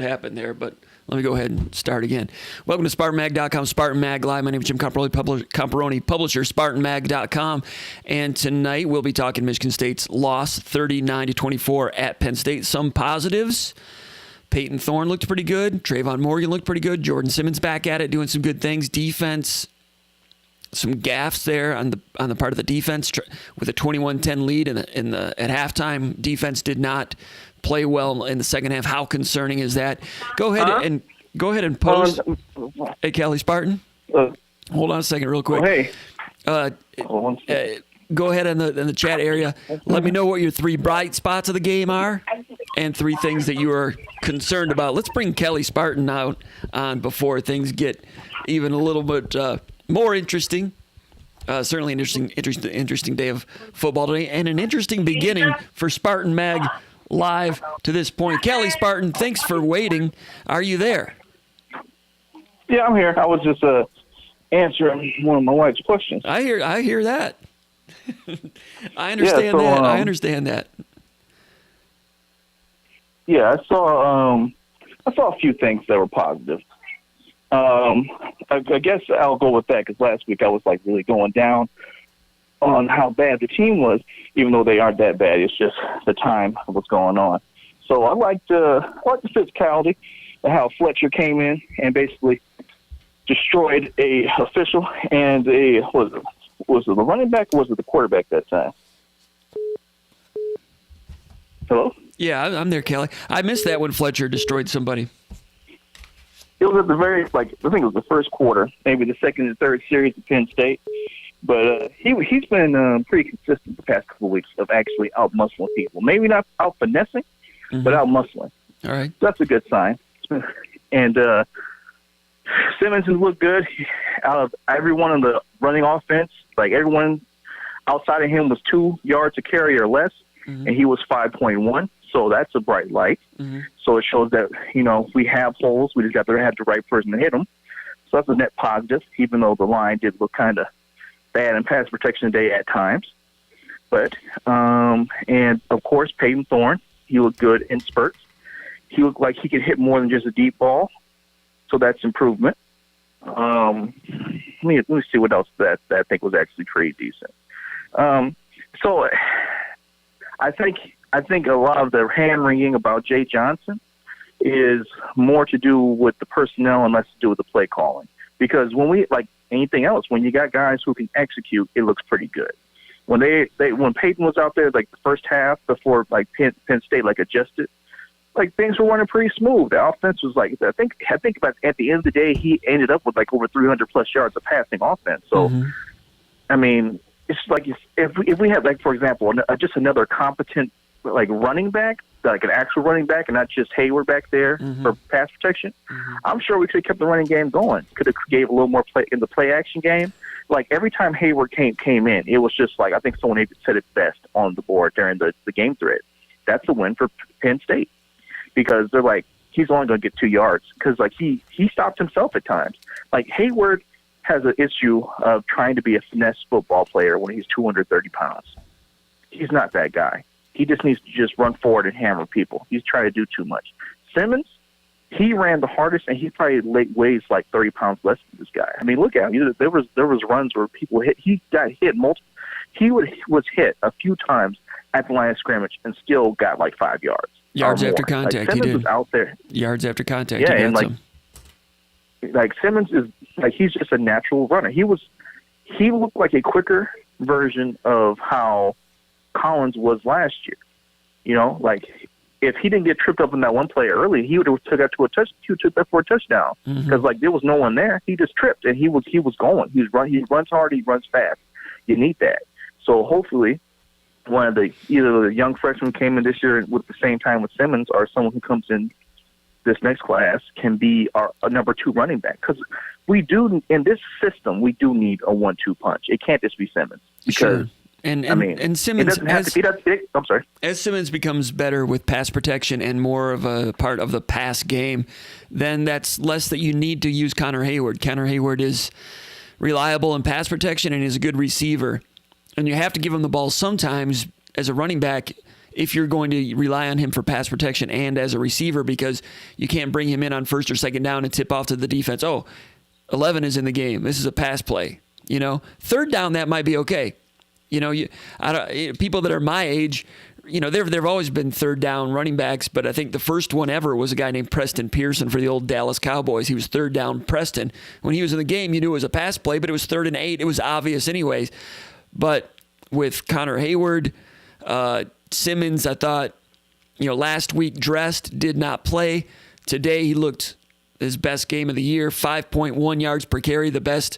happened there, but let me go ahead and start again. Welcome to SpartanMag.com, Spartan Mag Live. My name is Jim Comparoni, publisher, SpartanMag.com. And tonight we'll be talking Michigan State's loss 39-24 at Penn State. Some positives. Peyton Thorne looked pretty good. Trayvon Morgan looked pretty good. Jordan Simmons back at it, doing some good things. Defense, some gaffes there on the part of the defense with a 21-10 lead at halftime. Defense did not play well in the second half. How concerning is that? Go ahead and post. Hey, Kelly Spartan. Hold on a second, real quick. Oh, hey. Go ahead in the chat area. Let me know what your 3 bright spots of the game are, and 3 things that you are concerned about. Let's bring Kelly Spartan out on before things get even a little bit more interesting. Certainly an interesting day of football today, and an interesting beginning for Spartan Mag Live to this point. Kelly Spartan, thanks for waiting. Are you there? Yeah, I'm here. I was just answering one of my wife's questions. I hear that. I understand that. I understand that. Yeah, I saw a few things that were positive. I guess I'll go with that because last week I was like really going down on how bad the team was, even though they aren't that bad. It's just the time of what's going on. So I liked the physicality and how Fletcher came in and basically destroyed a official and was it the running back or was it the quarterback that time? Hello? Yeah, I'm there, Kelly. I missed that when Fletcher destroyed somebody. It was at the very, I think it was the first quarter, maybe the second and third series at Penn State. But he's been pretty consistent the past couple of weeks of actually out-muscling people. Maybe not out-finessing, but out-muscling. All right. So that's a good sign. And Simmons has looked good. Out of everyone in the running offense, like everyone outside of him was 2 yards a carry or less, and he was 5.1. So that's a bright light. So it shows that, we have holes. We just got to have the right person to hit them. So that's a net positive, even though the line did look kind of bad in pass protection today at times. But, and of course, Peyton Thorne, he looked good in spurts. He looked like he could hit more than just a deep ball. So that's improvement. Let me see what else that I think was actually pretty decent. So I think a lot of the hand-wringing about Jay Johnson is more to do with the personnel and less to do with the play calling. Because when we, like anything else, when you got guys who can execute, it looks pretty good. When when Peyton was out there, like the first half before like Penn State like adjusted, like things were running pretty smooth. The offense was like, I think about at the end of the day, he ended up with like over 300 plus yards of passing offense. So, I mean, it's like if we had like, for example, just another competent like running back, like an actual running back and not just Hayward back there for pass protection, I'm sure we could have kept the running game going. Could have gave a little more play in the play action game. Like every time Hayward came in, it was just like, I think someone said it best on the board during the game thread. That's a win for Penn State because they're like, he's only going to get 2 yards because like he stopped himself at times. Like Hayward has an issue of trying to be a finesse football player when he's 230 pounds. He's not that guy. He just needs to just run forward and hammer people. He's trying to do too much. Simmons, he ran the hardest, and he probably weighs like 30 pounds less than this guy. I mean, look at him. There was runs where people hit. He got hit multiple. He was hit a few times at the line of scrimmage and still got like 5 yards. Yards after contact, like, he did. Was out there. Yards after contact, yeah, and like Simmons is like he's just a natural runner. He looked like a quicker version of how Collins was last year. Like if he didn't get tripped up in that one play early, he would have took that for a touchdown because like there was no one there. He just tripped and he was going. He runs hard. He runs fast. You need that. So hopefully, either the young freshman came in this year with the same time with Simmons, or someone who comes in this next class can be a number 2 running back because we do in this system we do need a 1-2 punch. It can't just be Simmons because. Sure. And Simmons, I'm sorry. As Simmons becomes better with pass protection and more of a part of the pass game, then that's less that you need to use Connor Hayward. Connor Hayward is reliable in pass protection and is a good receiver. And you have to give him the ball sometimes as a running back. if you're going to rely on him for pass protection and as a receiver, because you can't bring him in on first or second down and tip off to the defense. Oh, 11 is in the game. This is a pass play. Third down, that might be okay. People that are my age, there've always been third down running backs, but I think the first one ever was a guy named Preston Pearson for the old Dallas Cowboys. He was third down Preston. When he was in the game, you knew it was a pass play, but it was 3rd and 8. It was obvious anyways. But with Connor Hayward, Simmons, I thought, last week dressed, did not play. Today he looked his best game of the year, 5.1 yards per carry, the best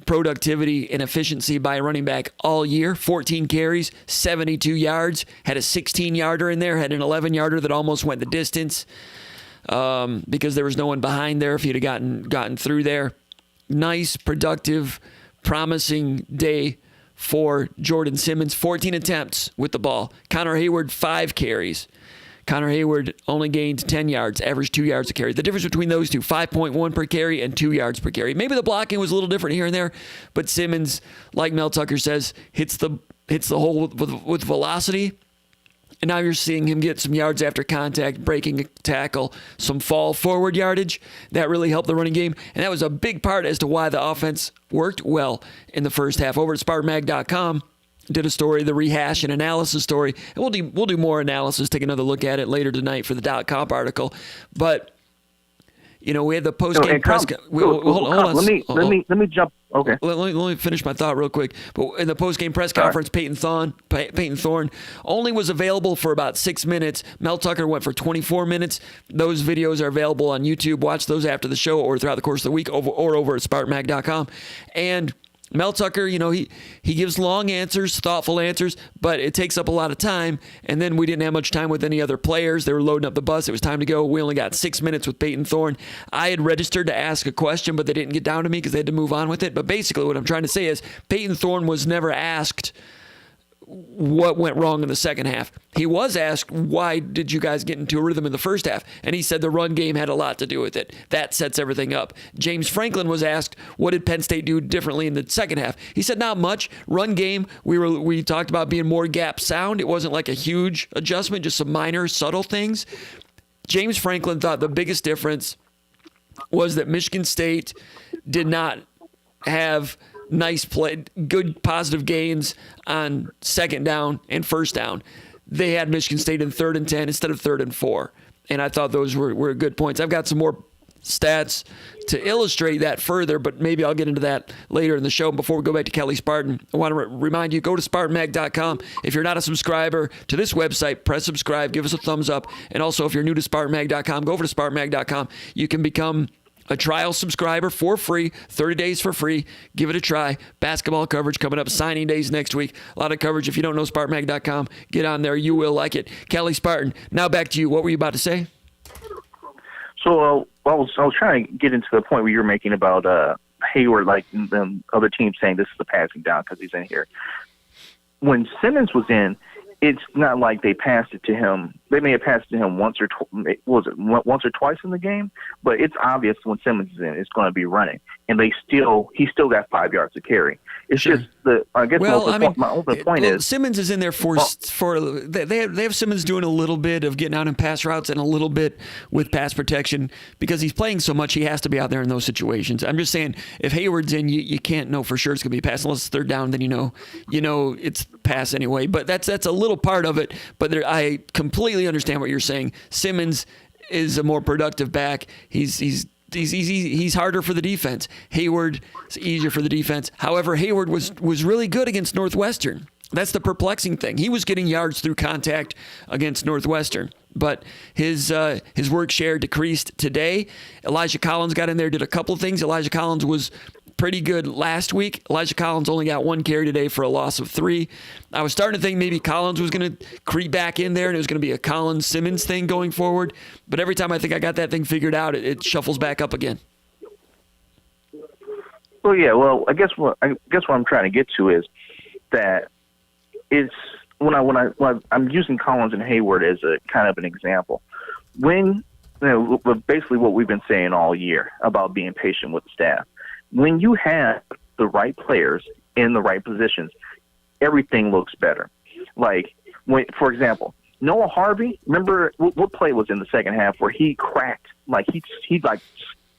productivity and efficiency by a running back all year. 14 carries, 72 yards, had a 16-yarder in there, had an 11-yarder that almost went the distance because there was no one behind there if he'd have gotten through there. Nice, productive, promising day for Jordan Simmons. 14 attempts with the ball. Connor Hayward, 5 carries. Connor Hayward only gained 10 yards, averaged 2 yards a carry. The difference between those two, 5.1 per carry and 2 yards per carry. Maybe the blocking was a little different here and there, but Simmons, like Mel Tucker says, hits the hole with velocity. And now you're seeing him get some yards after contact, breaking a tackle, some fall forward yardage. That really helped the running game. And that was a big part as to why the offense worked well in the first half. Over at SpartanMag.com, did a story, the rehash and analysis story. And we'll do more analysis, take another look at it later tonight for the .comp article. But, we had the post-game press. Hold on. Let me jump. Okay. Let me finish my thought real quick. But in the post-game press conference, Peyton Thorne only was available for about 6 minutes. Mel Tucker went for 24 minutes. Those videos are available on YouTube. Watch those after the show or throughout the course of the week or over at SpartanMag.com. And Mel Tucker, he gives long answers, thoughtful answers, but it takes up a lot of time. And then we didn't have much time with any other players. They were loading up the bus. It was time to go. We only got 6 minutes with Peyton Thorne. I had registered to ask a question, but they didn't get down to me because they had to move on with it. But basically what I'm trying to say is Peyton Thorne was never asked what went wrong in the second half. He was asked, why did you guys get into a rhythm in the first half? And he said the run game had a lot to do with it. That sets everything up. James Franklin was asked, what did Penn State do differently in the second half? He said, not much. Run game, we talked about being more gap sound. It wasn't like a huge adjustment, just some minor, subtle things. James Franklin thought the biggest difference was that Michigan State did not have nice play, good positive gains on second down and first down. They had Michigan State in 3rd and 10 instead of 3rd and 4. And I thought those were good points. I've got some more stats to illustrate that further, but maybe I'll get into that later in the show. Before we go back to Kelly Spartan, I want to remind you, go to SpartanMag.com. If you're not a subscriber to this website, press subscribe, give us a thumbs up. And also, if you're new to SpartanMag.com, go over to SpartanMag.com. You can become a trial subscriber for free, 30 days for free. Give it a try. Basketball coverage coming up, signing days next week. A lot of coverage. If you don't know SpartanMag.com, get on there. You will like it. Kelly Spartan, now back to you. What were you about to say? So I was trying to get into the point where you were making about Hayward, like the other team saying this is a passing down because he's in here. When Simmons was in, it's not like they passed it to him. They may have passed it to him once or twice in the game, but it's obvious when Simmons is in, it's going to be running, and he still got 5 yards to carry. It's sure. Just my only point is Simmons is in there for they have Simmons doing a little bit of getting out in pass routes and a little bit with pass protection because he's playing so much. He has to be out there in those situations. I'm just saying if Hayward's in, you can't know for sure it's going to be a pass unless it's third down. Then you know it's pass anyway. But that's a little part of it. But I completely understand what you're saying. Simmons is a more productive back. He's harder for the defense. Hayward is easier for the defense. However, Hayward was really good against Northwestern. That's the perplexing thing. He was getting yards through contact against Northwestern, but his work share decreased today. Elijah Collins got in there, did a couple of things. Elijah Collins was pretty good last week. Elijah Collins only got 1 carry today for a loss of 3. I was starting to think maybe Collins was going to creep back in there and it was going to be a Collins-Simmons thing going forward. But every time I think I got that thing figured out, it shuffles back up again. Well, yeah. Well, I guess what I'm trying to get to is that it's when I'm using Collins and Hayward as a kind of an example. When basically what we've been saying all year about being patient with the staff. When you have the right players in the right positions, everything looks better. Like, for example, Noah Harvey, remember what play was in the second half where he cracked, like he like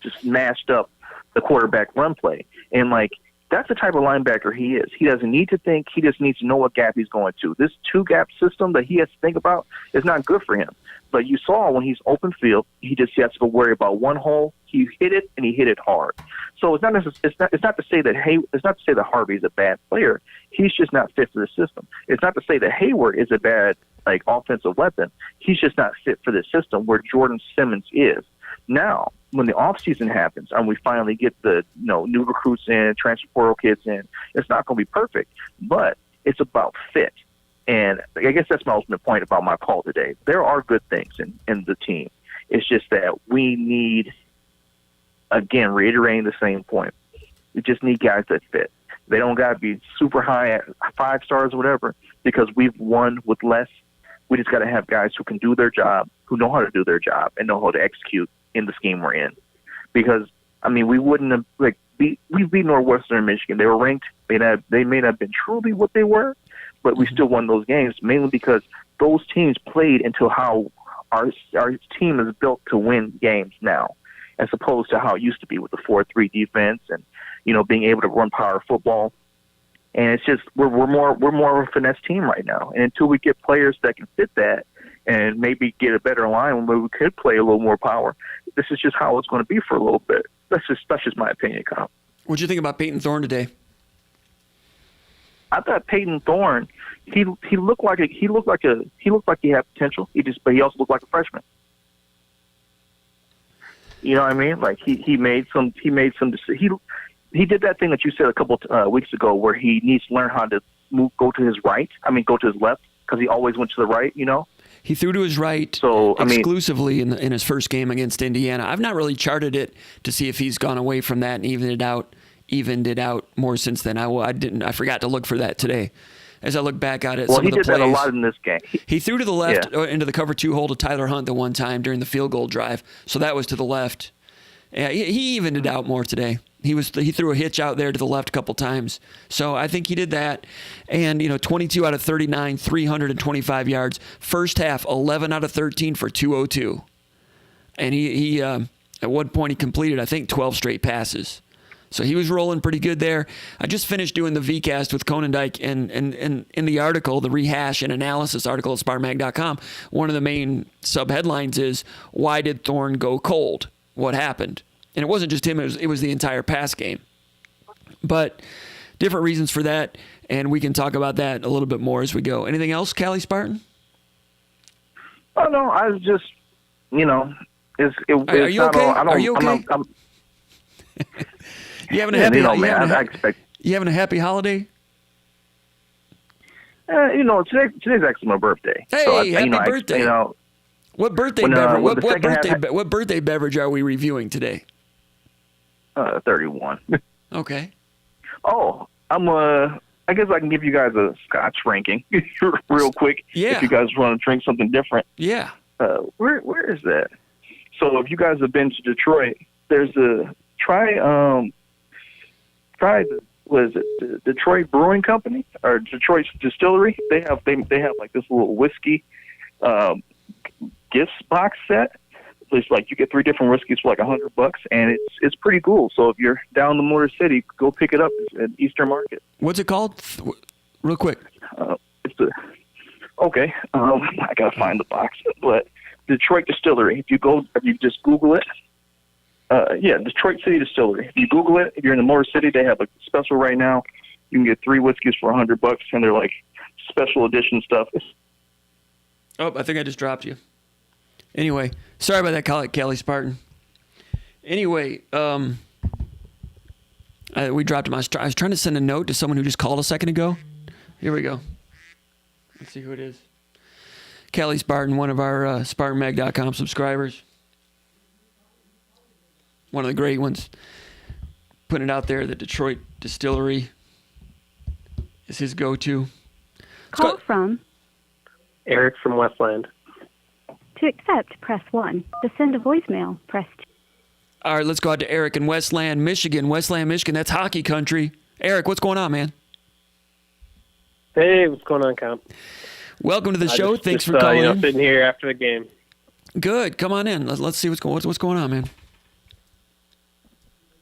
just mashed up the quarterback run play. And like, that's the type of linebacker he is. He doesn't need to think. He just needs to know what gap he's going to. This two-gap system that he has to think about is not good for him. But you saw when he's open field, he has to worry about one hole. He hit it, and he hit it hard. So it's not to say that Harvey's a bad player. He's just not fit for the system. It's not to say that Hayward is a bad like offensive weapon. He's just not fit for the system where Jordan Simmons is. Now, when the offseason happens and we finally get the new recruits in, transfer portal kids in, it's not going to be perfect, but it's about fit. And I guess that's my ultimate point about my call today. There are good things in the team. It's just that we need, again, reiterating the same point, we just need guys that fit. They don't got to be super high at 5 stars or whatever because we've won with less. We just got to have guys who can do their job, who know how to do their job, and know how to execute in the scheme we're in. Because, I mean, we wouldn't have, we beat Northwestern and Michigan. They were ranked. They may not have been truly what they were, but we still won those games, mainly because those teams played into how our team is built to win games now, as opposed to how it used to be with the 4-3 defense and, being able to run power football. And it's just we're more of a finesse team right now. And until we get players that can fit that and maybe get a better line where we could play a little more power, this is just how it's going to be for a little bit. That's just my opinion, Kyle. What'd you think about Peyton Thorne today? I thought Peyton Thorne, he looked like he had potential. But he also looked like a freshman. You know what I mean? Like he made some he did that thing that you said a couple weeks ago where he needs to learn how to go to his left, because he always went to the right, He threw to his right exclusively in his first game against Indiana. I've not really charted it to see if he's gone away from that and evened it out more since then. I forgot to look for that today. As I look back at it, some of the plays. Well, he did that a lot in this game. He threw to the left into the cover 2 hole to Tyler Hunt the one time during the field goal drive. So that was to the left. Yeah, he evened it out more today. He threw a hitch out there to the left a couple times. So I think he did that. And, 22 out of 39, 325 yards. First half, 11 out of 13 for 202. And he at one point he completed, I think, 12 straight passes. So he was rolling pretty good there. I just finished doing the VCast with Conan Dyke, and in the article, the rehash and analysis article at SpartanMag.com, one of the main sub-headlines is, why did Thorne go cold? What happened? And it wasn't just him, it was the entire pass game. But different reasons for that, and we can talk about that a little bit more as we go. Anything else, Callie Spartan? Oh, no, I was just, Are you okay? Are you okay? You having a happy You having a happy holiday? Today's actually my birthday. Hey, so happy birthday! What birthday beverage? What birthday beverage are we reviewing today? 31. Okay. Oh, I guess I can give you guys a Scotch ranking real quick. Yeah. If you guys want to drink something different. Yeah. Where is that? So if you guys have been to Detroit, there's a what is it? The Detroit Brewing Company or Detroit Distillery. They have like this little whiskey gifts box set. It's like you get 3 different whiskeys for like $100, and it's pretty cool. So if you're down in the Motor City, go pick it up at Eastern Market. What's it called? Real quick. I gotta find the box, but Detroit Distillery. If you just Google it. Detroit City Distillery. If you Google it, if you're in the Motor City, they have a special right now. You can get 3 whiskeys for $100, and they're like special edition stuff. Oh, I think I just dropped you. Anyway, sorry about that, Callie Spartan. Anyway, we dropped him. I was trying to send a note to someone who just called a second ago. Here we go. Let's see who it is. Callie Spartan, one of our SpartanMag.com subscribers. One of the great ones. Putting it out there, the Detroit Distillery is his go-to. Call from Eric from Westland. To accept, press 1. To send a voicemail, press 2. All right, let's go out to Eric in Westland, Michigan. Westland, Michigan, that's hockey country. Eric, what's going on, man? Hey, what's going on, Comp? Welcome to the show. Thanks for calling in. Sitting here after the game. Good. Come on in. Let's see what's going on, man.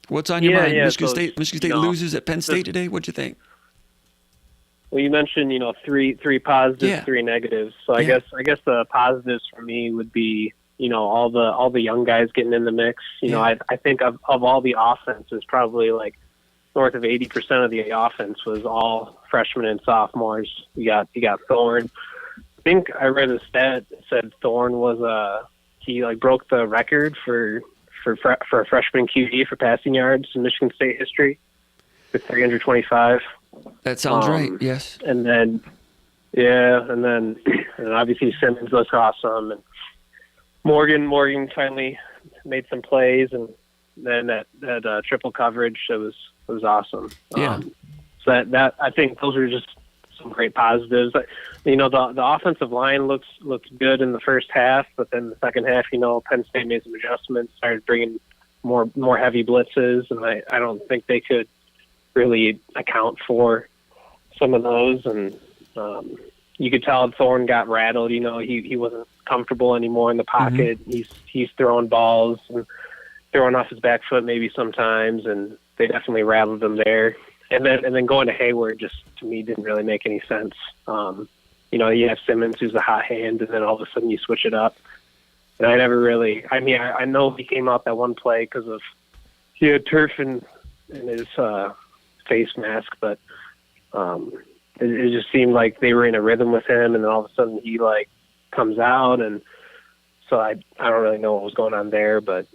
What's on your mind? Michigan State loses at Penn State today. What'd you think? Well, you mentioned, three positives, three negatives. So I guess the positives for me would be, all the young guys getting in the mix. I think of all the offenses, probably like north of 80% of the offense was all freshmen and sophomores. You got Thorne. I think I read a stat that said Thorne was he broke the record for a freshman QB for passing yards in Michigan State history with 325. That sounds right. Yes. And then obviously Simmons looks awesome, and Morgan finally made some plays, and then that triple coverage was awesome. Yeah. So that I think those are just some great positives. The offensive line looks good in the first half, but then the second half, Penn State made some adjustments, started bringing more heavy blitzes, and I don't think they could really account for some of those. And you could tell Thorne got rattled. He wasn't comfortable anymore in the pocket. Mm-hmm. He's throwing balls and throwing off his back foot maybe sometimes, and they definitely rattled him there. And then going to Hayward just, to me, didn't really make any sense. You have Simmons, who's a hot hand, and then all of a sudden you switch it up. And I never really – I know he came out that one play because he had turf in his face mask, but it just seemed like they were in a rhythm with him, and then all of a sudden he, comes out. And so I don't really know what was going on there. But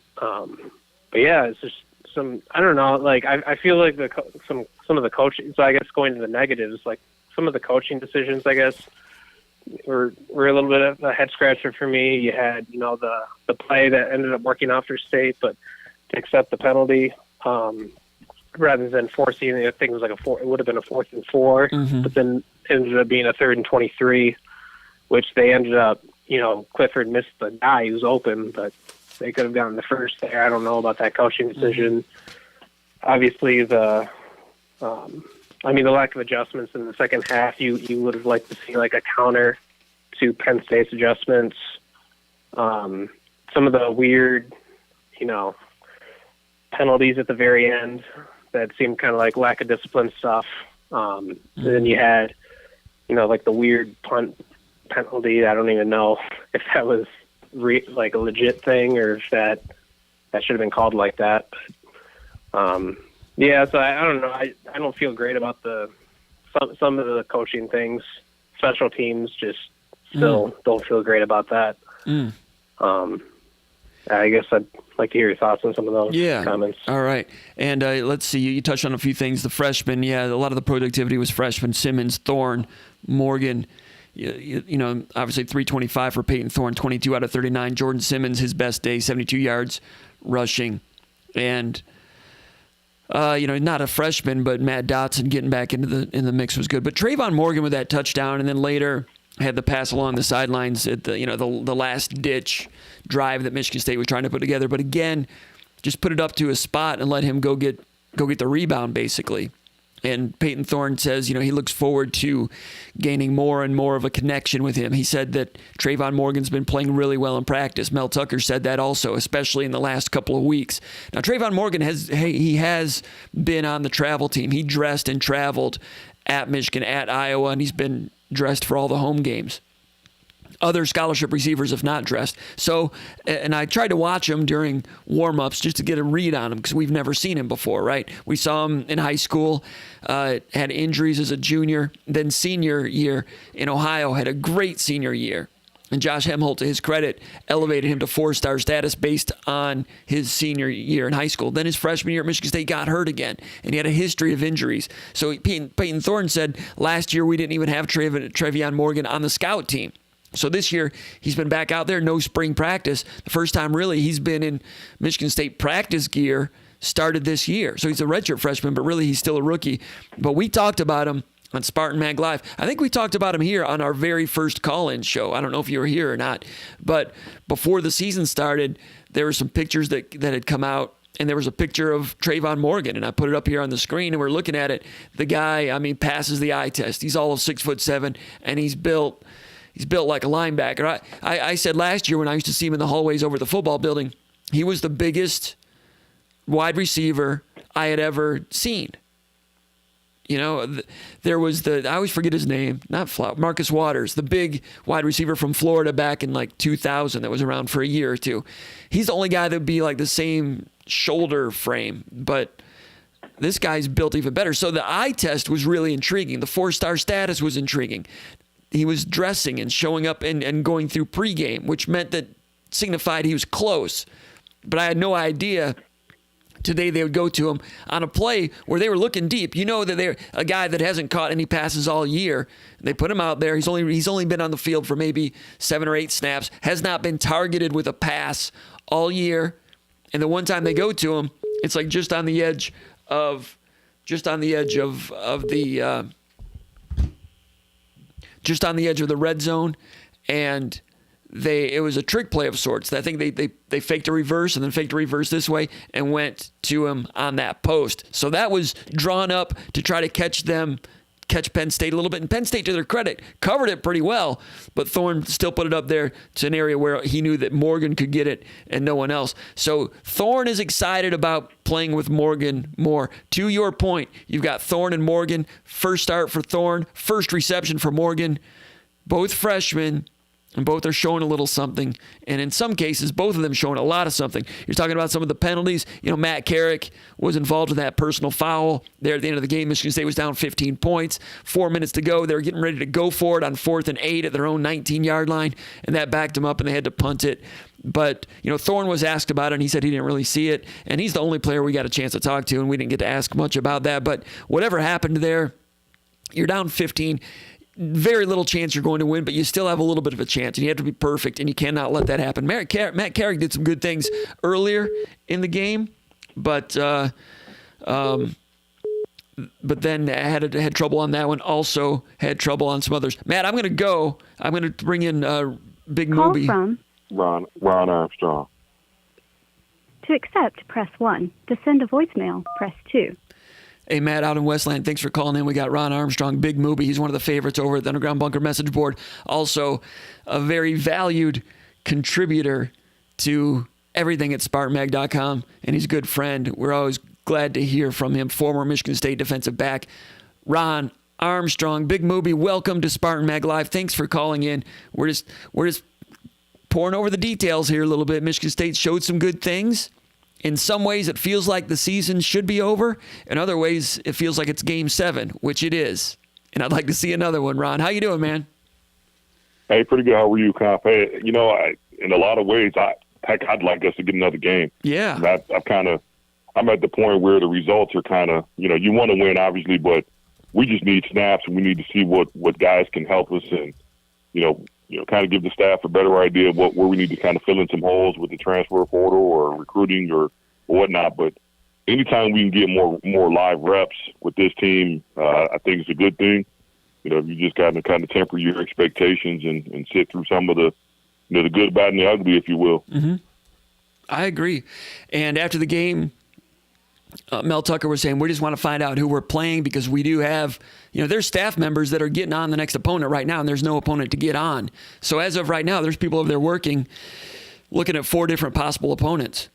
yeah, it's just I don't know, I feel like some of the coaching, so I guess going to the negatives, some of the coaching decisions, I guess, were a little bit of a head scratcher for me. You had, the play that ended up working out for State, but to accept the penalty, rather than forcing, I think it was it would have been a 4th and 4, but then it ended up being a 3rd and 23, which they ended up, Clifford missed the guy who was open, but they could have gotten the first there. I don't know about that coaching decision. Obviously, the lack of adjustments in the second half, you would have liked to see a counter to Penn State's adjustments. Some of the weird, penalties at the very end that seemed kind of like lack of discipline stuff. And then you had, the weird punt penalty. I don't even know if that was a legit thing or if that should have been called like that. But, so I don't know. I don't feel great about some of the coaching things. Special teams just still don't feel great about that. I guess I'd like to hear your thoughts on some of those comments. All right. And let's see. You touched on a few things. The freshmen, a lot of the productivity was freshmen. Simmons, Thorne, Morgan. Obviously 325 for Peyton Thorne, 22 out of 39. Jordan Simmons, his best day, 72 yards rushing. And, not a freshman, but Matt Dotson getting back in the mix was good. But Trayvon Morgan with that touchdown, and then later had the pass along the sidelines at the last ditch drive that Michigan State was trying to put together. But again, just put it up to a spot and let him go get the rebound, basically. And Peyton Thorne says, he looks forward to gaining more and more of a connection with him. He said that Trayvon Morgan's been playing really well in practice. Mel Tucker said that also, especially in the last couple of weeks. Now, Trayvon Morgan has been on the travel team. He dressed and traveled at Michigan, at Iowa, and he's been dressed for all the home games. Other scholarship receivers have not dressed. So, and I tried to watch him during warm-ups just to get a read on him because we've never seen him before, right? We saw him in high school, had injuries as a junior, then senior year in Ohio, had a great senior year. And Josh Hemholt, to his credit, elevated him to 4-star status based on his senior year in high school. Then his freshman year at Michigan State got hurt again, and he had a history of injuries. So Peyton Thorne said, last year we didn't even have Trayvon Morgan on the scout team. So this year, he's been back out there, no spring practice. The first time, really, he's been in Michigan State practice gear started this year. So he's a redshirt freshman, but really he's still a rookie. But we talked about him on SpartanMag Live. I think we talked about him here on our very first call-in show. I don't know if you were here or not. But before the season started, there were some pictures that had come out, and there was a picture of Trayvon Morgan, and I put it up here on the screen, and we're looking at it. The guy, passes the eye test. He's all of 6'7", and he's built He's built like a linebacker. I said last year when I used to see him in the hallways over at the football building, he was the biggest wide receiver I had ever seen. You know, there was I always forget his name, Marcus Waters, the big wide receiver from Florida back in like 2000 that was around for a year or two. He's the only guy that would be like the same shoulder frame, but this guy's built even better. So the eye test was really intriguing. The 4-star status was intriguing. He was dressing and showing up and going through pregame, which meant that signified he was close. But I had no idea today they would go to him on a play where they were looking deep. You know that they're a guy that hasn't caught any passes all year. They put him out there. He's only been on the field for maybe 7 or 8 snaps, has not been targeted with a pass all year. And the one time they go to him, it's like just on the edge of the red zone, and it was a trick play of sorts. I think they faked a reverse and then faked a reverse this way and went to him on that post. So that was drawn up to try to catch Penn State a little bit. And Penn State, to their credit, covered it pretty well, but Thorne still put it up there to an area where he knew that Morgan could get it and no one else. So Thorne is excited about playing with Morgan more. To your point, you've got Thorne and Morgan. First start for Thorne, first reception for Morgan. Both freshmen, and both are showing a little something. And in some cases, both of them showing a lot of something. You're talking about some of the penalties. You know, Matt Carrick was involved in that personal foul there at the end of the game. Michigan State was down 15 points. 4 minutes to go. They were getting ready to go for it on 4th and 8 at their own 19-yard line, and that backed them up, and they had to punt it. But, you know, Thorne was asked about it, and he said he didn't really see it. And he's the only player we got a chance to talk to, and we didn't get to ask much about that. But whatever happened there, you're down 15. Very little chance you're going to win, but you still have a little bit of a chance, and you have to be perfect, and you cannot let that happen. Matt Carrick did some good things earlier in the game, but then had trouble on that one. Also had trouble on some others. Matt, I'm going to go. I'm going to bring in Big Moby. Call from Ron Armstrong. To accept, press 1. To send a voicemail, press 2. Hey, Matt, out in Westland, thanks for calling in. We got Ron Armstrong, Big Moby. He's one of the favorites over at the Underground Bunker message board. Also, a very valued contributor to everything at SpartanMag.com, and he's a good friend. We're always glad to hear from him, former Michigan State defensive back, Ron Armstrong. Big Moby, welcome to Spartan Mag Live. Thanks for calling in. We're just pouring over the details here a little bit. Michigan State showed some good things. In some ways, it feels like the season should be over. In other ways, it feels like it's Game 7, which it is. And I'd like to see another one, Ron. How you doing, man? Hey, pretty good. How are you, Comp? Hey, you know, in a lot of ways, I'd like us to get another game. Yeah. I'm at the point where the results are kind of, you know, you want to win, obviously, but we just need snaps, and we need to see what guys can help us and, you know, kind of give the staff a better idea of where we need to kind of fill in some holes with the transfer portal or recruiting or whatnot. But anytime we can get more live reps with this team, I think it's a good thing. You know, you just got to kind of temper your expectations and sit through some of the good, bad, and the ugly, if you will. Mm-hmm. I agree. And after the game, Mel Tucker was saying, we just want to find out who we're playing because we do have, there's staff members that are getting on the next opponent right now, and there's no opponent to get on. So as of right now, there's people over there working, looking at 4 different possible opponents.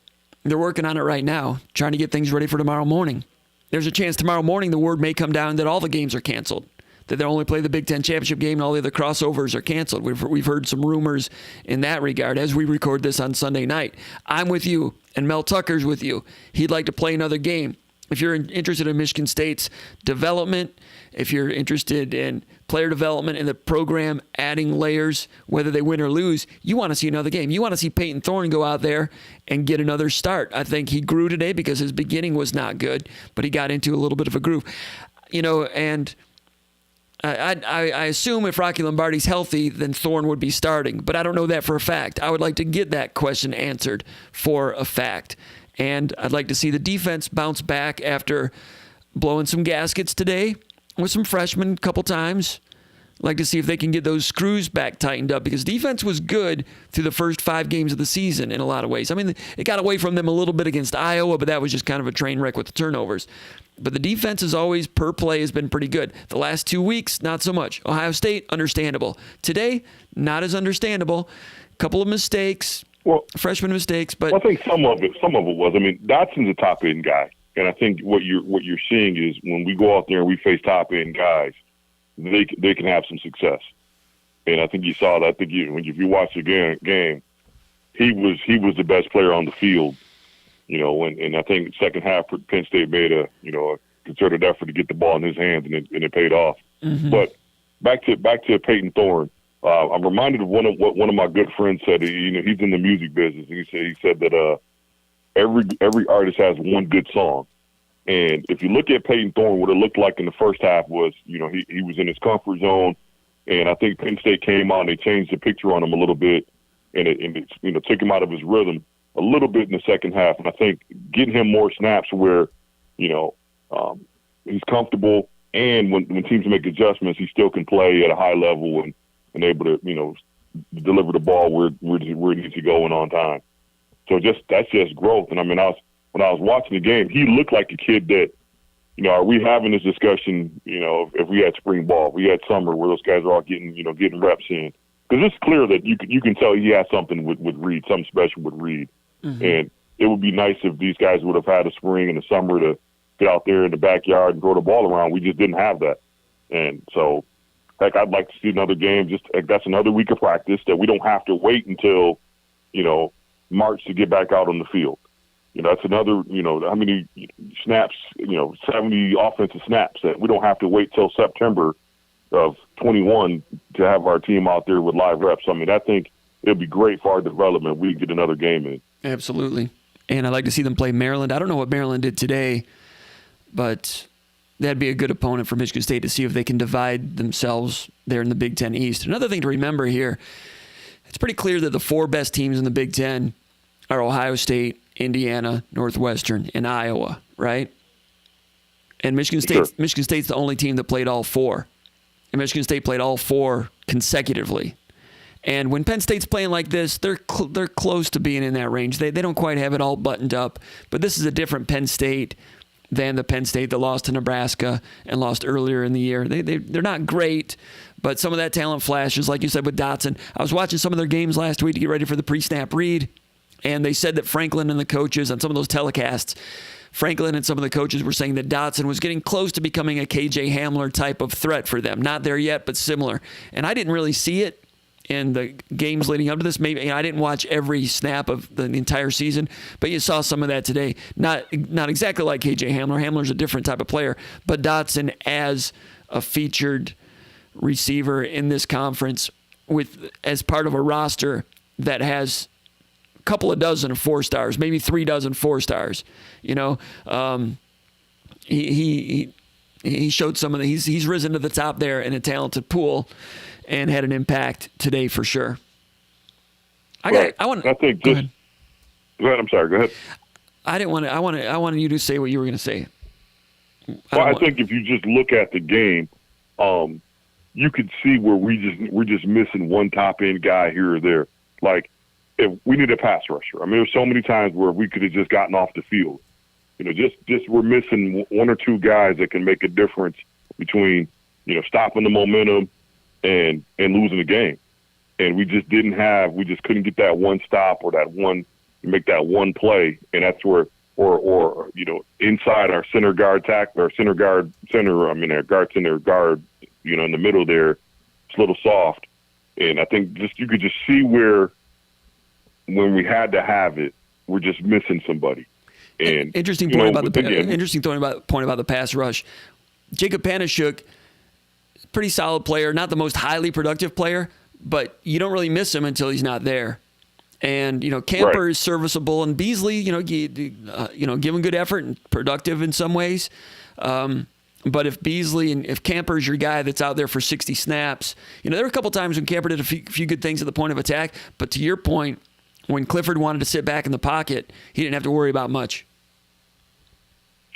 They're working on it right now, trying to get things ready for tomorrow morning. There's a chance tomorrow morning the word may come down that all the games are canceled, that they'll only play the Big Ten championship game and all the other crossovers are canceled. We've heard some rumors in that regard as we record this on Sunday night. I'm with you, and Mel Tucker's with you. He'd like to play another game. If you're interested in Michigan State's development, if you're interested in player development in the program, adding layers, whether they win or lose, you want to see another game. You want to see Peyton Thorne go out there and get another start. I think he grew today because his beginning was not good, but he got into a little bit of a groove. And I assume if Rocky Lombardi's healthy, then Thorne would be starting, but I don't know that for a fact. I would like to get that question answered for a fact. And I'd like to see the defense bounce back after blowing some gaskets today with some freshmen a couple times. like to see if they can get those screws back tightened up, because defense was good through the first 5 games of the season in a lot of ways. I mean, it got away from them a little bit against Iowa, but that was just kind of a train wreck with the turnovers. But the defense is always, per play, has been pretty good. The last 2 weeks, not so much. Ohio State, understandable. Today, not as understandable. Couple of mistakes, freshman mistakes, but I think some of it was. I mean, Dotson's a top end guy, and I think what you're seeing is when we go out there and we face top end guys, they can have some success. And I think you saw that. I think if you watch the game, he was the best player on the field. And I think second half Penn State made a concerted effort to get the ball in his hands, and it paid off. Mm-hmm. But back to Peyton Thorne. I'm reminded of what one of my good friends said. He's in the music business. He said that every artist has one good song. And if you look at Peyton Thorne, what it looked like in the first half was, he was in his comfort zone, and I think Penn State came out and they changed the picture on him a little bit, and it took him out of his rhythm a little bit in the second half. And I think getting him more snaps where, he's comfortable, and when teams make adjustments, he still can play at a high level and able to, deliver the ball where it needs to go and on time. So that's just growth. And I mean, when I was watching the game, he looked like a kid that, are we having this discussion, if we had spring ball, we had summer where those guys are all getting reps in. Because it's clear that you can tell he has something with Reed, something special with Reed. Mm-hmm. And it would be nice if these guys would have had a spring and a summer to get out there in the backyard and throw the ball around. We just didn't have that. And so, heck, I'd like to see another game. That's another week of practice that we don't have to wait until, March to get back out on the field. That's another, how many snaps, 70 offensive snaps that we don't have to wait till September of 21 to have our team out there with live reps. I mean, I think it would be great for our development. We get another game in. Absolutely. And I'd like to see them play Maryland. I don't know what Maryland did today, but that'd be a good opponent for Michigan State to see if they can divide themselves there in the Big Ten East. Another thing to remember here, it's pretty clear that the 4 best teams in the Big Ten are Ohio State, Indiana, Northwestern, and Iowa, right? And Michigan State's the only team that played all 4. And Michigan State played all 4 consecutively. And when Penn State's playing like this, they're close to being in that range. They don't quite have it all buttoned up, but this is a different Penn State than the Penn State that lost to Nebraska and lost earlier in the year. They're not great, but some of that talent flashes, like you said with Dotson. I was watching some of their games last week to get ready for the pre-snap read, and they said that Franklin and the coaches on some of those telecasts, Franklin and some of the coaches were saying that Dotson was getting close to becoming a KJ Hamler type of threat for them. Not there yet, but similar. And I didn't really see it in the games leading up to this. Maybe I didn't watch every snap of the entire season, but you saw some of that today. Not exactly like KJ Hamler. Hamler's a different type of player, but Dotson as a featured receiver in this conference as part of a roster that has couple of dozen of 4 stars, maybe 3 dozen 4 stars. He showed some of the. He's risen to the top there in a talented pool, and had an impact today for sure. Go ahead. I'm sorry. Go ahead. I didn't want to. I wanted you to say what you were going to say. I think if you just look at the game, you could see where we're just missing one top end guy here or there. Like, if we need a pass rusher. I mean, there's so many times where we could have just gotten off the field. Just we're missing 1 or 2 guys that can make a difference between, stopping the momentum and losing the game. And we just couldn't get that one stop or make that one play. And that's where, or inside our center guard, our guard center, in the middle there, it's a little soft. And I think you could just see where, when we had to have it, we're just missing somebody. And interesting point about the pass rush. Jacob Panashuk, pretty solid player, not the most highly productive player, but you don't really miss him until he's not there. And Camper is serviceable, and Beasley, giving good effort and productive in some ways. But if Camper's your guy that's out there for 60 snaps, there were a couple times when Camper did a few good things at the point of attack. But to your point, when Clifford wanted to sit back in the pocket, he didn't have to worry about much.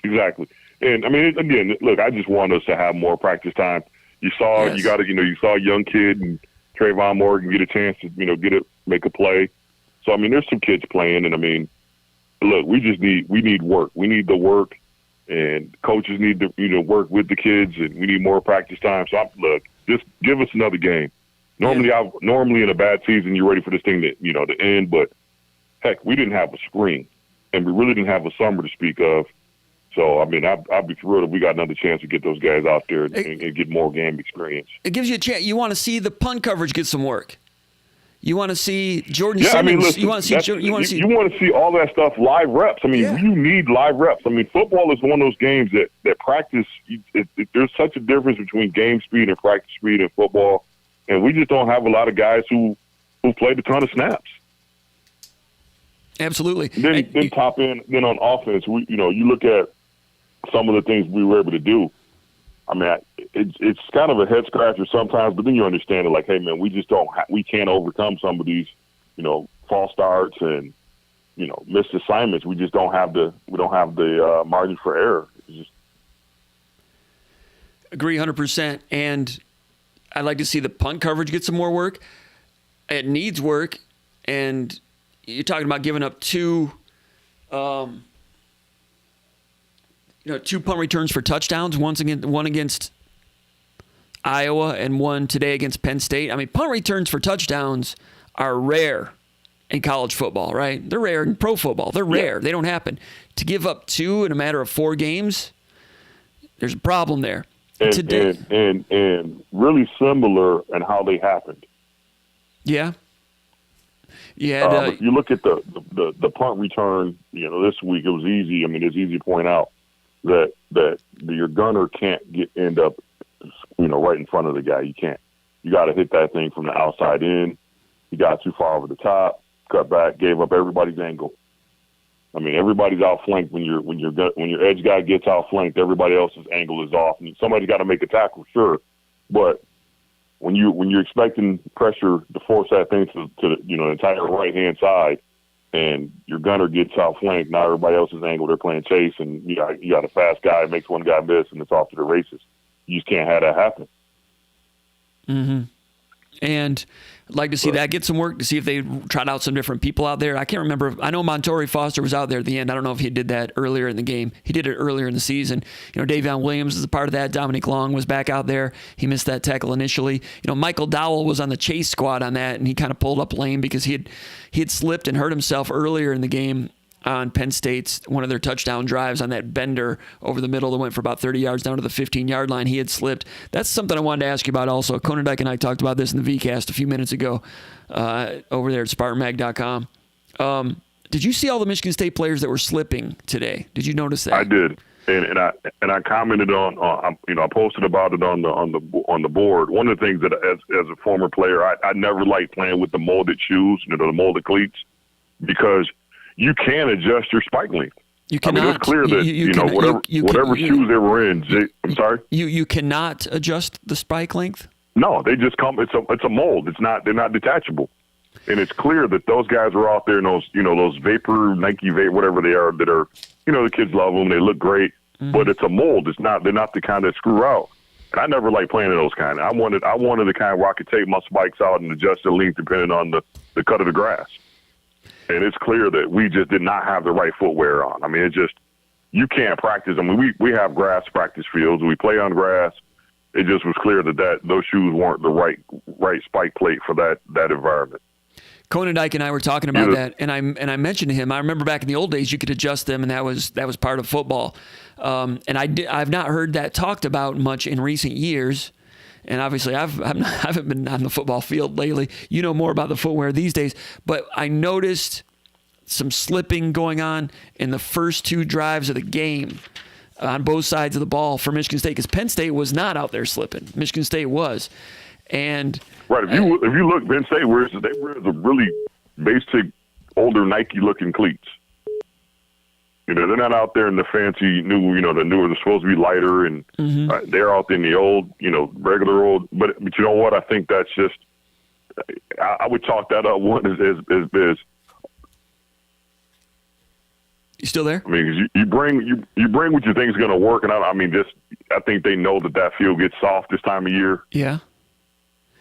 Exactly. And, I mean, again, look, I just want us to have more practice time. You saw Yes. you saw a young kid and Trayvon Morgan get a chance to make a play. So I mean, there's some kids playing, and I mean, look, we need work. We need the work, and coaches need to work with the kids, and we need more practice time. So look, just give us another game. Normally in a bad season, you're ready for this thing to end, but heck, we didn't have a spring, and we really didn't have a summer to speak of. So, I mean, I'd be thrilled if we got another chance to get those guys out there and get more game experience. It gives you a chance. You want to see the punt coverage get some work. You want to see Jordan Yeah, I mean, Simmons. listen, you want to see all that stuff live reps. I mean, you need live reps. I mean, football is one of those games that practice. There's such a difference between game speed and practice speed in football, and we just don't have a lot of guys who played a ton of snaps. Absolutely. Then top in on offense, you look at some of the things we were able to do. I mean, it's kind of a head scratcher sometimes, but then you understand it. Like, hey, man, we just we can't overcome some of these, false starts and missed assignments. We just don't have the margin for error. It's just agree 100%. And I'd like to see the punt coverage get some more work. It needs work, and you're talking about giving up two punt returns for touchdowns, one against Iowa and one today against Penn State. I mean, punt returns for touchdowns are rare in college football, right? They're rare in pro football. They're rare. They don't happen. To give up two in a matter of 4 games, there's a problem there. And really similar in how they happened. Yeah. Yeah. If you look at the punt return, this week it was easy. I mean, it's easy to point out that your gunner can't end up, right in front of the guy. You can't. You got to hit that thing from the outside in. He got too far over the top, cut back, gave up everybody's angle. I mean, everybody's outflanked when your edge guy gets outflanked. Everybody else's angle is off, and somebody's got to make a tackle, sure, but when you're expecting pressure to force that thing to the entire right hand side, and your gunner gets outflanked, now everybody else's angle, they're playing chase, and you got a fast guy, makes one guy miss, and it's off to the races. You just can't have that happen. Mm-hmm. And I'd like to see that get some work, to see if they tried out some different people out there. I can't remember. I know Montori Foster was out there at the end. I don't know if he did that earlier in the game. He did it earlier in the season. Davion Williams is a part of that. Dominic Long was back out there. He missed that tackle initially. Michael Dowell was on the chase squad on that, and he kind of pulled up lane because he had slipped and hurt himself earlier in the game on Penn State's one of their touchdown drives on that bender over the middle that went for about 30 yards down to the 15-yard line. He had slipped. That's something I wanted to ask you about also. Conan Dyke and I talked about this in the VCast a few minutes ago over there at SpartanMag.com. Did you see all the Michigan State players that were slipping today? Did you notice that? I did, and I commented on I posted about it on the board. One of the things that as a former player, I never liked playing with the molded shoes, the molded cleats, because you can adjust your spike length. You cannot. I mean, it's clear that whatever shoes they were in. I'm sorry. You cannot adjust the spike length. No, they just come. It's a mold. They're not detachable, and it's clear that those guys are out there in those Vapor, Nike Vapor, whatever they are, that are the kids love them. They look great, but it's a mold. They're not the kind that screw out. And I never liked playing in those kind. I wanted the kind where I could take my spikes out and adjust the length depending on the cut of the grass. And it's clear that we just did not have the right footwear on. I mean, you can't practice. I mean, we have grass practice fields. We play on grass. It just was clear that those shoes weren't the right spike plate for that environment. Conan Dyke and I were talking about that, and I mentioned to him, I remember back in the old days you could adjust them, and that was part of football. And I've not heard that talked about much in recent years. And obviously, I haven't been on the football field lately. You know more about the footwear these days. But I noticed some slipping going on in the first 2 drives of the game on both sides of the ball for Michigan State, because Penn State was not out there slipping. Michigan State was. And right, if you look, Penn State wears the really basic, older Nike-looking cleats. They're not out there in the fancy new, the newer, they're supposed to be lighter, and they're out in the old, regular old. But you know what? I think that's just, I would chalk that up one as You still there? I mean, 'cause you bring what you think is going to work, and I think they know that field gets soft this time of year. Yeah.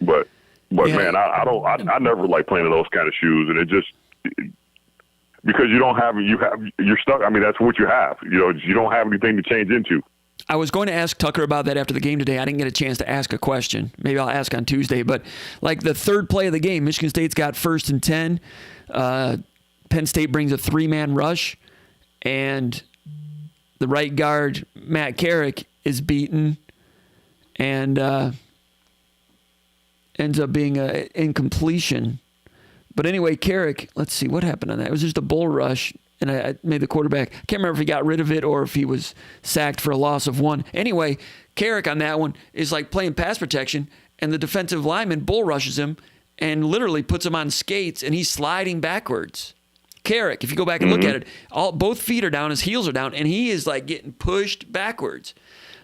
But Yeah. man, I never like playing in those kind of shoes, and because you're stuck. I mean, that's what you have. You don't have anything to change into. I was going to ask Tucker about that after the game today. I didn't get a chance to ask a question. Maybe I'll ask on Tuesday. But like the third play of the game, Michigan State's got 1st and 10. Penn State brings a 3-man rush, and the right guard, Matt Carrick, is beaten and ends up being an incompletion. But anyway, Carrick, let's see, what happened on that? It was just a bull rush, and I made the quarterback. I can't remember if he got rid of it or if he was sacked for a loss of 1. Anyway, Carrick on that one is like playing pass protection, and the defensive lineman bull rushes him and literally puts him on skates, and he's sliding backwards. Carrick, if you go back and look at it, both feet are down, his heels are down, and he is like getting pushed backwards.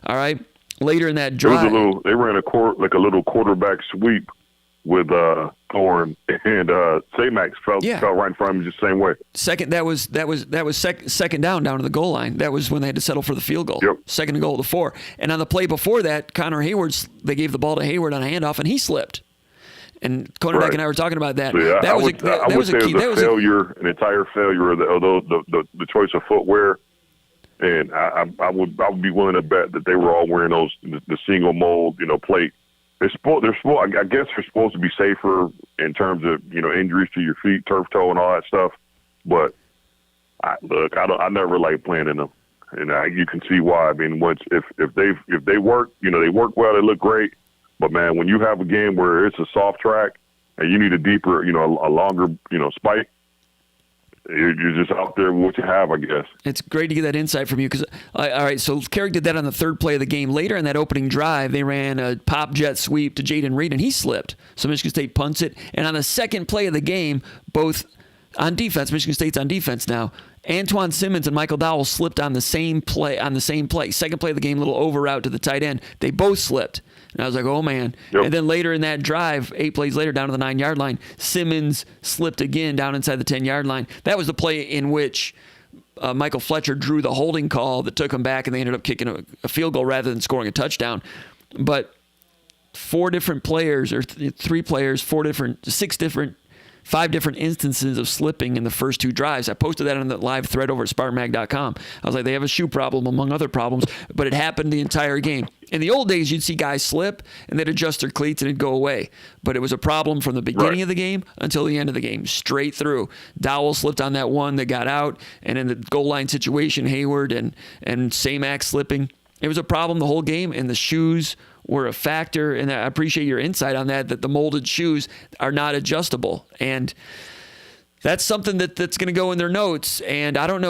All right. Later in that drive, they ran a little quarterback sweep with Thorne, and Saymax fell right in front of him just the same way. That was second down to the goal line. That was when they had to settle for the field goal. Yep. Second and goal to 4. And on the play before that, Connor Hayward's, they gave the ball to Hayward on a handoff, and he slipped. And Koenig and I were talking about that. So, yeah, that was a key. That was an entire failure of the choice of footwear. And I would be willing to bet that they were all wearing the single mold, plate. I guess they're supposed to be safer in terms of injuries to your feet, turf toe, and all that stuff. But I never like playing in them, and you can see why. I mean, if they work, they work well, they look great. But man, when you have a game where it's a soft track and you need a deeper, a longer, spike, you're just out there with what you have, I guess. It's great to get that insight from you because, all right, so Carrick did that on the third play of the game. Later in that opening drive, they ran a pop jet sweep to Jaden Reed, and he slipped. So Michigan State punts it. And on the second play of the game, both on defense, Michigan State's on defense now, Antoine Simmons and Michael Dowell slipped on the same play. Second play of the game, little over route to the tight end. They both slipped. And I was like, oh, man. Yep. And then later in that drive, 8 plays later, down to the 9-yard line, Simmons slipped again down inside the 10-yard line. That was the play in which Michael Fletcher drew the holding call that took him back, and they ended up kicking a field goal rather than scoring a touchdown. But 4 different players, or 3 players, 5 different instances of slipping in the first 2 drives. I posted that on the live thread over at SpartanMag.com. I was like, they have a shoe problem among other problems, but it happened the entire game. In the old days, you'd see guys slip, and they'd adjust their cleats, and it'd go away. But it was a problem from the beginning of the game until the end of the game, straight through. Dowell slipped on that one that got out, and in the goal line situation, Hayward and Saymax slipping. It was a problem the whole game, and the shoes were a factor, and I appreciate your insight on that the molded shoes are not adjustable. And that's something that's going to go in their notes. And I don't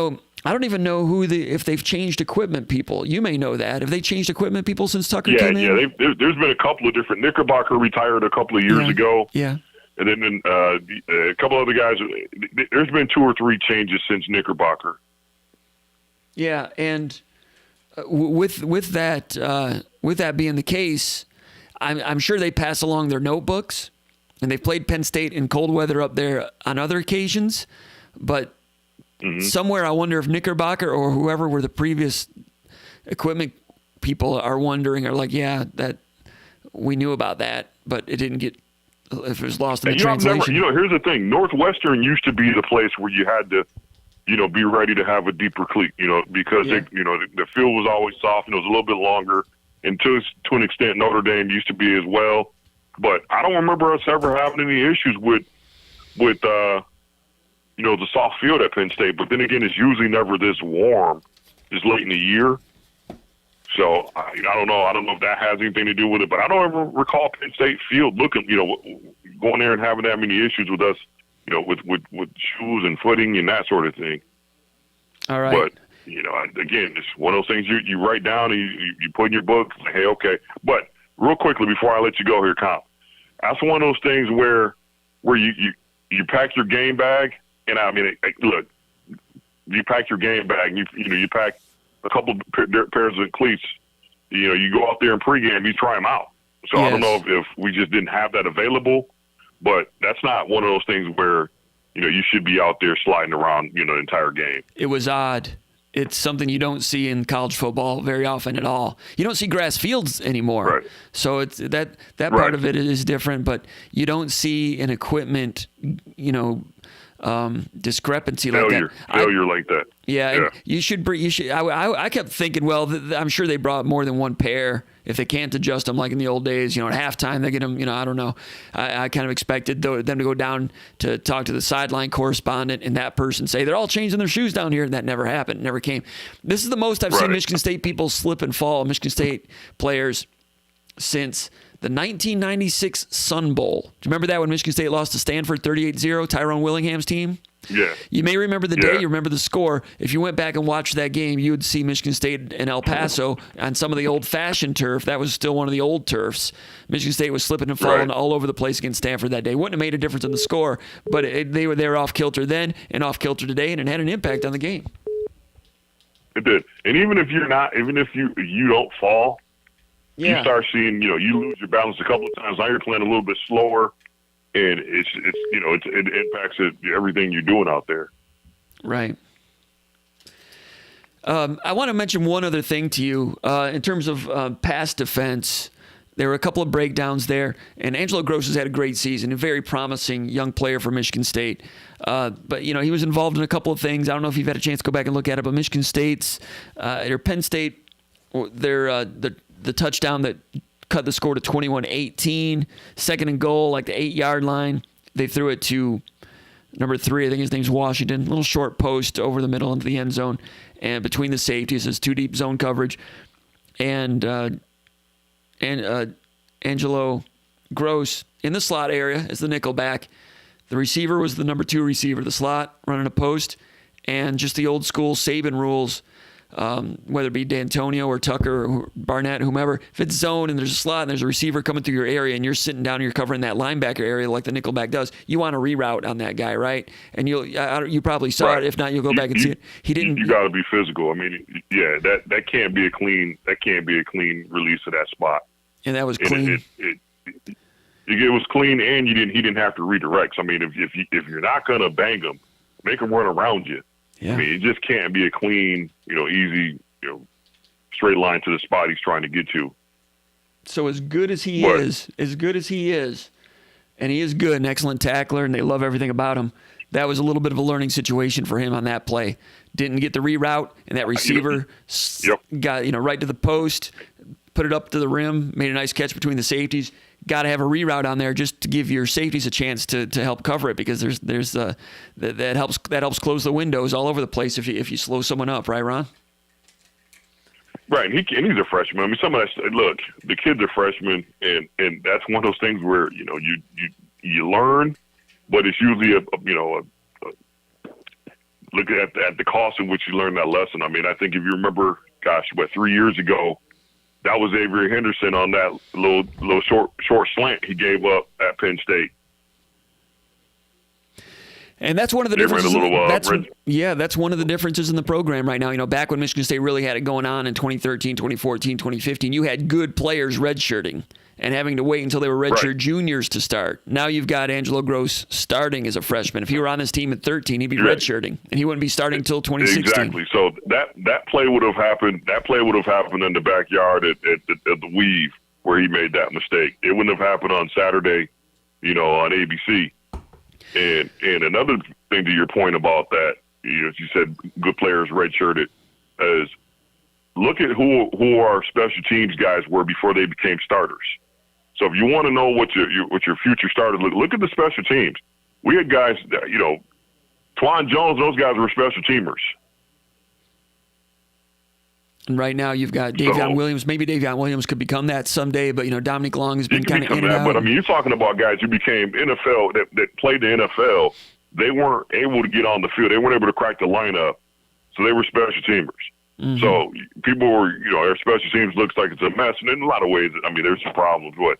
even know if they've changed equipment people. You may know that. Have they changed equipment people since Tucker came in? Yeah, there's been a couple of different. Knickerbocker retired a couple of years ago. Yeah. And then a couple other guys. There's been 2 or 3 changes since Knickerbocker. Yeah, and with that being the case, I'm sure they pass along their notebooks, and they've played Penn State in cold weather up there on other occasions. But somewhere, I wonder if Knickerbocker or whoever were the previous equipment people are like, yeah, that we knew about that, but it didn't get. If it was lost in the translation. Here's the thing: Northwestern used to be the place where you had to, be ready to have a deeper cleat, because the field was always soft and it was a little bit longer. And to an extent, Notre Dame used to be as well. But I don't remember us ever having any issues with the soft field at Penn State. But then again, it's usually never this warm, this late in the year. So I don't know. I don't know if that has anything to do with it. But I don't ever recall Penn State field looking, going there and having that many issues with us. With shoes and footing and that sort of thing. All right. But, again, it's one of those things you write down and you put in your book, like, hey, okay. But real quickly before I let you go here, Comp, that's one of those things where you pack your game bag, and look, you pack your game bag, and you pack a couple pairs of cleats. You go out there in pregame, you try them out. So I don't know if we just didn't have that available. But that's not one of those things where, you should be out there sliding around, the entire game. It was odd. It's something you don't see in college football very often at all. You don't see grass fields anymore. Right. So it's that part of it is different, but you don't see an equipment, discrepancy like that. Failure like that. Yeah. And you should. I kept thinking, well, I'm sure they brought more than one pair. If they can't adjust them like in the old days, at halftime they get them. I don't know. I kind of expected them to go down to talk to the sideline correspondent and that person say they're all changing their shoes down here, and that never happened, never came. This is the most I've seen Michigan State people slip and fall, Michigan State players, since the 1996 Sun Bowl. Do you remember that when Michigan State lost to Stanford 38-0, Tyrone Willingham's team? Yeah. You may remember the day, you remember the score. If you went back and watched that game, you would see Michigan State and El Paso on some of the old-fashioned turf. That was still one of the old turfs. Michigan State was slipping and falling all over the place against Stanford that day. Wouldn't have made a difference in the score, but they were off kilter then and off kilter today, and it had an impact on the game. It did. And even if you don't fall, you start seeing, you lose your balance a couple of times. Now you're playing a little bit slower, and it impacts everything you're doing out there. Right. I want to mention one other thing to you in terms of pass defense. There were a couple of breakdowns there, and Angelo Gross has had a great season, a very promising young player for Michigan State. But, he was involved in a couple of things. I don't know if you've had a chance to go back and look at it, but Michigan State's or Penn State, the touchdown that cut the score to 21-18, second and goal, like the 8-yard line. They threw it to number 3, I think his name's Washington, little short post over the middle into the end zone, and between the safeties, it's 2 deep zone coverage. And Angelo Gross in the slot area as the nickel back. The receiver was the number 2 receiver, the slot, running a post, and just the old school Saban rules, whether it be D'Antonio or Tucker or Barnett, whomever, if it's zone and there's a slot and there's a receiver coming through your area and you're sitting down and you're covering that linebacker area like the nickelback does, you want to reroute on that guy, right? And you probably saw it. If not, you'll go back and see it. He didn't. You got to be physical. I mean, that can't be a clean release of that spot. And that was clean. It was clean, and he didn't have to redirect. So, I mean, if you're not gonna bang him, make him run around you. Yeah. I mean, it just can't be a clean, easy, straight line to the spot he's trying to get to. So as good as he is, and he is good, an excellent tackler, and they love everything about him, that was a little bit of a learning situation for him on that play. Didn't get the reroute, and that receiver got right to the post, put it up to the rim, made a nice catch between the safeties. Got to have a reroute on there just to give your safeties a chance to help cover it, because there's that helps close the windows all over the place if you slow someone up, right, Ron? Right, and he's a freshman. I mean, some of that. Look, the kid's a freshman, and that's one of those things where you learn, but it's usually look at the cost in which you learn that lesson. I mean, I think if you remember, 3 years ago, that was Avery Henderson on that little short slant he gave up at Penn State. And that's one of the differences. That's one of the differences in the program right now. Back when Michigan State really had it going on in 2013, 2014, 2015, you had good players redshirting and having to wait until they were redshirt juniors to start. Now you've got Angelo Gross starting as a freshman. If he were on this team at 13, he'd be redshirting, and he wouldn't be starting until 2016. Exactly. So that play would have happened. That play would have happened in the backyard at the Weave where he made that mistake. It wouldn't have happened on Saturday, on ABC. And another thing to your point about that, you said good players redshirted, is look at who our special teams guys were before they became starters. So if you want to know what your future starters look at the special teams. We had guys that, Twan Jones, those guys were special teamers. And right now you've got Davion Williams. Maybe Davion Williams could become that someday, but Dominic Long has been kind of in and out. But I mean, you're talking about guys who became NFL that played the NFL. They weren't able to get on the field. They weren't able to crack the lineup, so they were special teamers. Mm-hmm. So people were, our special teams looks like it's a mess, and in a lot of ways, I mean, there's some problems, but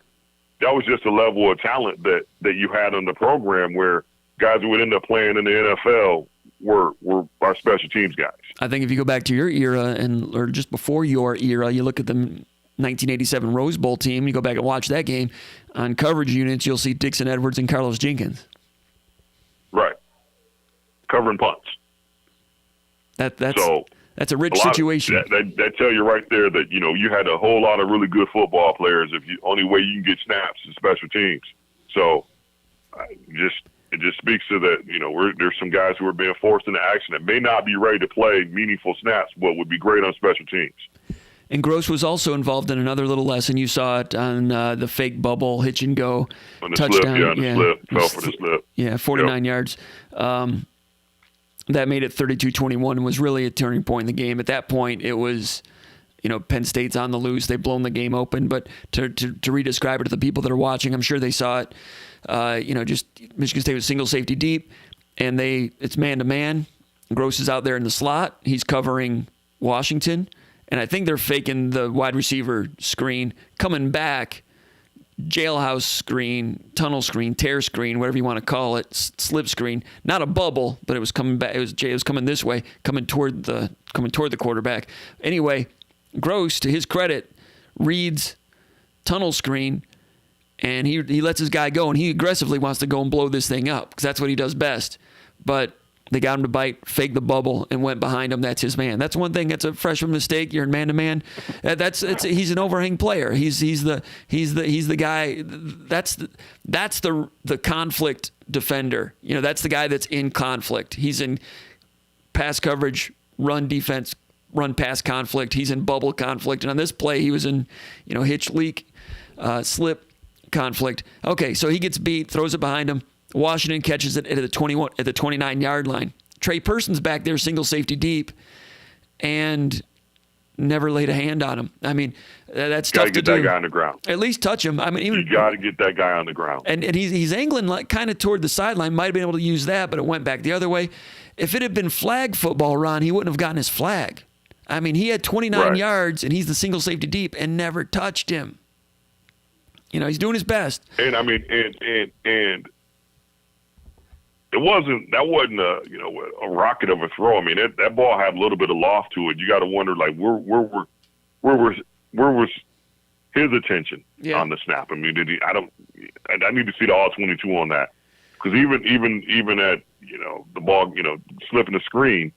that was just a level of talent that you had on the program where guys who would end up playing in the NFL were our special teams guys. I think if you go back to your era or just before your era, you look at the 1987 Rose Bowl team, you go back and watch that game, on coverage units, you'll see Dixon Edwards and Carlos Jenkins. Right. covering punts. That's a rich situation. That tell you right there that, you had a whole lot of really good football players. Only way you can get snaps is special teams. So it just speaks to that, there's some guys who are being forced into action that may not be ready to play meaningful snaps, but would be great on special teams. And Gross was also involved in another little lesson. You saw it on the fake bubble, hitch and go, on the touchdown. Slip, on the slip, fell for the slip. Yeah, 49 yards. That made it 32-21 and was really a turning point in the game. At that point, it was, Penn State's on the loose. They've blown the game open. But to re-describe it to the people that are watching, I'm sure they saw it. Just Michigan State was single safety deep, and it's man-to-man. Gross is out there in the slot. He's covering Washington. And I think they're faking the wide receiver screen, coming back, jailhouse screen, tunnel screen, tear screen, whatever you want to call it, slip screen. Not a bubble, but it was coming back. It was coming this way, coming toward the quarterback. Anyway, Gross, to his credit, reads tunnel screen, and he lets his guy go, and he aggressively wants to go and blow this thing up because that's what he does best. But they got him to bite, fake the bubble, and went behind him. That's his man. That's one thing. That's a freshman mistake. You're in man-to-man. He's an overhang player. He's the guy. That's the conflict defender. That's the guy that's in conflict. He's in pass coverage, run defense, run pass conflict. He's in bubble conflict. And on this play, he was in hitch leak, slip conflict. Okay, so he gets beat, throws it behind him. Washington catches it at the 29-yard line. Trey Person's back there, single safety deep, and never laid a hand on him. I mean, that's tough to do. Got to get that guy on the ground. At least touch him. I mean, you got to get that guy on the ground. And he's angling kind of toward the sideline. Might have been able to use that, but it went back the other way. If it had been flag football, Ron, he wouldn't have gotten his flag. I mean, he had 29 yards, and he's the single safety deep, and never touched him. He's doing his best. And I mean, and that wasn't a rocket of a throw. I mean, that ball had a little bit of loft to it. You got to wonder, like, where was his attention on the snap? I mean, I need to see the all 22 on that, because even at the ball slipping the screen.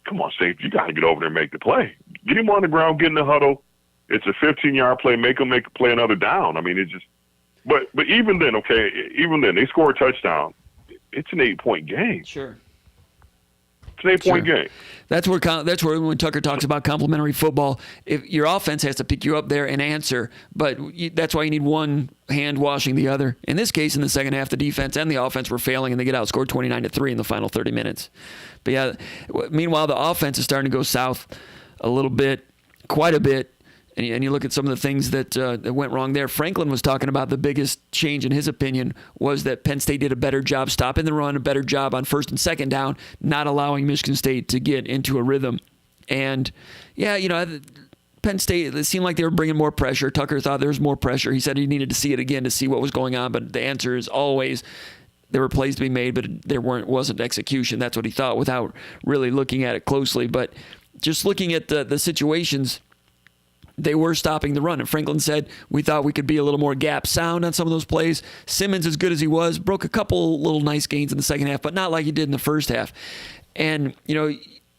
Come on, safety, you got to get over there and make the play. Get him on the ground, get in the huddle. It's a 15-yard play. Make him play another down. I mean, it just. But even then, they score a touchdown. It's an 8-point game. Sure. It's an 8-point game. That's where when Tucker talks about complementary football, if your offense has to pick you up there and answer, but that's why you need one hand washing the other. In this case, in the second half, the defense and the offense were failing, and they get outscored 29-3 in the final 30 minutes. But yeah, meanwhile, the offense is starting to go south a little bit, quite a bit. And you look at some of the things that went wrong there. Franklin was talking about the biggest change, in his opinion, was that Penn State did a better job stopping the run, a better job on first and second down, not allowing Michigan State to get into a rhythm. And, Penn State, it seemed like they were bringing more pressure. Tucker thought there was more pressure. He said he needed to see it again to see what was going on. But the answer is always there were plays to be made, but there wasn't execution. That's what he thought without really looking at it closely. But just looking at the situations, they were stopping the run. And Franklin said, we thought we could be a little more gap sound on some of those plays. Simmons, as good as he was, broke a couple little nice gains in the second half, but not like he did in the first half. And,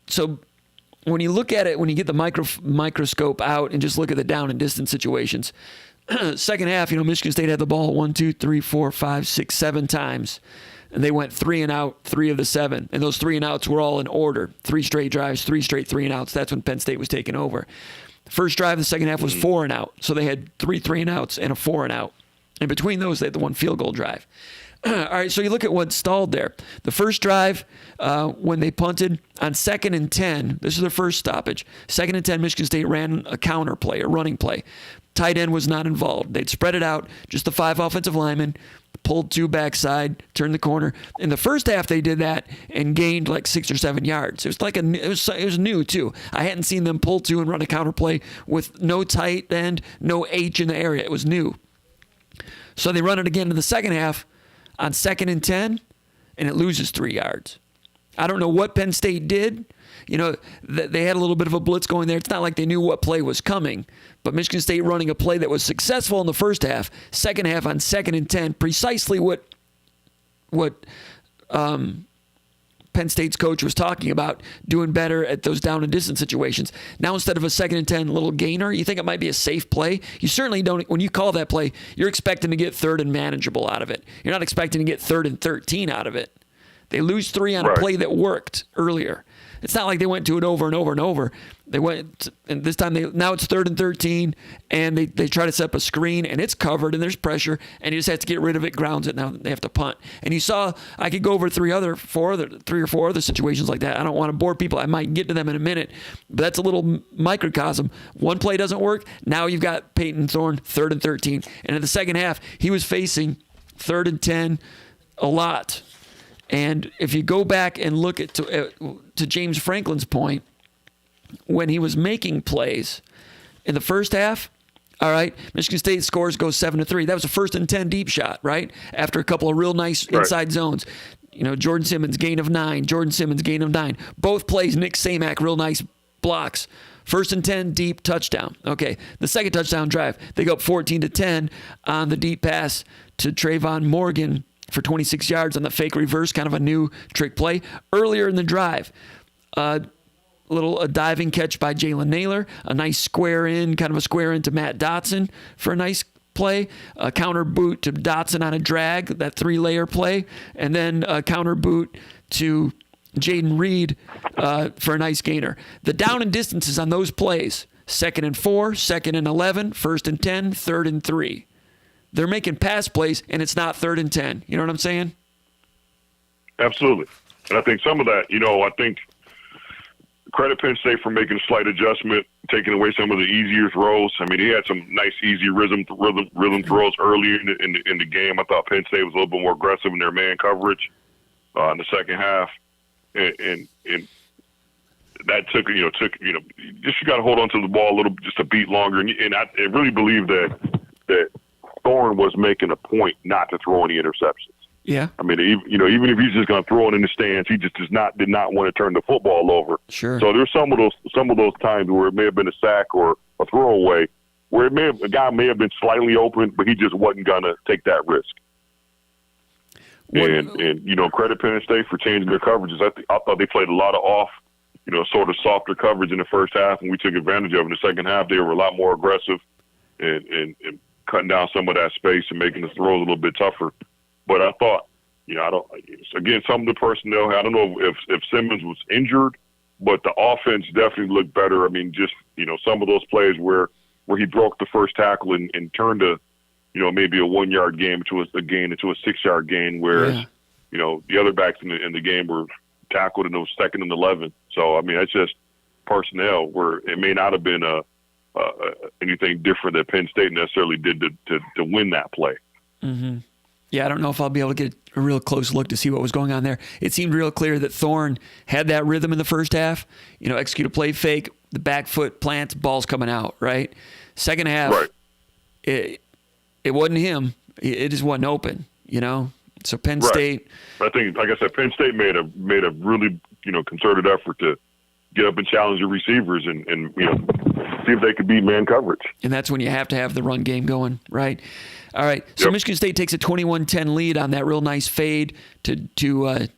so when you look at it, when you get the microscope out and just look at the down and distance situations, second half, Michigan State had the ball 1, 2, 3, 4, 5, 6, 7 times. And they went 3 and out, 3 of the 7. And those 3 and outs were all in order. 3 straight drives, 3 straight 3 and outs. That's when Penn State was taking over. First drive of the second half was 4 and out. So they had 3 and outs and a 4 and out. And between those, they had the 1 field goal drive. All right, so you look at what stalled there. The first drive, when they punted on 2nd and 10, this is their first stoppage. 2nd and 10, Michigan State ran a counter play, a running play. Tight end was not involved. They'd spread it out, just the 5 offensive linemen, pulled 2 backside, turned the corner. In the first half, they did that and gained like 6 or 7 yards. It was like it was new too. I hadn't seen them pull 2 and run a counter play with no tight end, no H in the area. It was new. So they run it again in the second half on 2nd and 10, and it loses 3 yards. I don't know what Penn State did. They had a little bit of a blitz going there. It's not like they knew what play was coming. But Michigan State running a play that was successful in the first half, second half on 2nd and 10, precisely what Penn State's coach was talking about doing better at those down and distance situations. Now, instead of a 2nd and 10 little gainer, you think it might be a safe play. You certainly don't, when you call that play, you're expecting to get 3rd and manageable out of it. You're not expecting to get 3rd and 13 out of it. They lose 3 on a play that worked earlier. It's not like they went to it over and over and over. They went, and this time now it's 3rd and 13, and they try to set up a screen, and it's covered, and there's pressure, and you just have to get rid of it, grounds it. Now they have to punt. And you saw, I could go over 3 or 4 other situations like that. I don't want to bore people. I might get to them in a minute, but that's a little microcosm. One play doesn't work. Now you've got Peyton Thorne, 3rd and 13. And in the second half, he was facing 3rd and 10 a lot. And if you go back and look at to James Franklin's point, when he was making plays in the first half, all right, Michigan State scores, goes 7-3. That was a 1st and 10 deep shot, right? After a couple of real nice inside zones. You know, Jordan Simmons, gain of 9. Jordan Simmons, gain of 9. Both plays, Nick Samac, real nice blocks. 1st and 10, deep touchdown. Okay, the second touchdown drive, they go up 14-10 on the deep pass to Trayvon Morgan for 26 yards on the fake reverse, kind of a new trick play. Earlier in the drive, a diving catch by Jalen Naylor, a nice square in to Matt Dotson for a nice play, a counter boot to Dotson on a drag, that 3-layer play, and then a counter boot to Jaden Reed for a nice gainer. The down and distances on those plays, 2nd and 4, 2nd and 11, 1st and 10, 3rd and 3. They're making pass plays, and it's not 3rd and 10. You know what I'm saying? Absolutely. And I think some of that, I think credit Penn State for making a slight adjustment, taking away some of the easier throws. I mean, he had some nice, easy rhythm throws earlier in the game. I thought Penn State was a little bit more aggressive in their man coverage in the second half. And that took you got to hold on to the ball just a beat longer. And I really believe that Thorne was making a point not to throw any interceptions. Yeah. I mean, even if he's just going to throw it in the stands, he just did not want to turn the football over. Sure. So there's some of those times where it may have been a sack or a throwaway, where a guy may have been slightly open, but he just wasn't going to take that risk. And credit Penn State for changing their coverages. I thought they played a lot of off, sort of softer coverage in the first half, and we took advantage of it. In the second half, they were a lot more aggressive and cutting down some of that space and making the throws a little bit tougher. But I thought, some of the personnel, I don't know if Simmons was injured, but the offense definitely looked better. I mean, just, some of those plays where he broke the first tackle and turned maybe a 1-yard gain into a 6-yard gain, whereas, the other backs in the game were tackled in the 2nd and 11. So, I mean, that's just personnel where it may not have been anything different that Penn State necessarily did to win that play. Mm-hmm. Yeah, I don't know if I'll be able to get a real close look to see what was going on there. It seemed real clear that Thorne had that rhythm in the first half. Execute a play fake, the back foot plants, ball's coming out, right? Second half, right. It wasn't him. It just wasn't open, So Penn State. I think, like I said, Penn State made a really concerted effort to get up and challenge the receivers and see if they could beat man coverage. And that's when you have to have the run game going, right? All right. So Michigan State takes a 21-10 lead on that real nice fade to Jalen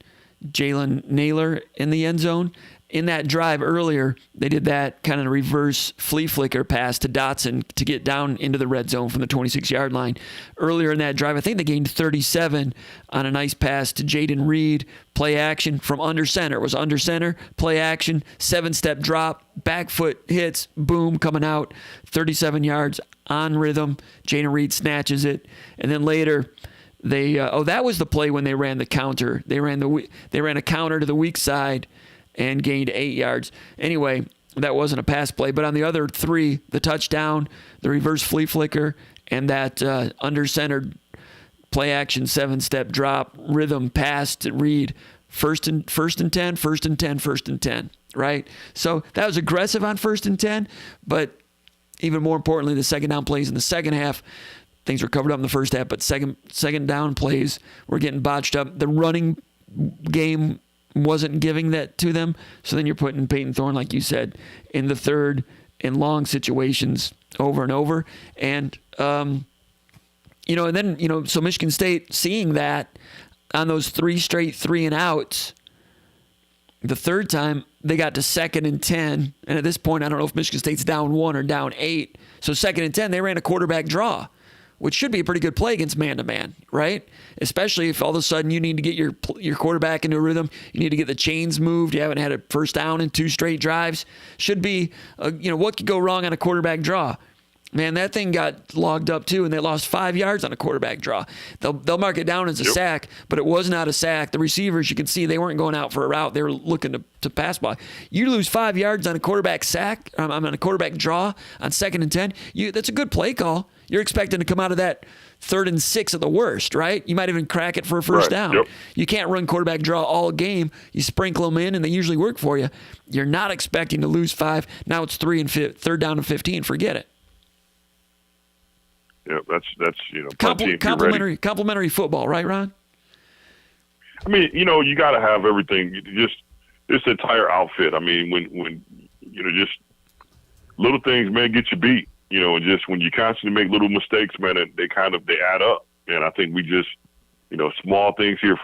Naylor in the end zone. In that drive earlier, they did that kind of reverse flea flicker pass to Dotson to get down into the red zone from the 26-yard line. Earlier in that drive, I think they gained 37 on a nice pass to Jaden Reed. Play action from under center. It was under center, play action, 7-step drop, back foot hits, boom, coming out, 37 yards on rhythm. Jaden Reed snatches it. And then later, that was the play when they ran the counter. They ran a counter to the weak side and gained 8 yards. Anyway, that wasn't a pass play. But on the other 3, the touchdown, the reverse flea flicker, and that under-centered play-action 7-step drop, rhythm pass to Reed, first and 10, right? So that was aggressive on 1st and 10, but even more importantly, the second down plays in the second half, things were covered up in the first half, but second down plays were getting botched up. The running game wasn't giving that to them. So then you're putting Peyton Thorne, like you said, in the third and long situations over and over. And, and then, so Michigan State seeing that on those 3 straight 3-and-outs, The third time, they got to 2nd and 10. And at this point, I don't know if Michigan State's down 1 or down 8. So 2nd and 10, they ran a quarterback draw, which should be a pretty good play against man-to-man, right? Especially if all of a sudden you need to get your quarterback into a rhythm. You need to get the chains moved. You haven't had a first down in 2 straight drives. Should be, what could go wrong on a quarterback draw? Man, that thing got logged up too, and they lost 5 yards on a quarterback draw. They'll mark it down as a sack, but it was not a sack. The receivers, you can see, they weren't going out for a route. They were looking to pass block. You lose 5 yards on a quarterback sack, on a quarterback draw on 2nd and 10. That's a good play call. You're expecting to come out of that 3rd and 6 at the worst, right? You might even crack it for a first down. Yep. You can't run quarterback draw all game. You sprinkle them in, and they usually work for you. You're not expecting to lose 5. Now it's 3rd down and 15. Forget it. Yeah, that's Complementary football, right, Ron? I mean, you got to have everything. Just this entire outfit. I mean, when just little things, man, get you beat. And just when you constantly make little mistakes, man, they add up. And I think we just, small things here.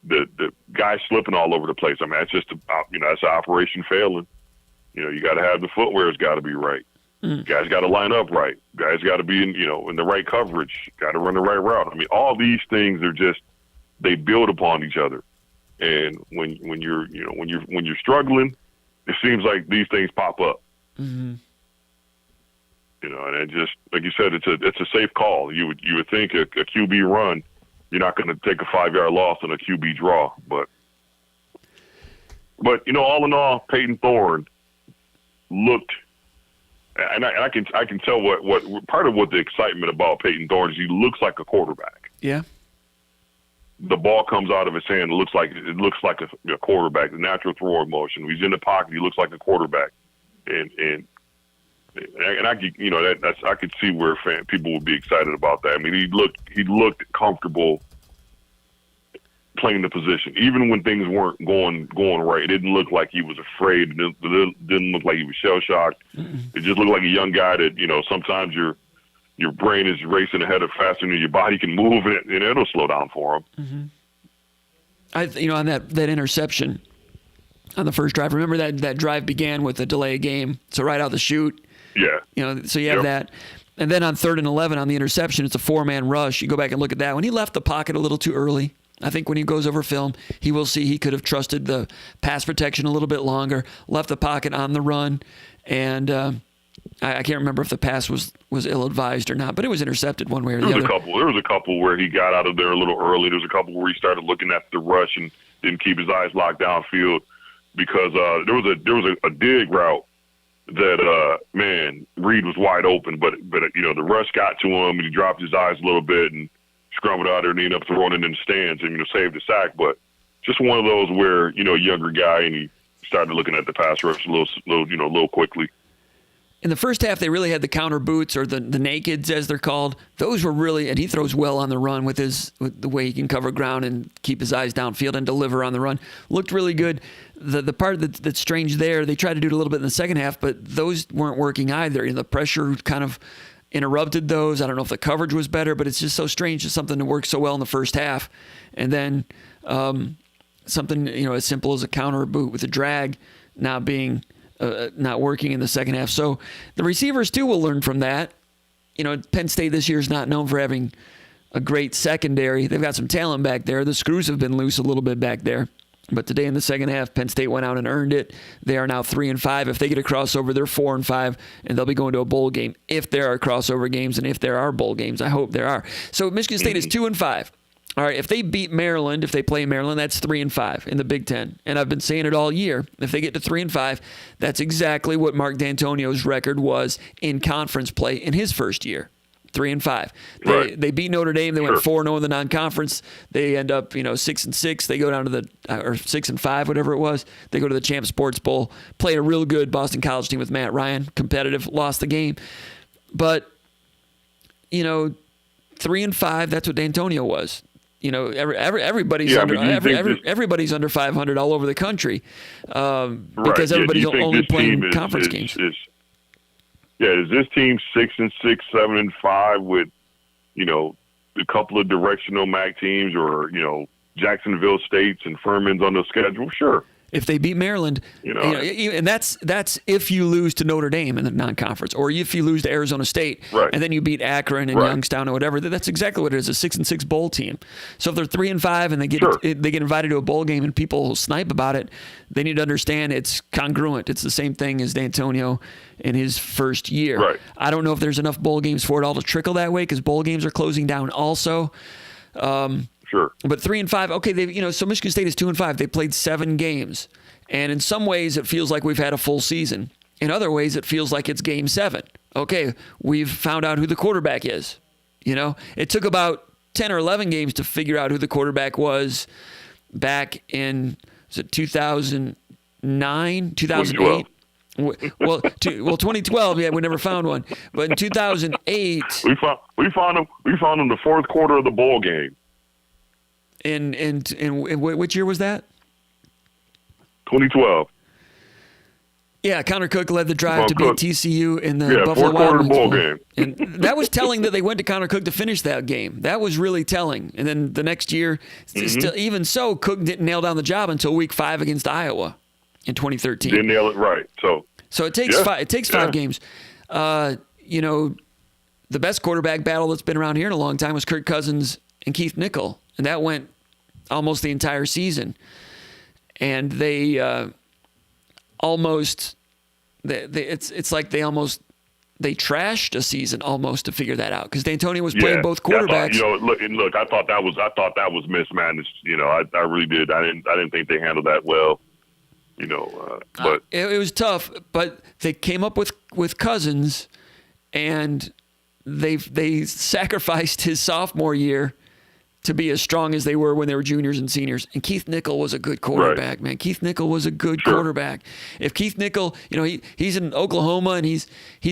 The guy slipping all over the place. I mean, that's just that's an operation failing. You got to have the footwear's got to be right. Guys got to line up right. Guys got to be in the right coverage. Got to run the right route. I mean, all these things are just they build upon each other. And when you're struggling, it seems like these things pop up. Mm-hmm. And it just like you said, it's a safe call. You would think a QB run, you're not going to take a 5-yard loss on a QB draw, but all in all, Peyton Thorne looked. And I can tell what part of what the excitement about Peyton Thorne is he looks like a quarterback. Yeah. The ball comes out of his hand. It looks like a quarterback. The natural throw motion. He's in the pocket. He looks like a quarterback. And I could I could see where people would be excited about that. I mean, he looked comfortable playing the position, even when things weren't going right. It didn't look like he was afraid. It didn't look like he was shell shocked. It just looked like a young guy that sometimes your brain is racing ahead of faster than your body can move, and it'll slow down for him. Mm-hmm. On that interception on the first drive. Remember that drive began with a delay of game, so right out the chute. Yeah. So you have that. And then on 3rd and 11 on the interception, it's a 4-man rush. You go back and look at that. When he left the pocket a little too early, I think when he goes over film, he will see he could have trusted the pass protection a little bit longer, left the pocket on the run, and I can't remember if the pass was ill-advised or not, but it was intercepted one way or the other. There was a couple where he got out of there a little early. There was a couple where he started looking at the rush and didn't keep his eyes locked downfield because there was a dig route that Reed was wide open, but the rush got to him and he dropped his eyes a little bit and scrambled out there and ended up throwing it in the stands and saved the sack. But just one of those where younger guy and he started looking at the pass rush a little quickly. In the first half, they really had the counter boots, or the nakeds as they're called. Those were really, and he throws well on the run with the way he can cover ground and keep his eyes downfield and deliver on the run. Looked really good. The part that's strange there, they tried to do it a little bit in the second half, but those weren't working either. The pressure kind of interrupted those. I don't know if the coverage was better, but it's just so strange. It's something that worked so well in the first half, and then something as simple as a counter boot with a drag not being. Not working in the second half. So the receivers, too, will learn from that. Penn State this year is not known for having a great secondary. They've got some talent back there. The screws have been loose a little bit back there. But today in the second half, Penn State went out and earned it. They are now 3-5. If they get a crossover, they're 4-5, and they'll be going to a bowl game if there are crossover games and if there are bowl games. I hope there are. So Michigan State is 2-5. All right, if they beat Maryland, if they play Maryland, that's 3-5 in the Big Ten. And I've been saying it all year. If they get to 3-5, that's exactly what Mark D'Antonio's record was in conference play in his first year. 3-5. They beat Notre Dame. They went 4-0 in the non-conference. They end up, 6-6. They go down to or 6-5, whatever it was. They go to the Champ Sports Bowl. Played a real good Boston College team with Matt Ryan, competitive, lost the game. But, 3-5. That's what D'Antonio was. Everybody's everybody's under 500 all over the country because everybody's only playing conference games. Is this team 6-6, 7-5 with a couple of directional MAC teams or Jacksonville States and Furman's on the schedule? Sure. If they beat Maryland, and that's if you lose to Notre Dame in the non-conference, or if you lose to Arizona State, right. and then you beat Akron and Youngstown or whatever. That's exactly what it is—a 6-6 bowl team. So if they're 3-5 and they get invited to a bowl game and people snipe about it, they need to understand it's congruent. It's the same thing as D'Antonio in his first year. Right. I don't know if there's enough bowl games for it all to trickle that way because bowl games are closing down also. Sure. But 3-5, okay, so Michigan State is 2-5. They played 7 games. And in some ways it feels like we've had a full season. In other ways it feels like it's game 7. Okay, we've found out who the quarterback is. It took about 10 or 11 games to figure out who the quarterback was back in 2009, 2008. 2012, yeah, we never found one. But in 2008, we found him the fourth quarter of the bowl game. In which year was that? 2012. Yeah, Connor Cook led the drive to beat TCU in the Buffalo fourth quarter Wild Wings bowl Bowl. game. And that was telling that they went to Connor Cook to finish that game. That was really telling. And then the next year, still, even so, Cook didn't nail down the job until week 5 against Iowa in 2013. Didn't nail it right. So it takes 5. It takes 5 games. The best quarterback battle that's been around here in a long time was Kirk Cousins and Keith Nickel, and that went almost the entire season. And they almost, it's like they trashed a season almost to figure that out because D'Antonio was playing both quarterbacks. Look, I thought that was mismanaged. I really did. I didn't think they handled that well. But it was tough. But they came up with Cousins, and they sacrificed his sophomore year to be as strong as they were when they were juniors and seniors. And Keith Nickel was a good quarterback, man. Keith Nickel was a good quarterback. If Keith Nickel, he's in Oklahoma and he's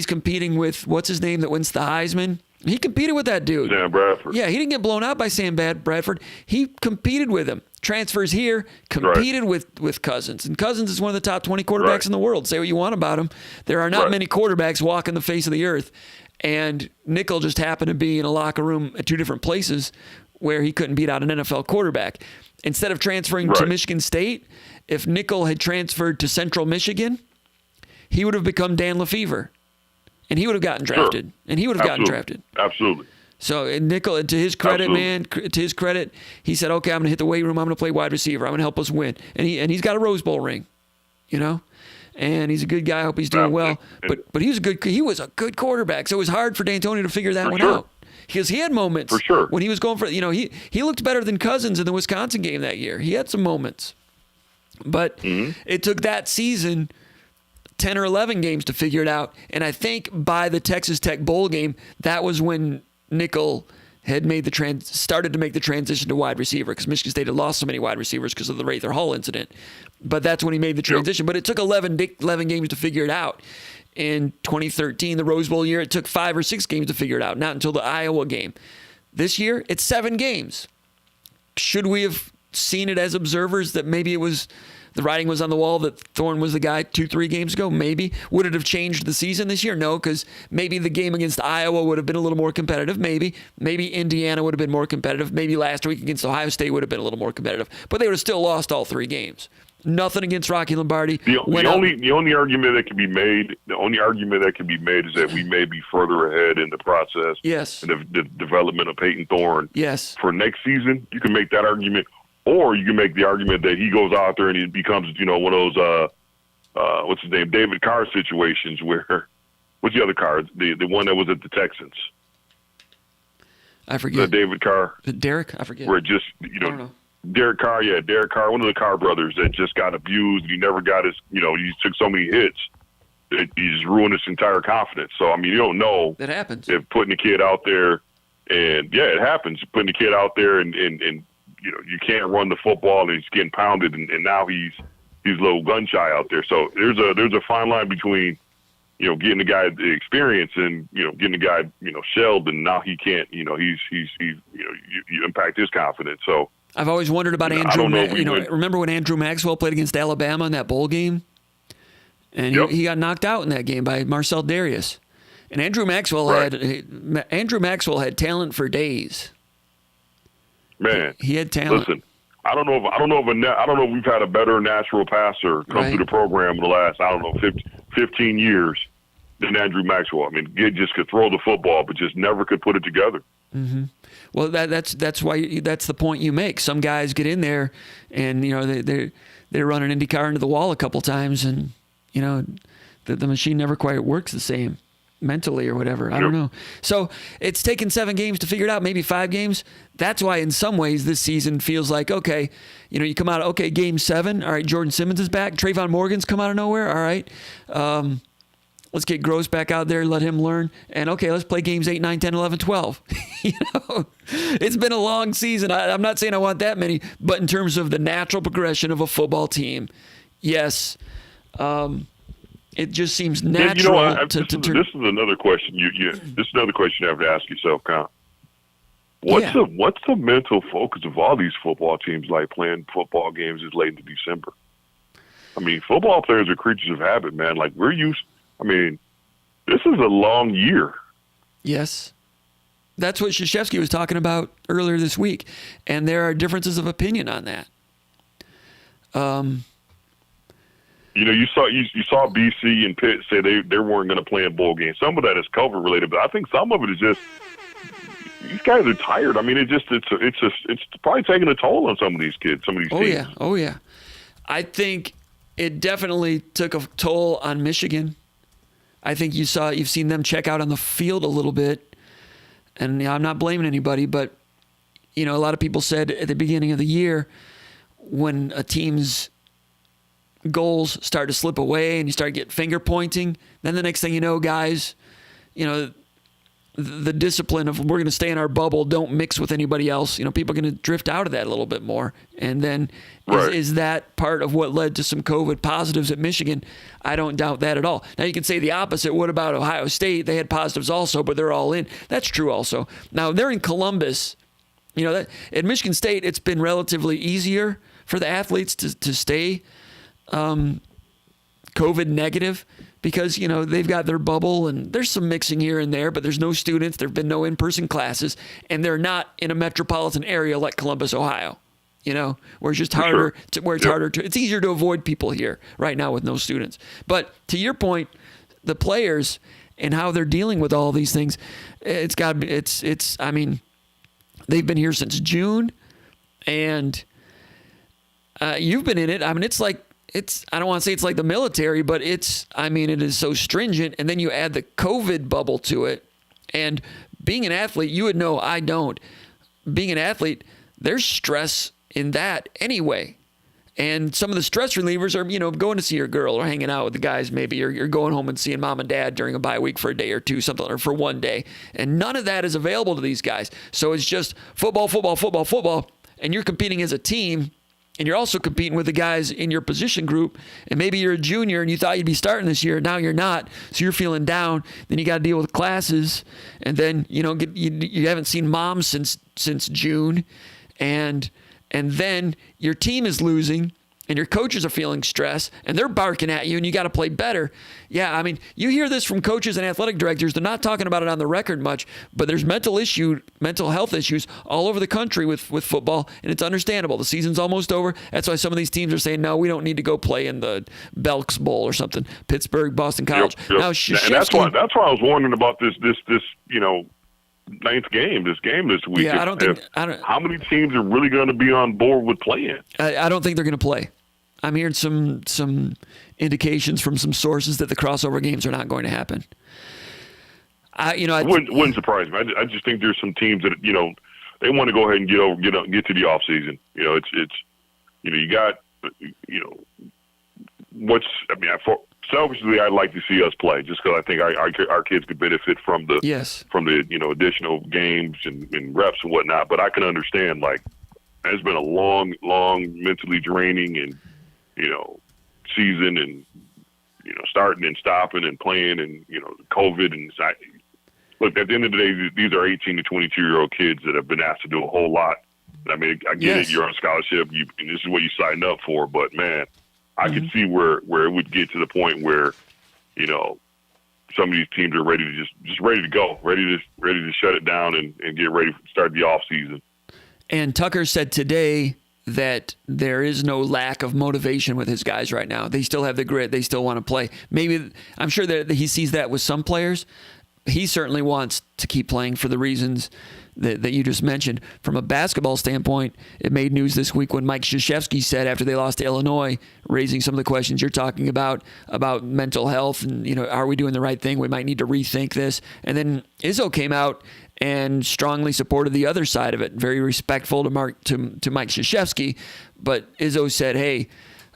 competing with, what's his name that wins the Heisman? He competed with that dude. Sam Bradford. Yeah, he didn't get blown out by Sam Bradford. He competed with him. Transfers here, competed with Cousins. And Cousins is one of the top 20 quarterbacks in the world. Say what you want about him. There are not many quarterbacks walking the face of the earth. And Nickel just happened to be in a locker room at 2 different places where he couldn't beat out an NFL quarterback. Instead of transferring to Michigan State, if Nickel had transferred to Central Michigan, he would have become Dan Lefevre. And he would have gotten drafted. And he would have gotten drafted. Absolutely. So Nickel, to his credit, to his credit, he said, okay, I'm going to hit the weight room. I'm going to play wide receiver. I'm going to help us win. And he's got a Rose Bowl ring, and he's a good guy. I hope he's doing well. But he was a good quarterback. So it was hard for D'Antonio to figure that one out. Because he had moments when he was going for, he looked better than Cousins in the Wisconsin game that year. He had some moments. But it took that season 10 or 11 games to figure it out. And I think by the Texas Tech bowl game, that was when Nickel had started to make the transition to wide receiver because Michigan State had lost so many wide receivers because of the Rather Hall incident. But that's when he made the transition. But it took 11 games to figure it out. In 2013, the Rose Bowl year, it took 5 or 6 games to figure it out, not until the Iowa game. This year, it's 7 games. Should we have seen it as observers that maybe the writing was on the wall that Thorne was the guy 2-3 games ago? Maybe. Would it have changed the season this year? No, because maybe the game against Iowa would have been a little more competitive. Maybe Indiana would have been more competitive. Maybe last week against Ohio State would have been a little more competitive. But they would have still lost all 3 games. Nothing against Rocky Lombardi. The only argument that can be made is that we may be further ahead in the process. Yes. In the development of Peyton Thorne. Yes. For next season, you can make that argument, or you can make the argument that he goes out there and he becomes, one of those what's his name, David Carr situations where, what's the other Carr? The one that was at the Texans. I forget. David Carr. Derek? I forget. Where it just, I don't know. Derek Carr, one of the Carr brothers that just got abused. He never got his, he took so many hits. He just ruined his entire confidence. So, you don't know. That happens. If putting the kid out there, and it happens. Putting the kid out there and you can't run the football and he's getting pounded and now he's a little gun shy out there. So there's a fine line between, getting the guy the experience and, getting the guy, shelled and now he can't, he's you impact his confidence. So, I've always wondered about Andrew. Remember when Andrew Maxwell played against Alabama in that bowl game, and he got knocked out in that game by Marcel Darius. And Andrew Maxwell had talent for days. Man, he had talent. Listen, don't know if we've had a better natural passer come through the program in the last 15 years than Andrew Maxwell. I mean, he just could throw the football, but just never could put it together. Mm-hmm. Well, that's why that's the point you make. Some guys get in there, and they run an IndyCar into the wall a couple times, and the machine never quite works the same mentally or whatever. I don't know. So it's taken 7 games to figure it out, maybe 5 games. That's why in some ways this season feels like, okay, you come out, okay, game 7. All right, Jordan Simmons is back. Trayvon Morgan's come out of nowhere. All right. Let's get Gross back out there, let him learn. And okay, let's play games 8, 9, 10, 11, 12. It's been a long season. I'm not saying I want that many, but in terms of the natural progression of a football team, yes. It just seems natural. This is another question. This is another question you have to ask yourself, Con. What's the mental focus of all these football teams like playing football games as late into December? I mean, football players are creatures of habit, man. Like this is a long year. Yes. That's what Krzyzewski was talking about earlier this week, and there are differences of opinion on that. You saw BC and Pitt say they weren't going to play in bowl games. Some of that is COVID related, but I think some of it is just these guys are tired. I mean, it's probably taking a toll on some of these kids, some of these teams. Oh yeah. I think it definitely took a toll on Michigan. I think you've seen them check out on the field a little bit, and I'm not blaming anybody, but a lot of people said at the beginning of the year when a team's goals start to slip away and you start getting finger pointing, then the next thing you know, guys, the discipline of we're going to stay in our bubble, don't mix with anybody else. People are going to drift out of that a little bit more. And then is that part of what led to some COVID positives at Michigan? I don't doubt that at all. Now you can say the opposite. What about Ohio State? They had positives also, but they're all in. That's true also. Now they're in Columbus. That at Michigan State, it's been relatively easier for the athletes to stay COVID negative because, they've got their bubble and there's some mixing here and there, but there's no students. There have been no in-person classes, and they're not in a metropolitan area like Columbus, Ohio, where it's just harder it's easier to avoid people here right now with no students. But to your point, the players and how they're dealing with all these things, they've been here since June, and you've been in it. I mean, I don't want to say it's like the military, but it is so stringent. And then you add the COVID bubble to it. And being an athlete, you would know, I don't. Being an athlete, there's stress in that anyway. And some of the stress relievers are, going to see your girl or hanging out with the guys maybe, or you're going home and seeing mom and dad during a bye week for a day or two, something, or for one day. And none of that is available to these guys. So it's just football, football, football, football. And you're competing as a team. And you're also competing with the guys in your position group, and maybe you're a junior and you thought you'd be starting this year. Now you're not, so you're feeling down. Then you got to deal with classes, and then you haven't seen mom since June, and then your team is losing, and your coaches are feeling stress, and they're barking at you, and you got to play better. Yeah, you hear this from coaches and athletic directors. They're not talking about it on the record much, but there's mental health issues all over the country with football, and it's understandable. The season's almost over. That's why some of these teams are saying, no, we don't need to go play in the Belks Bowl or something. Pittsburgh, Boston College. Yep. Now, and that's why I was wondering about this ninth game this week. Yeah, how many teams are really going to be on board with playing? I don't think they're going to play. I'm hearing some indications from some sources that the crossover games are not going to happen. Wouldn't surprise me. I just think there's some teams that they want to go ahead and get to the off season. You got selfishly, I'd like to see us play just because I think our kids could benefit from the additional games and reps and whatnot. But I can understand it's been a long mentally draining and season and starting and stopping and playing and COVID and look, at the end of the day, these are 18 to 22-year-old kids that have been asked to do a whole lot. I get it, you're on scholarship, and this is what you signed up for, but man, I could see where it would get to the point where some of these teams are ready to just ready to go, ready to shut it down and get ready to start the off season. And Tucker said today that there is no lack of motivation with his guys right now. They still have the grit. They still want to play. Maybe I'm sure that he sees that with some players. He certainly wants to keep playing for the reasons that you just mentioned. From a basketball standpoint, it made news this week when Mike Krzyzewski said after they lost to Illinois, raising some of the questions you're talking about mental health and, are we doing the right thing? We might need to rethink this. And then Izzo came out and strongly supported the other side of it. Very respectful to Mike Krzyzewski, but Izzo said, hey,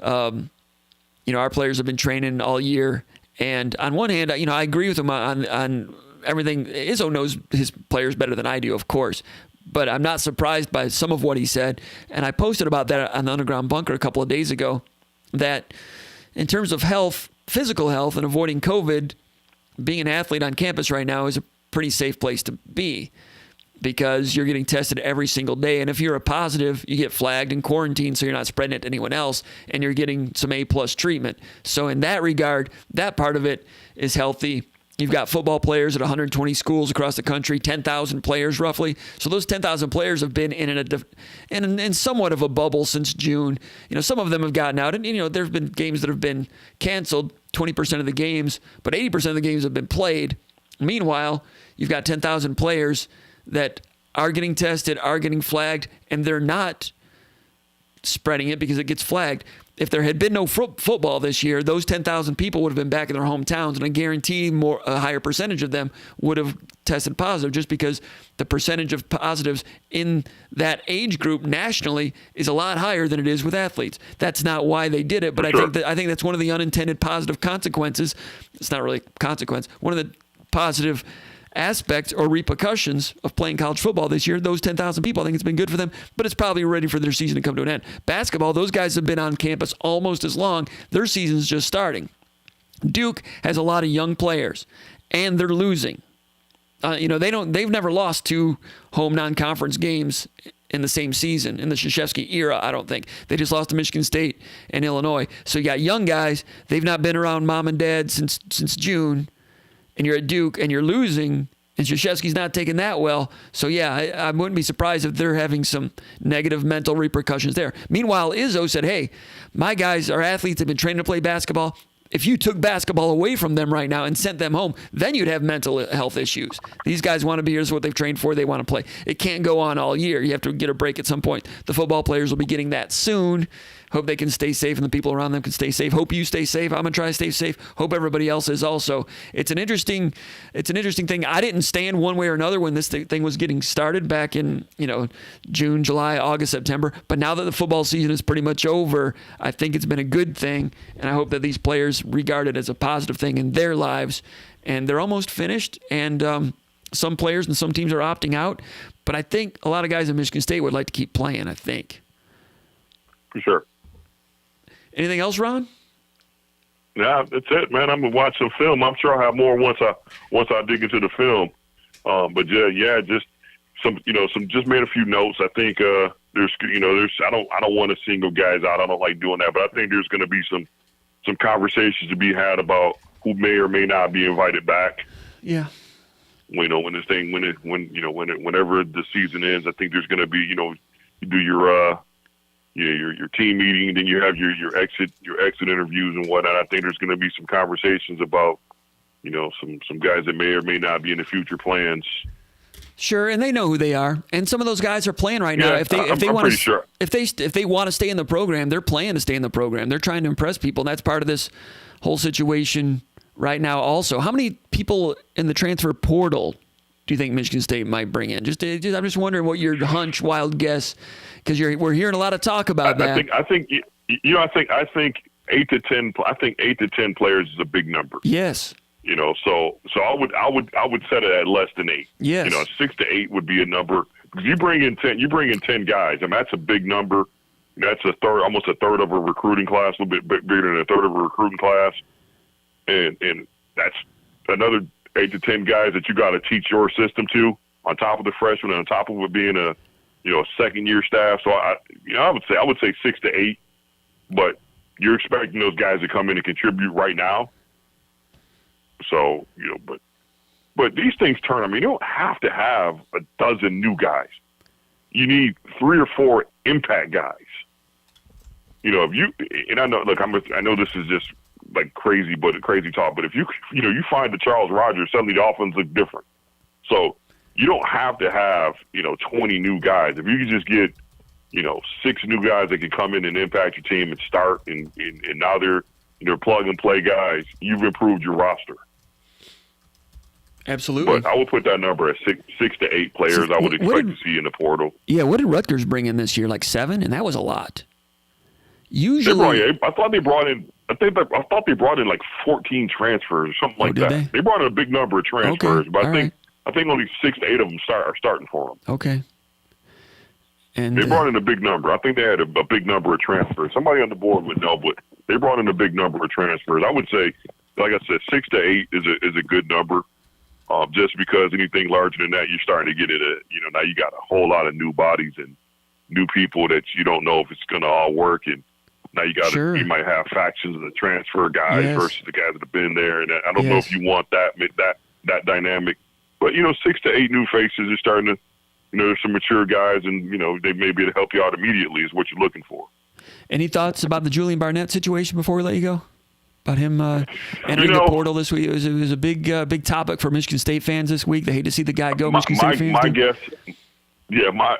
our players have been training all year. And on one hand, I agree with him on everything. Izzo knows his players better than I do, of course. But I'm not surprised by some of what he said. And I posted about that on the Underground Bunker a couple of days ago, that in terms of health, physical health, and avoiding COVID, being an athlete on campus right now is a pretty safe place to be, because you're getting tested every single day. And if you're a positive, you get flagged and quarantined so you're not spreading it to anyone else, and you're getting some A+ treatment. So in that regard, that part of it is healthy. You've got football players at 120 schools across the country, 10,000 players roughly. So those 10,000 players have been in somewhat of a bubble since June. Some of them have gotten out, and there have been games that have been canceled, 20% of the games, but 80% of the games have been played. Meanwhile, you've got 10,000 players that are getting tested, are getting flagged, and they're not spreading it because it gets flagged. If there had been no football this year, those 10,000 people would have been back in their hometowns, and I guarantee a higher percentage of them would have tested positive, just because the percentage of positives in that age group nationally is a lot higher than it is with athletes. That's not why they did it, but I think that's one of the unintended positive consequences. It's not really a consequence. One of the positive aspects or repercussions of playing college football this year, those 10,000 people, I think it's been good for them, but it's probably ready for their season to come to an end. Basketball, those guys have been on campus almost as long. Their season's just starting. Duke has a lot of young players, and they're losing. They've never lost 2 home non-conference games in the same season in the Krzyzewski era, I don't think. They just lost to Michigan State and Illinois. So you got young guys. They've not been around mom and dad since June. And you're at Duke and you're losing, and Krzyzewski's not taking that well. So, yeah, I wouldn't be surprised if they're having some negative mental repercussions there. Meanwhile, Izzo said, hey, my guys are athletes, have been trained to play basketball. If you took basketball away from them right now and sent them home, then you'd have mental health issues. These guys want to be here. This is what they've trained for. They want to play. It can't go on all year. You have to get a break at some point. The football players will be getting that soon. Hope they can stay safe and the people around them can stay safe. Hope you stay safe. I'm going to try to stay safe. Hope everybody else is also. It's an interesting thing. I didn't stand one way or another when this thing was getting started back in, June, July, August, September. But now that the football season is pretty much over, I think it's been a good thing. And I hope that these players regard it as a positive thing in their lives. And they're almost finished. And some players and some teams are opting out. But I think a lot of guys in Michigan State would like to keep playing, I think. For sure. Anything else, Ron? Yeah, that's it, man. I'm gonna watch some film. I'm sure I'll have more once I dig into the film. But just just made a few notes. I think there's I don't want to single guys out. I don't like doing that, but I think there's going to be some conversations to be had about who may or may not be invited back. Yeah. When this thing whenever the season ends, I think there's going to be you do your team meeting, and then you have your exit interviews and whatnot. I think there's going to be some conversations about, some guys that may or may not be in the future plans. Sure, and they know who they are, and some of those guys are playing right now. If they want to, if they want to stay in the program, they're playing to stay in the program. They're trying to impress people, and that's part of this whole situation right now. Also, how many people in the transfer portal do you think Michigan State might bring in? I'm just wondering what your hunch, wild guess, because we're hearing a lot of talk about that. I think 8 to 10. I think 8 to 10 players is a big number. Yes. So I would set it at less than 8. Yes. 6 to 8 would be a number. Because you bring in 10 guys. I mean, that's a big number. That's almost a third of a recruiting class, a little bit bigger than a third of a recruiting class, and that's another 8 to 10 guys that you got to teach your system to, on top of the freshmen, and on top of it being a second year staff. So I would say 6 to 8, but you're expecting those guys to come in and contribute right now. So but these things turn. I mean, you don't have to have a dozen new guys. You need 3 or 4 impact guys. You know, if you, and I know, look, I know this is just like crazy talk, but if you find the Charles Rogers, suddenly the offense looks different. So you don't have to have, 20 new guys. If you can just get, 6 new guys that can come in and impact your team and start, and now they're plug and play guys, you've improved your roster. Absolutely. But I would put that number at 6 to 8 players I would expect to see in the portal. Yeah, what did Rutgers bring in this year? Like 7? And that was a lot. Usually, I thought they brought in like 14 transfers or something like that. They brought in a big number of transfers, but I think only 6 to 8 of them are starting for them. Okay. And they brought in a big number. I think they had a big number of transfers. Somebody on the board would know, but they brought in a big number of transfers. I would say, like I said, 6 to 8 is a good number. Just because anything larger than that, you're starting to get now you got a whole lot of new bodies and new people that you don't know if it's going to all work. And now you might have factions of the transfer guys versus the guys that have been there. And I don't know if you want that dynamic. But, 6 to 8 new faces are starting to, there's some mature guys, and, they may be able to help you out immediately is what you're looking for. Any thoughts about the Julian Barnett situation before we let you go? About him entering the portal this week? It was a big topic for Michigan State fans this week. They hate to see the guy go. Michigan State fans.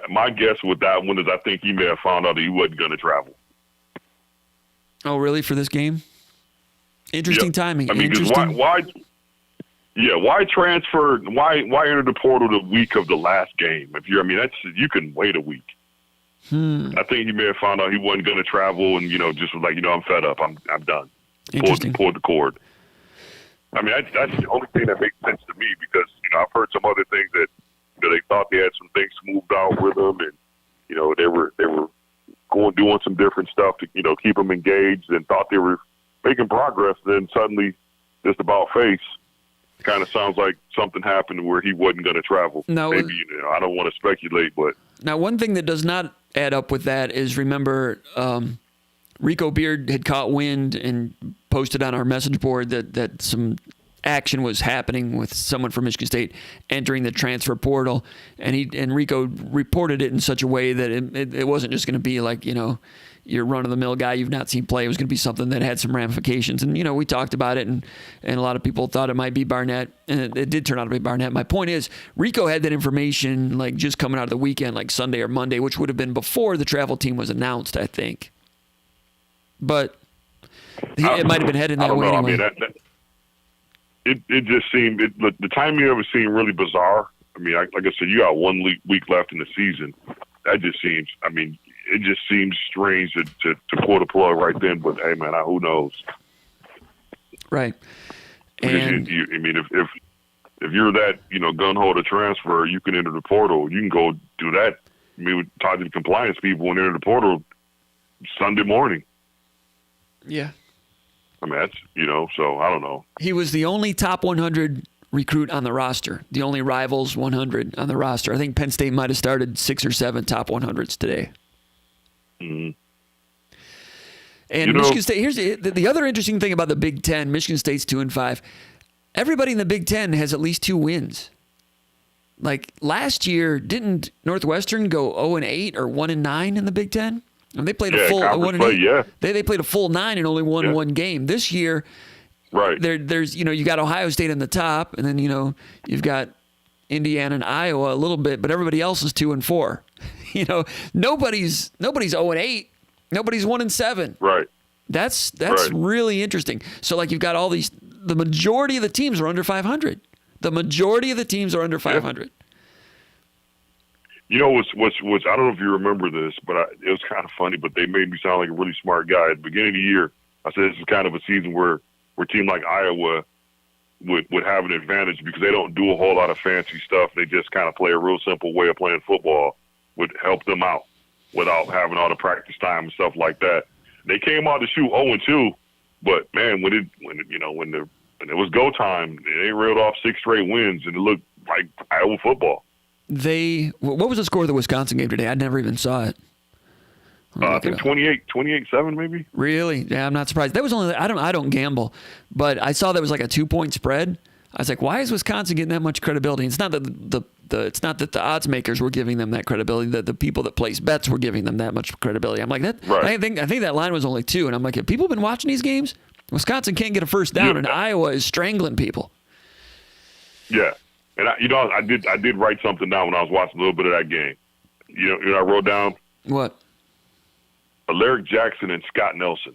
My guess with that one is I think he may have found out that he wasn't going to travel. Oh, really? For this game? Interesting timing. I mean, why transfer? Why enter the portal the week of the last game? You can wait a week. I think he may have found out he wasn't going to travel, and just was like, I'm fed up. I'm done. Pulled the cord. I mean, that's the only thing that makes sense to me because I've heard some other things that they thought they had some things smoothed out with them, and they were doing some different stuff to keep them engaged, and thought they were making progress. Then suddenly, just about face. Kind of sounds like something happened where he wasn't going to travel. No, maybe I don't want to speculate, but now one thing that does not add up with that is remember Rico Beard had caught wind and posted on our message board that some action was happening with someone from Michigan State entering the transfer portal, and Rico reported it in such a way that it wasn't just going to be like your run-of-the-mill guy you've not seen play. It was going to be something that had some ramifications. And, we talked about it, and a lot of people thought it might be Barnett, and it did turn out to be Barnett. My point is, Rico had that information, like, just coming out of the weekend, like Sunday or Monday, which would have been before the travel team was announced, I think. But it might have been headed that way anyway. I mean, it just seemed, the timing of it seemed really bizarre. I mean, like I said, you got 1 week left in the season. That just seems, it just seems strange to pull the plug right then, but hey, man, who knows? Right. And if you're that gun ho to transfer, you can enter the portal. You can go do that. Talk to the compliance people and enter the portal Sunday morning. Yeah. That's so I don't know. He was the only top 100 recruit on the roster. The only Rivals 100 on the roster. I think Penn State might have started 6 or 7 top 100s today. Mm-hmm. And Michigan State, here's the other interesting thing about the Big Ten. Michigan State's 2-5. Everybody in the Big Ten has at least 2 wins. Like last year, didn't Northwestern go 0-8 or 1-9 in the Big Ten? And they played a full 1-8. They played a full 9 and only won 1 game. This year, right? There's you got Ohio State in the top, and then you've got Indiana and Iowa a little bit, but everybody else is 2-4. Nobody's 0-8. Nobody's 1-7. Right. That's really interesting. So like you've got all these. The majority of the teams are under 500. The majority of the teams are under 500. What's I don't know if you remember this, but it was kind of funny. But they made me sound like a really smart guy at the beginning of the year. I said this is kind of a season where a team like Iowa would have an advantage because they don't do a whole lot of fancy stuff. They just kind of play a real simple way of playing football. Would help them out without having all the practice time and stuff like that. They came out to shoot 0-2, but man, when it was go time, they reeled off 6 straight wins, and it looked like Iowa football. What was the score of the Wisconsin game today? I never even saw it. I think 28-7 maybe. Really? Yeah, I'm not surprised. That was only I don't gamble, but I saw that was like a 2-point spread. I was like, why is Wisconsin getting that much credibility? It's not that the it's not that the odds makers were giving them that credibility, that the people that place bets were giving them that much credibility. I'm like, that. Right. I think that line was only 2, and I'm like, have people been watching these games? Wisconsin can't get a first down, and Iowa is strangling people. Yeah, and I did write something down when I was watching a little bit of that game. You know, I wrote down What? Alaric Jackson and Scott Nelson.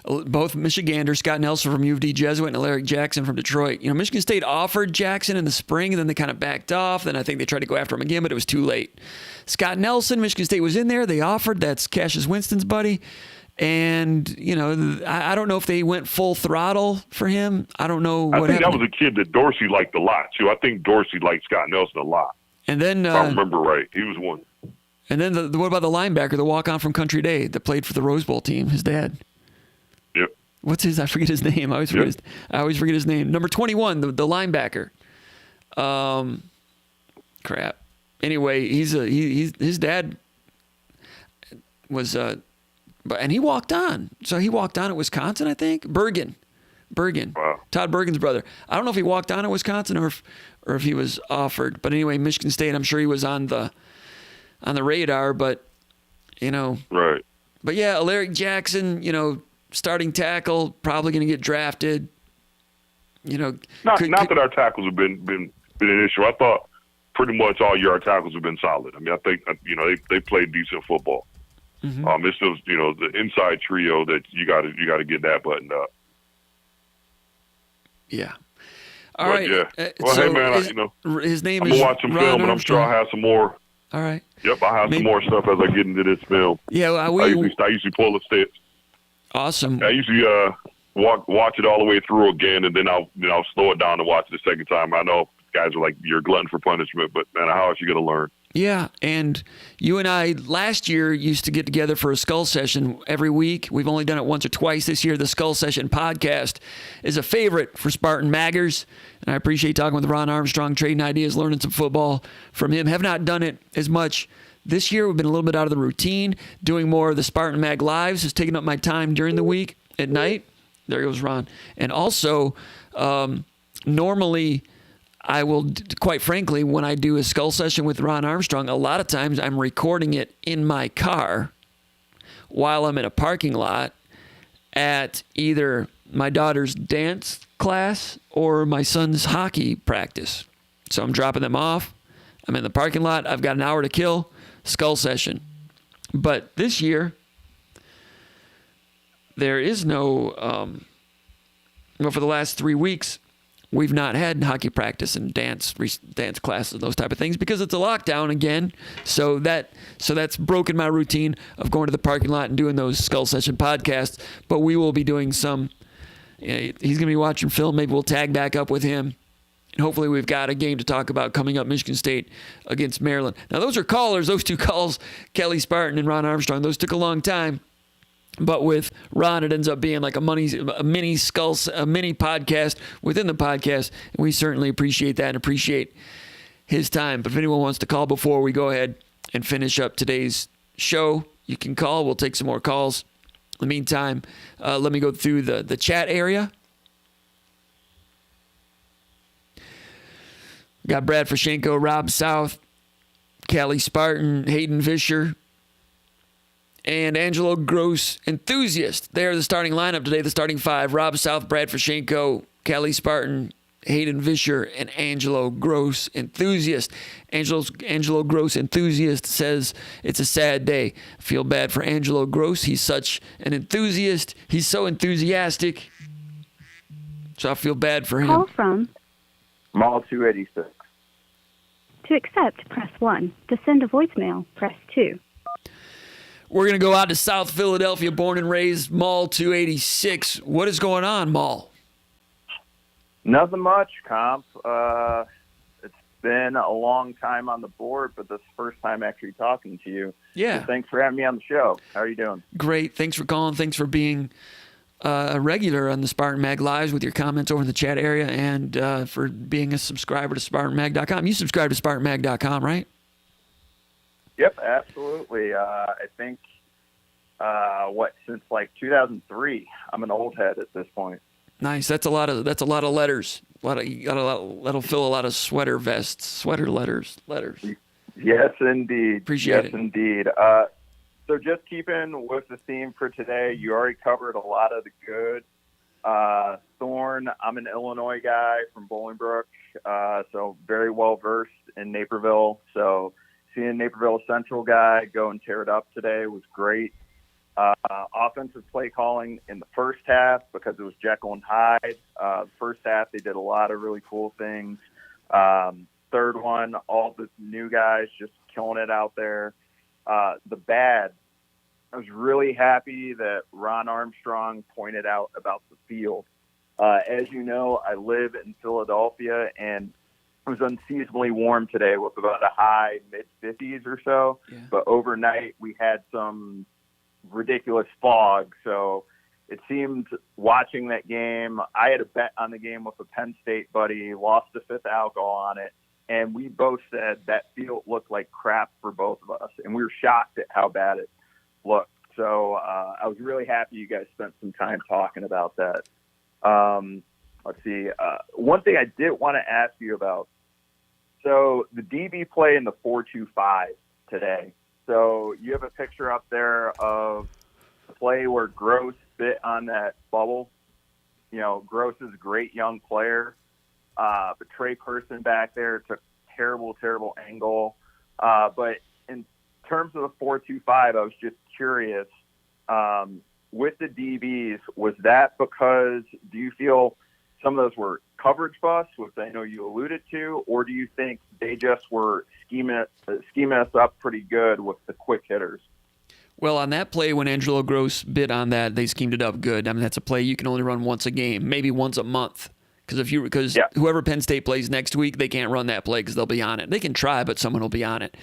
Both Michiganders, Scott Nelson from U of D Jesuit and Alaric Jackson from Detroit. You know, Michigan State offered Jackson in the spring, and then they kind of backed off. Then I think they tried to go after him again, but it was too late. Scott Nelson, Michigan State was in there. They offered. That's Cassius Winston's buddy. And, you know, I don't know if they went full throttle for him. I don't know what happened. I think that was a kid that Dorsey liked a lot, too. I think Dorsey liked Scott Nelson a lot. And then, if I remember right, he was one. And then what about the linebacker, the walk-on from Country Day that played for the Rose Bowl team, his dad? Yep. What's his? I forget his name. I always forget his name. Number 21, the linebacker. Crap. Anyway, his dad was and he walked on. So he walked on at Wisconsin, I think. Bergen. Wow. Todd Bergen's brother. I don't know if he walked on at Wisconsin or if he was offered. But anyway, Michigan State, I'm sure he was on the radar, but you know. Right. But yeah, Alaric Jackson, you know, starting tackle, probably going to get drafted. You know, not that our tackles have been an issue. I thought pretty much all year our tackles have been solid. I mean, I think they played decent football. Mm-hmm. It's just the inside trio that you got to get that buttoned up. Yeah. All right. Yeah. Well, so hey man, his name I'm is gonna watch some Ron film, and I'm Armstrong. sure I'll have some more. All right. Yep, I'll have some more stuff as I get into this film. Yeah, I usually pull the steps. Awesome. I usually watch it all the way through again, and then I'll slow it down and watch it the second time. I know guys are like, you're a glutton for punishment, but man, how else you gonna learn? Yeah, and you and I last year used to get together for a Skull Session every week. We've only done it once or twice this year. The Skull Session podcast is a favorite for Spartan Maggers, and I appreciate talking with Ron Armstrong, trading ideas, learning some football from him. Have not done it as much this year. We've been a little bit out of the routine. Doing more of the Spartan Mag Lives has taken up my time during the week at night. There goes Ron. And also, normally I will, quite frankly, when I do a Skull Session with Ron Armstrong, a lot of times I'm recording it in my car while I'm in a parking lot at either my daughter's dance class or my son's hockey practice. So I'm dropping them off. I'm in the parking lot. I've got an hour to kill. Skull Session. But this year, there is no, for the last 3 weeks, we've not had hockey practice and dance classes and those type of things because it's a lockdown again. So that's broken my routine of going to the parking lot and doing those Skull Session podcasts. But we will be doing some. He's going to be watching film. Maybe we'll tag back up with him. And hopefully we've got a game to talk about coming up, Michigan State against Maryland. Now, those are callers. Those 2 calls, Kelly Spartan and Ron Armstrong, those took a long time. But with Ron, it ends up being like a mini podcast within the podcast. And we certainly appreciate that and appreciate his time. But if anyone wants to call before we go ahead and finish up today's show, you can call. We'll take some more calls. In the meantime, let me go through the chat area. Got Brad Fashenko, Rob South, Callie Spartan, Hayden Fisher, and Angelo Gross Enthusiast. They're the starting lineup today, the starting 5. Rob South, Brad Fashenko, Callie Spartan, Hayden Fisher, and Angelo Gross Enthusiast. Angelo Gross Enthusiast says it's a sad day. I feel bad for Angelo Gross. He's such an enthusiast. He's so enthusiastic. So I feel bad for him. Call from Maul 286. To accept, press 1. To send a voicemail, press 2. We're going to go out to South Philadelphia, born and raised, Maul 286. What is going on, Maul? Nothing much, Comp. It's been a long time on the board, but this is the first time actually talking to you. Yeah. So thanks for having me on the show. How are you doing? Great. Thanks for calling. Thanks for being a regular on the Spartan Mag Lives with your comments over in the chat area and for being a subscriber to SpartanMag.com. You subscribe to SpartanMag.com, right? Yep, absolutely. I think, since like 2003. I'm an old head at this point. Nice. That's a lot of letters. That'll fill a lot of sweater vests, sweater letters. Yes, indeed. Appreciate yes, it. indeed. So just keeping with the theme for today, you already covered a lot of the good. Thorne, I'm an Illinois guy from Bolingbrook, so very well versed in Naperville. So seeing Naperville Central guy go and tear it up today was great. Offensive play calling in the first half, because it was Jekyll and Hyde. The first half, they did a lot of really cool things. Third one, all the new guys just killing it out there. The bad, I was really happy that Ron Armstrong pointed out about the field. As you know, I live in Philadelphia, and it was unseasonably warm today with about a high mid-50s or so. Yeah. But overnight, we had some ridiculous fog. So it seemed, watching that game, I had a bet on the game with a Penn State buddy, lost the fifth alcohol on it, and we both said that field looked like crap for both of us, and we were shocked at how bad it looked. So I was really happy you guys spent some time talking about that. Let's see. One thing I did want to ask you about, so the DB play in the 4-2-5 today. So you have a picture up there of the play where Gross bit on that bubble. You know, Gross is a great young player, but Trey Person back there took terrible angle. But in terms of the 4-2-5, I was just curious, with the DBs, was that because, do you feel some of those were coverage busts, which I know you alluded to, or do you think they just were scheming us up pretty good with the quick hitters? Well, on that play, when Angelo Gross bid on that, they schemed it up good. I mean, that's a play you can only run once a game, maybe once a month. Because whoever Penn State plays next week, they can't run that play because they'll be on it. They can try, but someone will be on it.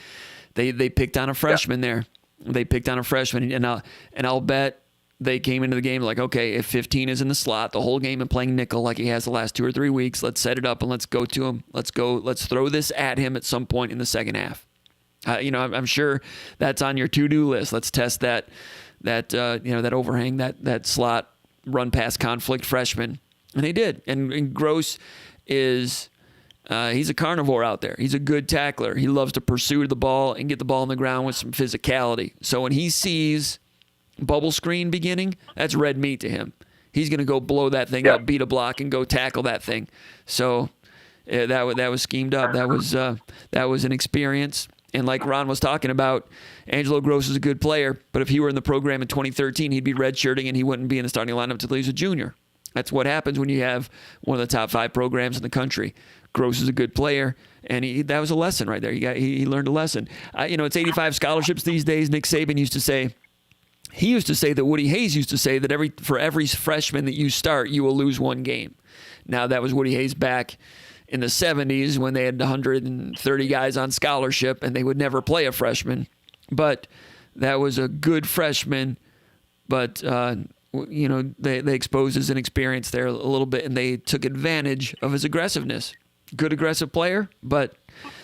They picked on a freshman there. They picked on a freshman, and I'll bet they came into the game like, okay, if 15 is in the slot the whole game and playing nickel like he has the last 2 or 3 weeks, let's set it up and let's go to him. Let's throw this at him at some point in the second half. I'm sure that's on your to-do list. Let's test that overhang, that slot run pass conflict freshman. And they did. And Gross is he's a carnivore out there. He's a good tackler. He loves to pursue the ball and get the ball on the ground with some physicality. So when he sees bubble screen beginning, that's red meat to him. He's going to go blow that thing up, beat a block, and go tackle that thing. So that was schemed up. That was an experience. And like Ron was talking about, Angelo Gross is a good player, but if he were in the program in 2013, he'd be redshirting and he wouldn't be in the starting lineup until he's a junior. That's what happens when you have one of the top 5 programs in the country. Gross is a good player, and that was a lesson right there. He learned a lesson. It's 85 scholarships these days. Nick Saban used to say that Woody Hayes used to say that for every freshman that you start, you will lose 1 game. Now, that was Woody Hayes back in the 70s when they had 130 guys on scholarship, and they would never play a freshman. But that was a good freshman, but they exposed his inexperience there a little bit, and they took advantage of his aggressiveness. Good aggressive player, but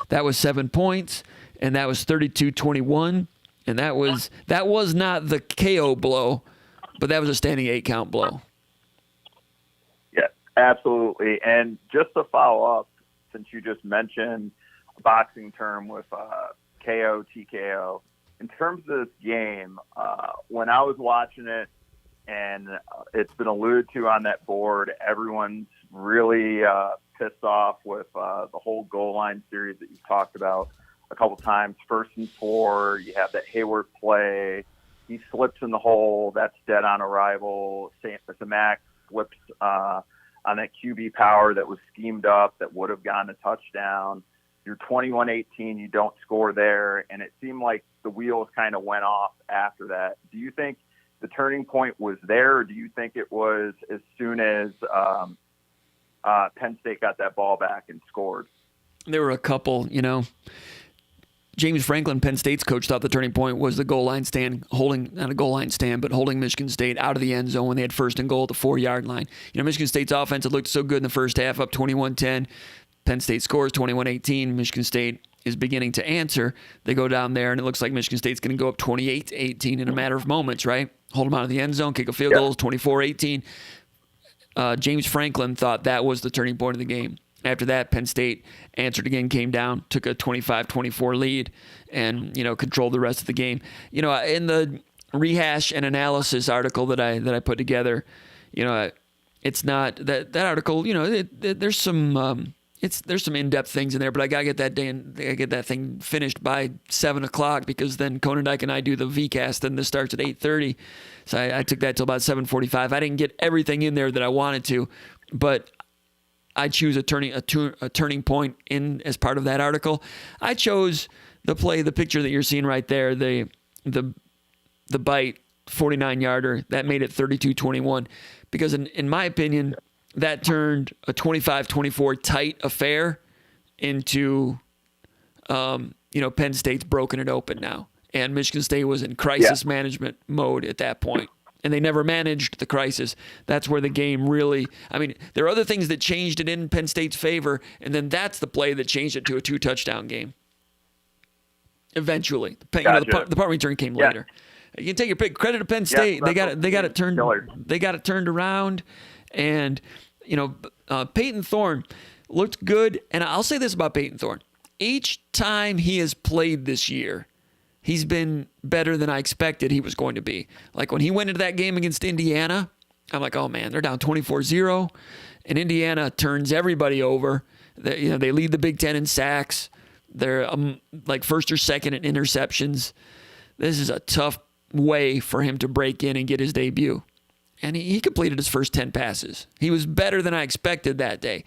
that was 7 points, and that was 32-21, and that was not the KO blow, but that was a standing 8 count blow. Yeah, absolutely. And just to follow up, since you just mentioned a boxing term with KO, TKO, in terms of this game, when I was watching it, and it's been alluded to on that board, everyone's really pissed off with the whole goal line series that you've talked about a couple times. 1st and 4, you have that Hayward play. He slips in the hole. That's dead on arrival. Samac slips on that QB power that was schemed up that would have gotten a touchdown. You're 21-18. You don't score there. And it seemed like the wheels kind of went off after that. Do you think the turning point was there, or do you think it was as soon as Penn State got that ball back and scored? There were a couple, James Franklin, Penn State's coach, thought the turning point was the goal line stand, holding Michigan State out of the end zone when they had 1st and goal at the 4-yard line. Michigan State's offense had looked so good in the first half, up 21-10. Penn State scores 21-18. Michigan State is beginning to answer. They go down there, and it looks like Michigan State's going to go up 28-18 in a matter of moments, right? Hold them out of the end zone, kick a field goal, 24-18. James Franklin thought that was the turning point of the game. After that, Penn State answered again, came down, took a 25-24 lead, and controlled the rest of the game. In the rehash and analysis article that I put together, it's not that article. There's some in-depth things in there, but I gotta get that thing finished by 7:00 because then Konendijk and I do the VCast, and this starts at 8:30. So I took that till about 7:45. I didn't get everything in there that I wanted to, but I choose a turning point in as part of that article. I chose the picture that you're seeing right there, the bite 49-yarder that made it 32-21, because in my opinion that turned a 25-24 tight affair into Penn State's broken it open now, and Michigan State was in crisis management mode at that point. And they never managed the crisis. That's where the game really, there are other things that changed it in Penn State's favor, and then that's the play that changed it to a 2-touchdown game. Eventually. The punt return came later. You can take your pick. Credit to Penn State. They got it turned around, and Peyton Thorne looked good. And I'll say this about Peyton Thorne. Each time he has played this year, he's been better than I expected he was going to be. Like when he went into that game against Indiana, I'm like, oh man, they're down 24-0, and Indiana turns everybody over. They lead the Big Ten in sacks. They're like first or second in interceptions. This is a tough way for him to break in and get his debut. And he completed his first 10 passes. He was better than I expected that day.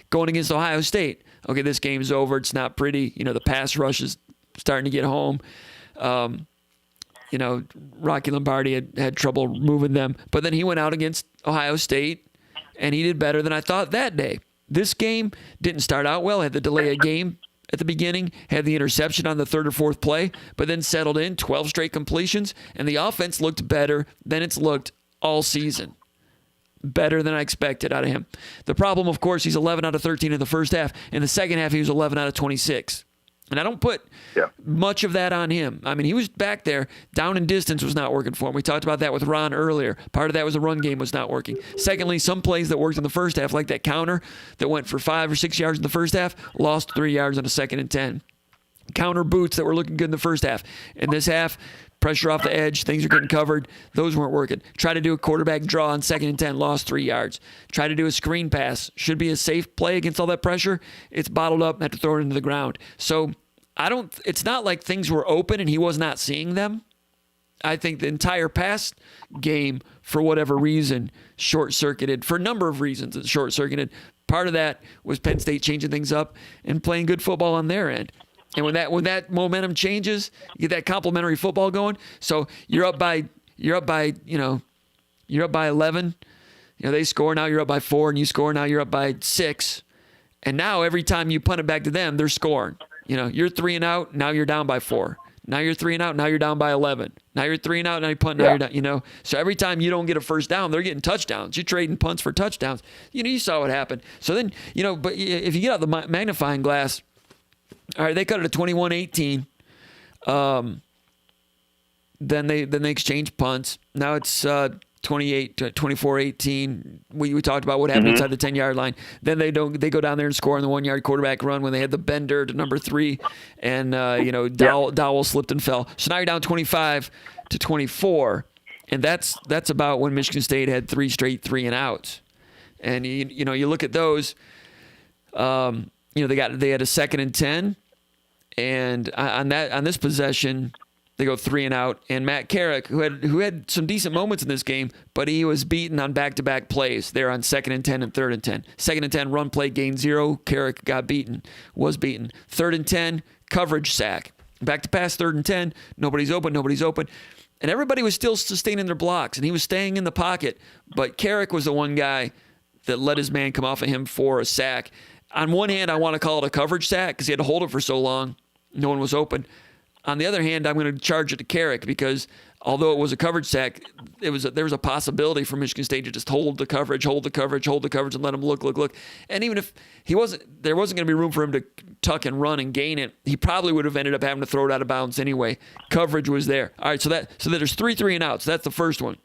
Going against Ohio State, okay, this game's over. It's not pretty. The pass rush is starting to get home. Rocky Lombardi had trouble moving them, but then he went out against Ohio State and he did better than I thought that day. This game didn't start out well, had the delay of game at the beginning, had the interception on the third or fourth play, but then settled in 12 straight completions, and the offense looked better than it's looked all season. Better than I expected out of him. The problem, of course, he's 11 out of 13 in the first half. In the second half, he was 11 out of 26. And I don't put much of that on him. He was back there. Down and distance was not working for him. We talked about that with Ron earlier. Part of that was the run game was not working. Secondly, some plays that worked in the first half, like that counter that went for 5 or 6 yards in the first half, lost 3 yards on a 2nd and 10. Counter boots that were looking good in the first half. In this half, pressure off the edge, things are getting covered. Those weren't working. Try to do a quarterback draw on 2nd and 10, lost 3 yards. Try to do a screen pass. Should be a safe play against all that pressure. It's bottled up and had to throw it into the ground. So it's not like things were open and he was not seeing them. I think the entire pass game, for whatever reason, short-circuited. For a number of reasons, it's short-circuited. Part of that was Penn State changing things up and playing good football on their end. And when that momentum changes, you get that complementary football going. So you're up by 11. They score, now you're up by 4, and you score, now you're up by 6. And now every time you punt it back to them, they're scoring. You're 3 and out, now you're down by 4. Now you're 3 and out, now you're down by 11. Now you're 3 and out, now you punt, now you're down. So every time you don't get a first down, they're getting touchdowns. You're trading punts for touchdowns. You saw what happened. So then, but if you get out the magnifying glass, all right, they cut it to 21-18. Then they exchange punts. Now it's 24-18. We talked about what happened inside the 10-yard line. Then they go down there and score on the 1-yard quarterback run when they had the bender to number 3, and Dowell slipped and fell. So now you're down 25-24, and that's about when Michigan State had 3 straight 3 and outs. And you look at those. They had a 2nd and 10, and on this possession, they go 3 and out. And Matt Carrick, who had some decent moments in this game, but he was beaten on back-to-back plays. They're on 2nd and 10 and 3rd and 10. 2nd and 10, run play, gain 0. Carrick was beaten. 3rd and 10, coverage sack. Back to pass, 3rd and 10, nobody's open. And everybody was still sustaining their blocks, and he was staying in the pocket. But Carrick was the one guy that let his man come off of him for a sack. On one hand, I want to call it a coverage sack because he had to hold it for so long. No one was open. On the other hand, I'm going to charge it to Carrick because although it was a coverage sack, there was a possibility for Michigan State to just hold the coverage, and let him look. And even if there wasn't going to be room for him to tuck and run and gain it, he probably would have ended up having to throw it out of bounds anyway. Coverage was there. All right, so there's 3 and outs. That's the first one.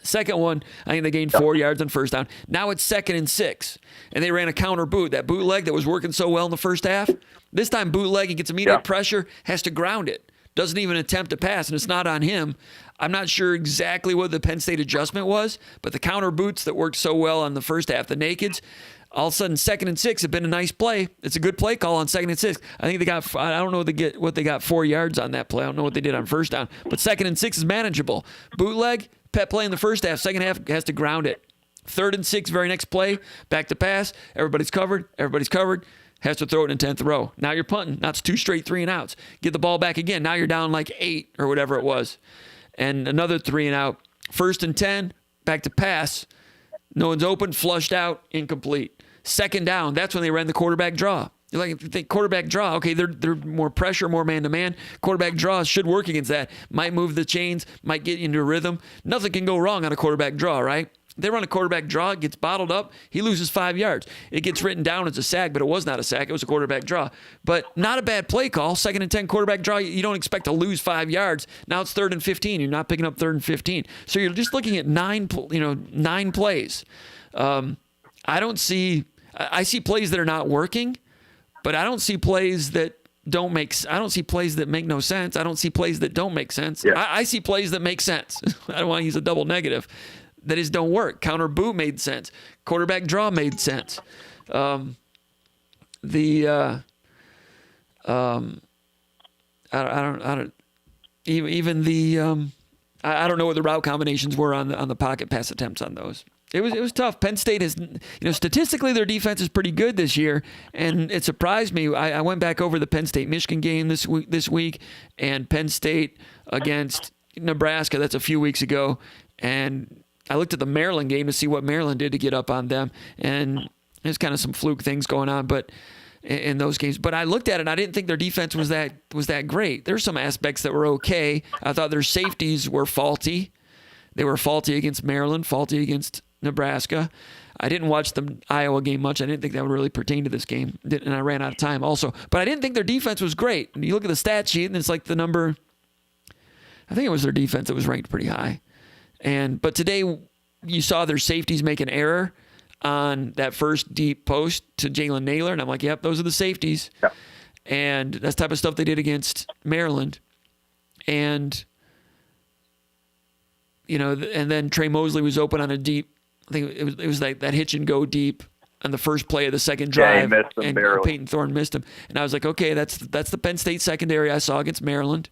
Second one, I think they gained 4 yards on first down. Now it's 2nd and 6, and they ran a counter boot. That bootleg that was working so well in the first half, this time bootleg, he gets immediate pressure, has to ground it. Doesn't even attempt to pass, and it's not on him. I'm not sure exactly what the Penn State adjustment was, but the counter boots that worked so well on the first half, the nakeds, all of a sudden 2nd and 6 have been a nice play. It's a good play call on 2nd and 6. I think they got, I don't know what they got 4 yards on that play. I don't know what they did on first down, but 2nd and 6 is manageable. Bootleg, pet play in the first half. Second half has to ground it. 3rd and 6, very next play, back to pass. Everybody's covered. Has to throw it in 10th row. Now you're punting. Now it's 2 straight 3 and outs. Get the ball back again. Now you're down like 8 or whatever it was. And another 3 and out. 1st and 10, back to pass. No one's open, flushed out, incomplete. 2nd down, that's when they ran the quarterback draw. You're like, think quarterback draw, okay, they're more pressure, more man-to-man. Quarterback draw should work against that. Might move the chains, might get into a rhythm. Nothing can go wrong on a quarterback draw, right? They run a quarterback draw, it gets bottled up, he loses 5 yards. It gets written down as a sack, but it was not a sack, it was a quarterback draw. But not a bad play call. 2nd and 10 quarterback draw, you don't expect to lose 5 yards. Now it's 3rd and 15, you're not picking up 3rd and 15. So you're just looking at 9 plays. I see plays that are not working, but I don't see plays that I don't see plays that make no sense. I don't see plays that don't make sense. Yeah. I see plays that make sense. I don't want to use a double negative. That is don't work. Counter boot made sense. Quarterback draw made sense. I don't know what the route combinations were on the pocket pass attempts on those. It was tough. Penn State is, statistically their defense is pretty good this year, and it surprised me. I went back over the Penn State-Michigan game this week, and Penn State against Nebraska. That's a few weeks ago, and I looked at the Maryland game to see what Maryland did to get up on them, and there's kind of some fluke things going on, but in those games. But I looked at it, and I didn't think their defense was that great. There's some aspects that were okay. I thought their safeties were faulty. They were faulty against Maryland, faulty against Nebraska. I didn't watch the Iowa game much. I didn't think that would really pertain to this game, and I ran out of time also. But I didn't think their defense was great. And you look at the stat sheet, and it's like the number, I think it was their defense that was ranked pretty high. But today you saw their safeties make an error on that first deep post to Jalen Naylor, and I'm like, yep, those are the safeties. Yeah. And that's the type of stuff they did against Maryland. And and then Trey Mosley was open on a deep, I think it was like that hitch and go deep on the first play of the second drive. Yeah, he missed him and barely. Peyton Thorne missed him. And I was like, okay, that's the Penn State secondary I saw against Maryland.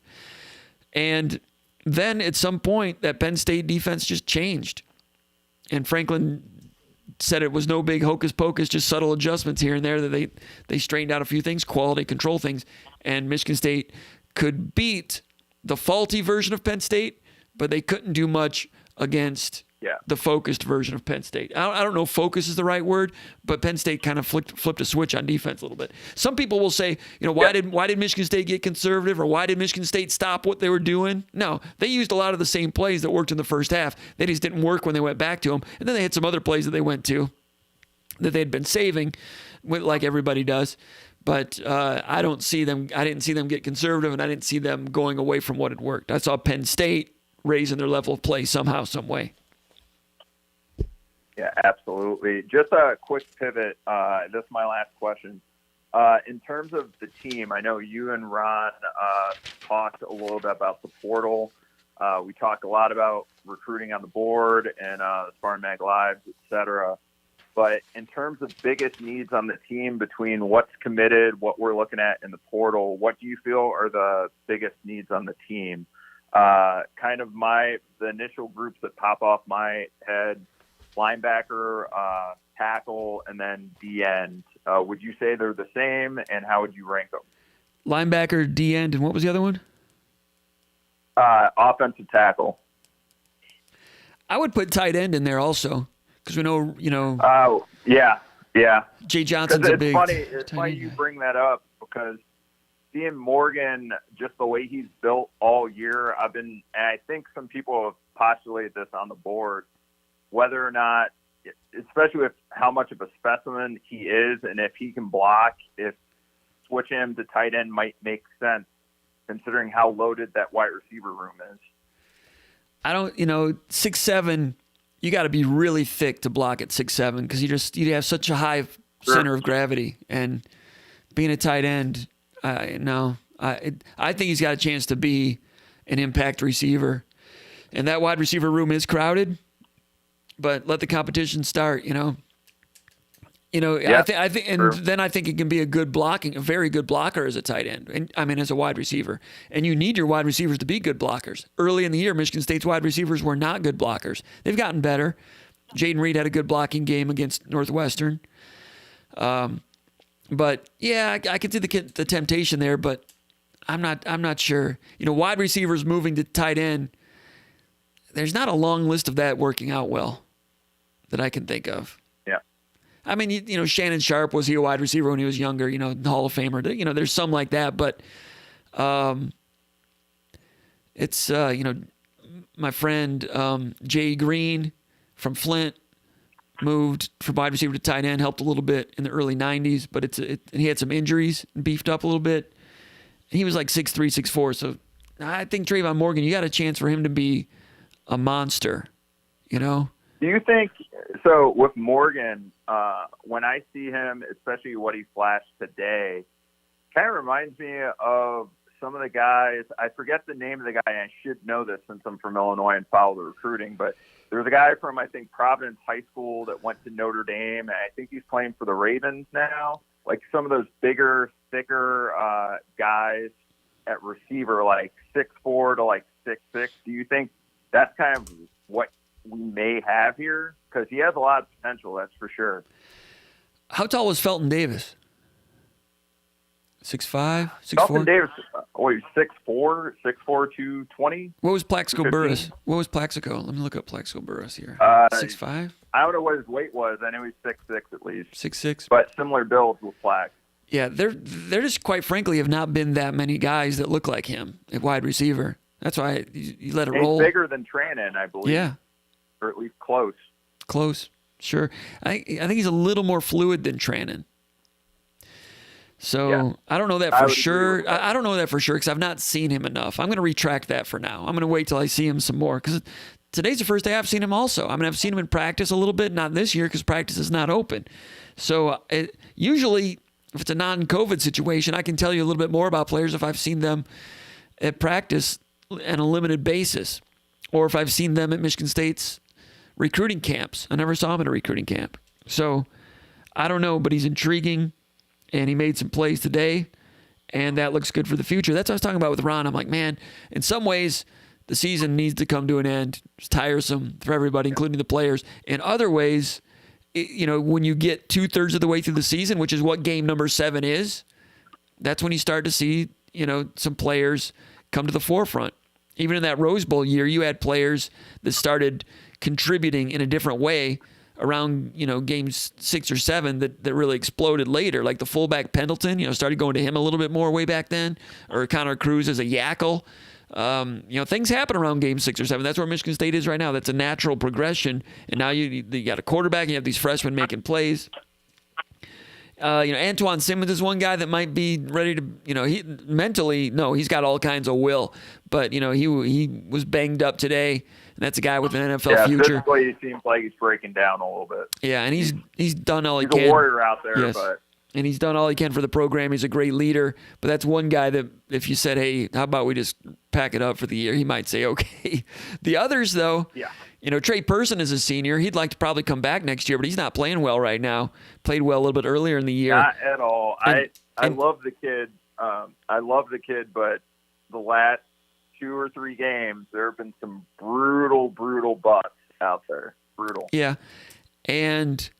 And then at some point that Penn State defense just changed. And Franklin said it was no big hocus pocus, just subtle adjustments here and there that they straightened out a few things, quality control things. And Michigan State could beat the faulty version of Penn State, but they couldn't do much against the focused version of Penn State. I don't know if focus is the right word, but Penn State kind of flipped a switch on defense a little bit. Some people will say, why did Michigan State get conservative, or why did Michigan State stop what they were doing? No, they used a lot of the same plays that worked in the first half. They just didn't work when they went back to them. And then they had some other plays that they went to that they had been saving, like everybody does. But I didn't see them get conservative, and I didn't see them going away from what had worked. I saw Penn State raising their level of play somehow, some way. Yeah, absolutely. Just a quick pivot. This is my last question. In terms of the team, I know you and Ron talked a little bit about the portal. We talked a lot about recruiting on the board and SpartanMag Lives, et cetera. But in terms of biggest needs on the team between what's committed, what we're looking at in the portal, what do you feel are the biggest needs on the team? Kind of the initial groups that pop off my head: linebacker, tackle, and then D-end. Would you say they're the same, and how would you rank them? Linebacker, D-end, and what was the other one? Offensive tackle. I would put tight end in there also, because we know, Oh, yeah. Jay Johnson's a big. It's funny you bring that up, because seeing Morgan, just the way he's built all year, and I think some people have postulated this on the board, whether or not, especially with how much of a specimen he is, and if he can block, if switching him to tight end might make sense, considering how loaded that wide receiver room is. I don't, 6'7", you got to be really thick to block at 6'7", because you have such a high center of gravity, and being a tight end, no, I think he's got a chance to be an impact receiver, and that wide receiver room is crowded, but let the competition start, Yeah, I think, and then I think he can be a very good blocker as a tight end, and as a wide receiver. And you need your wide receivers to be good blockers. Early in the year, Michigan State's wide receivers were not good blockers. They've gotten better. Jaden Reed had a good blocking game against Northwestern. But yeah, I can see the temptation there, but I'm not sure. Wide receivers moving to tight end, there's not a long list of that working out well that I can think of. I mean, Shannon Sharp, was he a wide receiver when he was younger? Hall of Famer. There's some like that, but it's my friend Jay Green from Flint moved from wide receiver to tight end, helped a little bit in the early '90s, but and he had some injuries and beefed up a little bit. He was like 6'3", 6'4", so I think Trayvon Morgan, you got a chance for him to be a monster. Do you think so? With Morgan, when I see him, especially what he flashed today, kind of reminds me of some of the guys. I forget the name of the guy. And I should know this since I'm from Illinois and follow the recruiting. But there was a guy from, I think, Providence High School that went to Notre Dame, and I think he's playing for the Ravens now. Like some of those bigger, thicker guys at receiver, like 6'4" to like 6'6". Do you think that's kind of what we may have here? Because he has a lot of potential, that's for sure. How tall was Felton Davis? 6'5", 6'4"? Felton Davis, 6'4", 220. What was Plaxico Burress? What was Plaxico? Let me look up Plaxico Burress here. 6'5"? I don't know what his weight was. I know he's 6'6" at least. 6'6"? But similar builds with Plax. Yeah, there just, quite frankly, have not been that many guys that look like him at wide receiver. That's why you let it roll. He's bigger than Trannon, I believe. Yeah. Or at least close. Close, sure. I think he's a little more fluid than Trannon. So yeah. I don't know that for sure. I don't know that for sure because I've not seen him enough. I'm going to retract that for now. I'm going to wait till I see him some more because today's the first day I've seen him also. I mean, I've seen him in practice a little bit, not this year because practice is not open. So usually if it's a non-COVID situation, I can tell you a little bit more about players if I've seen them at practice on a limited basis or if I've seen them at Michigan State's recruiting camps. I never saw him at a recruiting camp. So I don't know, but he's intriguing. And he made some plays today, and that looks good for the future. That's what I was talking about with Ron. I'm like, man, in some ways, the season needs to come to an end. It's tiresome for everybody, including the players. In other ways, when you get 2/3 of the way through the season, which is what game number 7 is, that's when you start to see, some players come to the forefront. Even in that Rose Bowl year, you had players that started contributing in a different way around, games 6 or 7 that really exploded later, like the fullback Pendleton, started going to him a little bit more way back then, or Connor Cruz as a yackle. Things happen around game 6 or 7. That's where Michigan State is right now. That's a natural progression. And now you got a quarterback, and you have these freshmen making plays. Antoine Simmons is one guy that might be ready to, he mentally, no, he's got all kinds of will, but, he was banged up today. And that's a guy with an NFL future. Physically, he seems like he's breaking down a little bit. Yeah, and he's done all he can. He's a warrior out there, yes. But and he's done all he can for the program. He's a great leader. But that's one guy that if you said, hey, how about we just pack it up for the year, he might say, okay. The others, though, Trey Person is a senior. He'd like to probably come back next year, but he's not playing well right now. Played well a little bit earlier in the year. Not at all. I love the kid. But the last 2 or 3 games, there have been some brutal butts out there. Brutal. Yeah. And,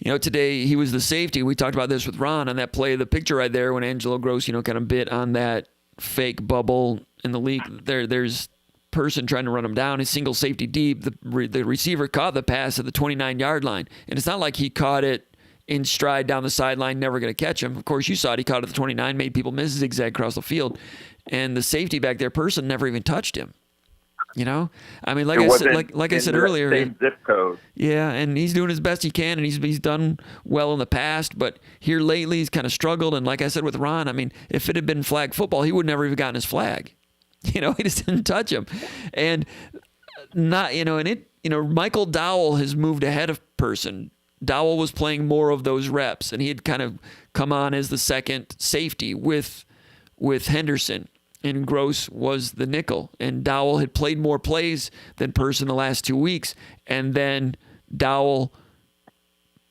today he was the safety. We talked about this with Ron on that play, the picture right there when Angelo Gross, kind of bit on that fake bubble in the league. There's Person trying to run him down. His single safety deep. The receiver caught the pass at the 29-yard line. And it's not like he caught it in stride down the sideline, never going to catch him. Of course, you saw it. He caught it at the 29, made people miss, zigzag across the field. And the safety back there, Person, never even touched him. I mean, like I said earlier, same zip code. Yeah, and he's doing his best he can, and he's done well in the past. But here lately, he's kind of struggled. And like I said with Ron, I mean, if it had been flag football, he would never have gotten his flag. He just didn't touch him. And Michael Dowell has moved ahead of Person. Dowell was playing more of those reps, and he had kind of come on as the second safety with Henderson, and Gross was the nickel. And Dowell had played more plays than Person the last 2 weeks, and then Dowell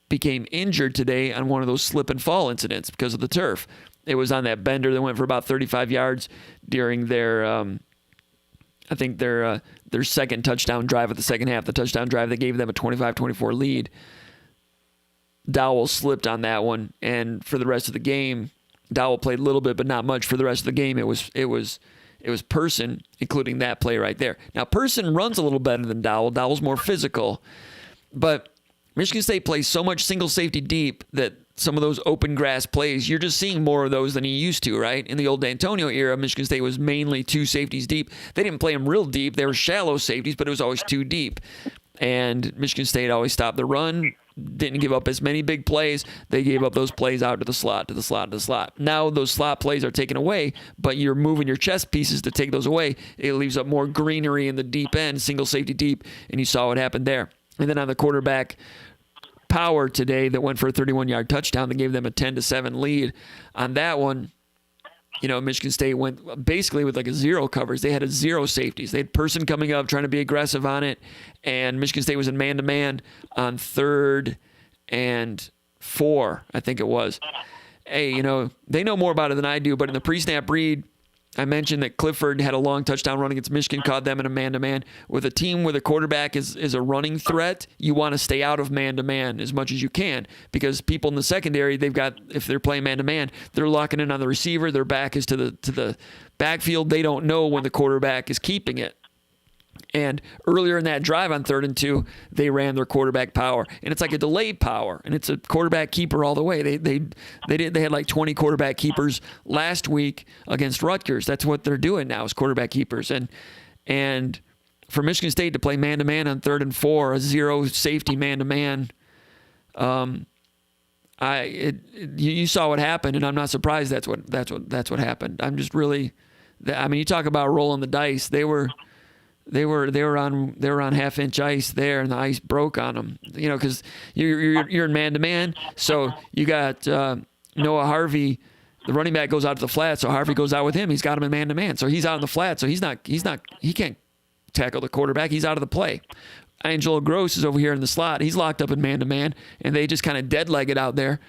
became injured today on one of those slip and fall incidents because of the turf. It was on that bender that went for about 35 yards during their, I think their second touchdown drive of the second half, the touchdown drive that gave them a 25-24 lead. Dowell slipped on that one, and for the rest of the game, Dowell played a little bit, but not much. For the rest of the game, it was Person, including that play right there. Now, Person runs a little better than Dowell. Dowell's more physical, but Michigan State plays so much single safety deep that some of those open grass plays, you're just seeing more of those than you used to, right? In the old D'Antonio era, Michigan State was mainly two safeties deep. They didn't play them real deep. They were shallow safeties, but it was always too deep. And Michigan State always stopped the run, didn't give up as many big plays. They gave up those plays out to the slot, to the slot, to the slot. Now those slot plays are taken away, but you're moving your chess pieces to take those away. It leaves up more greenery in the deep end, single safety deep, and you saw what happened there. And then on the quarterback power today that went for a 31-yard touchdown that gave them a 10-7 lead. On that one, Michigan State went basically with like a zero coverage. They had a zero safeties. They had Person coming up trying to be aggressive on it, and Michigan State was in man-to-man on 3rd and 4, I think it was. Hey, they know more about it than I do, but in the pre-snap read, I mentioned that Clifford had a long touchdown run against Michigan, caught them in a man-to-man. With a team where the quarterback is a running threat, you want to stay out of man-to-man as much as you can, because people in the secondary, if they're playing man-to-man, they're locking in on the receiver. Their back is to the backfield. They don't know when the quarterback is keeping it. And earlier in that drive on 3rd and 2, they ran their quarterback power, and it's like a delayed power, and it's a quarterback keeper all the way. They had like 20 quarterback keepers last week against Rutgers. That's what they're doing now, is quarterback keepers. And for Michigan State to play man to man on 3rd and 4, a zero safety man to man, you saw what happened, and I'm not surprised that's what happened. I'm just really, you talk about rolling the dice. They were on half-inch ice there, and the ice broke on them. Because you're in man-to-man, so you got Noah Harvey. The running back goes out to the flat, so Harvey goes out with him. He's got him in man-to-man, so he's out in the flat, so he can't tackle the quarterback. He's out of the play. Angelo Gross is over here in the slot. He's locked up in man-to-man, and they just kind of dead-leg it out there.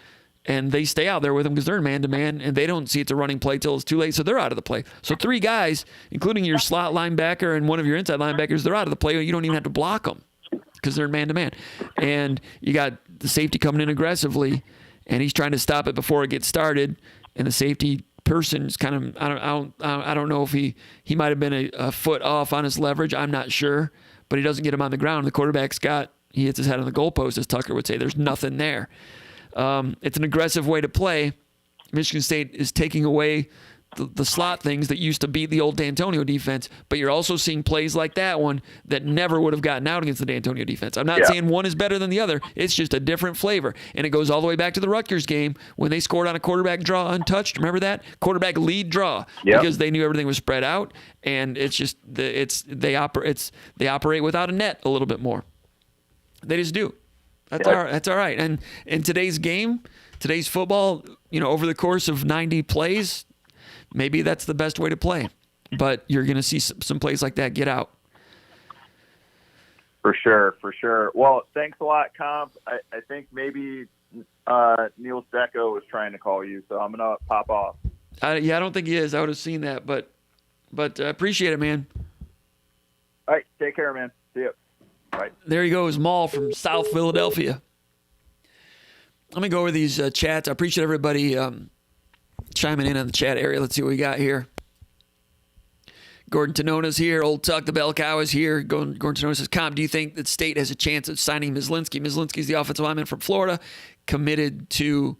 And they stay out there with him because they're in man-to-man, and they don't see it's a running play till it's too late, so they're out of the play. So 3 guys, including your slot linebacker and one of your inside linebackers, they're out of the play. You don't even have to block them because they're in man-to-man. And you got the safety coming in aggressively, and he's trying to stop it before it gets started. And the safety person's kind of, I don't know if he might have been a foot off on his leverage. I'm not sure, but he doesn't get him on the ground. The quarterback's he hits his head on the goalpost, as Tucker would say. There's nothing there. It's an aggressive way to play. Michigan State is taking away the slot things that used to beat the old D'Antonio defense, but you're also seeing plays like that one that never would have gotten out against the D'Antonio defense. I'm not saying one is better than the other. It's just a different flavor, and it goes all the way back to the Rutgers game when they scored on a quarterback draw untouched. Remember that? Quarterback lead draw, because they knew everything was spread out, and it's just they operate without a net a little bit more. They just do. That's all right. And in today's game, today's football, over the course of 90 plays, maybe that's the best way to play. But you're going to see some plays like that get out. For sure. Well, thanks a lot, Comp. I think maybe Niels Deco was trying to call you, so I'm going to pop off. I don't think he is. I would have seen that, but appreciate it, man. All right, take care, man. See you. Right. There he goes, Maul from South Philadelphia. Let me go over these chats. I appreciate everybody chiming in on the chat area. Let's see what we got here. Gordon Tanona's here. Old Tuck, the Bell Cow, is here. Gordon Tanona says, Comp, do you think that State has a chance of signing Mislinski? Mislinski's the offensive lineman from Florida, committed to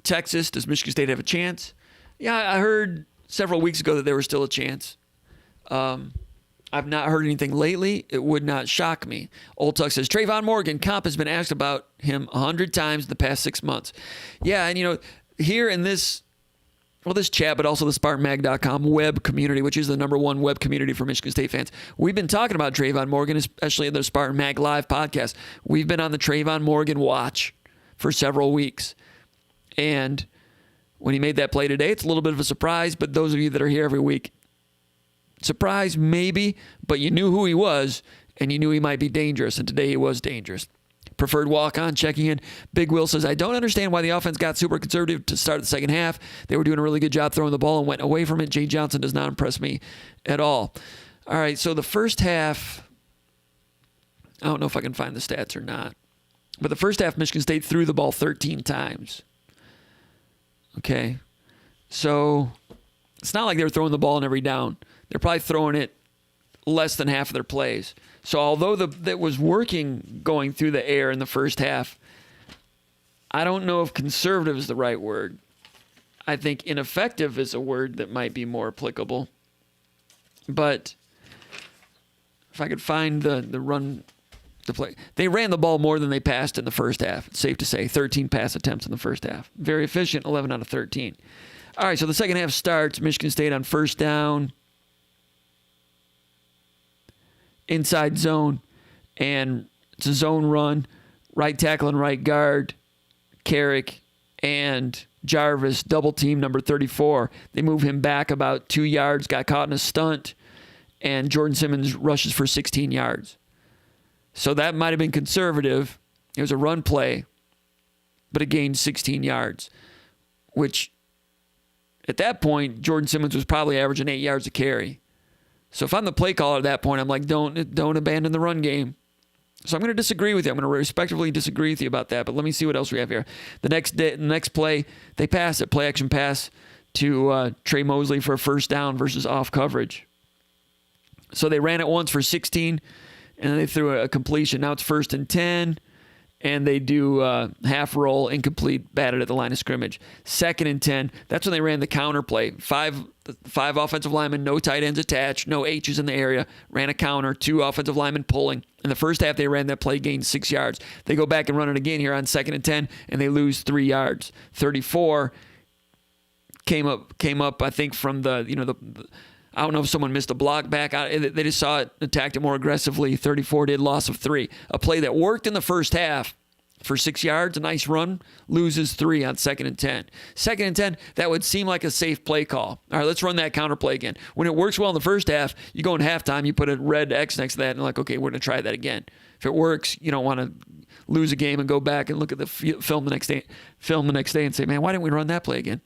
Texas. Does Michigan State have a chance? Yeah, I heard several weeks ago that there was still a chance. I've not heard anything lately. It would not shock me. Old Tuck says, Trayvon Morgan, Comp has been asked about him 100 times in the past 6 months. Yeah, and here in this this chat, but also the SpartanMag.com web community, which is the #1 web community for Michigan State fans. We've been talking about Trayvon Morgan, especially in the Spartan Mag Live podcast. We've been on the Trayvon Morgan watch for several weeks. And when he made that play today, it's a little bit of a surprise, but those of you that are here every week, surprise maybe, but you knew who he was, and you knew he might be dangerous, and today he was dangerous. Preferred walk-on checking in. Big Will says, I don't understand why the offense got super conservative to start the second half. They were doing a really good job throwing the ball and went away from it. Jay Johnson does not impress me at all. All right, so the first half, I don't know if I can find the stats or not, but the first half, Michigan State threw the ball 13 times. Okay, so it's not like they were throwing the ball in every down. They're probably throwing it less than half of their plays. So although that was working going through the air in the first half, I don't know if conservative is the right word. I think ineffective is a word that might be more applicable. But if I could find the play. They ran the ball more than they passed in the first half. It's safe to say 13 pass attempts in the first half. Very efficient, 11 out of 13. All right, so the second half starts. Michigan State on first down. Inside zone, and it's a zone run. Right tackle and right guard, Carrick and Jarvis double team number 34. They move him back about 2 yards, got caught in a stunt, and Jordan Simmons rushes for 16 yards. So that might have been conservative. It was a run play, but it gained 16 yards, which at that point, Jordan Simmons was probably averaging 8 yards a carry. So if I'm the play caller at that point, I'm like, don't abandon the run game. So I'm going to disagree with you. I'm going to respectively disagree with you about that. But let me see what else we have here. The next play, they pass it, play action pass to Trey Mosley for a first down versus off coverage. So they ran it once for 16, and then they threw a completion. Now it's 1st and 10, and they do half roll, incomplete, batted at the line of scrimmage. 2nd and 10, that's when they ran the counter play. Five offensive linemen, no tight ends attached, no H's in the area, ran a counter, 2 offensive linemen pulling. In the first half, they ran that play, gained 6 yards. They go back and run it again here on 2nd and 10, and they lose 3 yards. 34 came up, I think, from the I don't know if someone missed a block back. They just saw it, attacked it more aggressively. 34 did, loss of 3. A play that worked in the first half for 6 yards, a nice run, loses 3 on 2nd and 10. 2nd and 10, that would seem like a safe play call. All right, let's run that counter play again. When it works well in the first half, you go in halftime, you put a red X next to that, and like, okay, we're going to try that again. If it works, you don't want to lose a game and go back and look at the film the next day and say, man, why didn't we run that play again?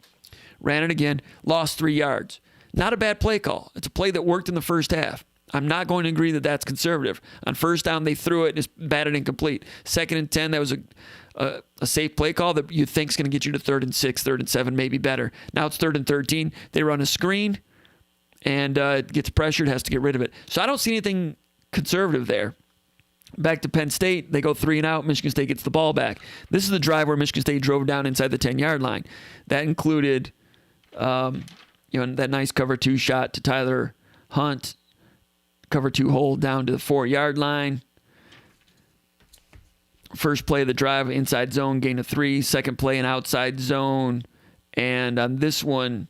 Ran it again, lost 3 yards. Not a bad play call. It's a play that worked in the first half. I'm not going to agree that that's conservative. On first down, they threw it and it's batted incomplete. 2nd and 10, that was a safe play call that you think is going to get you to 3rd and 6, 3rd and 7, maybe better. Now it's 3rd and 13. They run a screen and it gets pressured, has to get rid of it. So I don't see anything conservative there. Back to Penn State, they go 3 and out. Michigan State gets the ball back. This is the drive where Michigan State drove down inside the 10-yard line. That included that nice cover 2 shot to Tyler Hunt, cover 2 hold down to the 4-yard line. First play of the drive, inside zone, gain of 3. Second play, an outside zone. And on this one,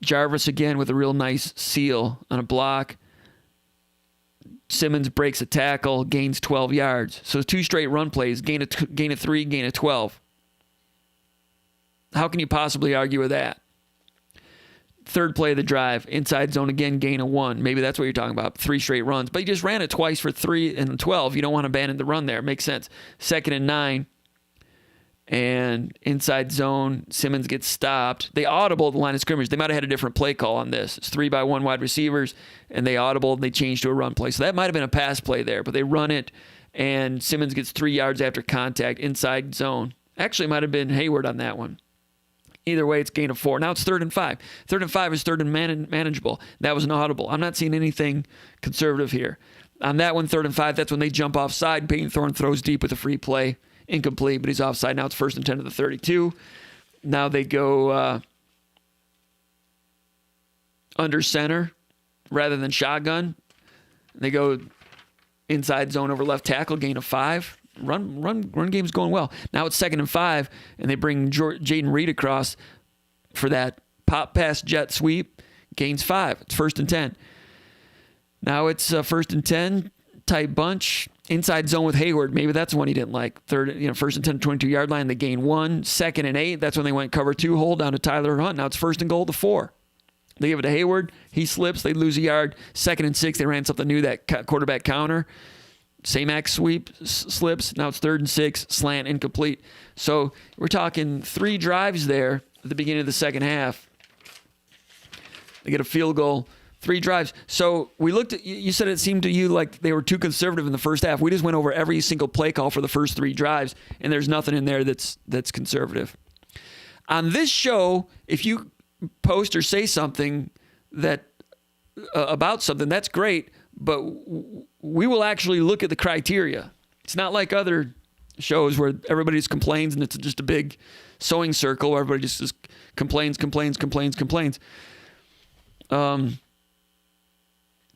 Jarvis again with a real nice seal on a block. Simmons breaks a tackle, gains 12 yards. So 2 straight run plays, gain of 3, gain of 12. How can you possibly argue with that? Third play of the drive, inside zone again, gain of 1. Maybe that's what you're talking about, 3 straight runs. But you just ran it twice for 3 and 12. You don't want to abandon the run there. Makes sense. 2nd and 9, and inside zone, Simmons gets stopped. They audible the line of scrimmage. They might have had a different play call on this. It's 3-by-1 wide receivers, and they audible, and they changed to a run play. So that might have been a pass play there, but they run it, and Simmons gets 3 yards after contact, inside zone. Actually, it might have been Hayward on that one. Either way, it's gain of 4. Now it's 3rd and 5. 3rd and 5 is 3rd and manageable. That was an audible. I'm not seeing anything conservative here. On that one, 3rd and 5, that's when they jump offside. Peyton Thorne throws deep with a free play. Incomplete, but he's offside. Now it's 1st and 10 to the 32. Now they go under center rather than shotgun. They go inside zone over left tackle, gain of 5. Run game's going well. Now it's 2nd and 5, and they bring Jaden Reed across for that pop pass jet sweep, gains 5. It's 1st and 10. Now it's 1st and 10, tight bunch, inside zone with Hayward. Maybe that's one he didn't like. 1st and 10, 22-yard line, they gain 1. 2nd and 8, that's when they went cover 2, hold down to Tyler Hunt. Now it's 1st and goal to 4. They give it to Hayward. He slips. They lose a yard. 2nd and 6, they ran something new, that quarterback counter. Same act sweep, slips. Now it's 3rd and 6, slant, incomplete. So we're talking 3 drives there at the beginning of the second half. They get a field goal, 3 drives. So we looked at, you said it seemed to you like they were too conservative in the first half. We just went over every single play call for the first 3 drives, and there's nothing in there that's conservative. On this show, if you post or say something that about something, that's great, but we will actually look at the criteria. It's not like other shows where everybody just complains and it's just a big sewing circle where everybody just complains. There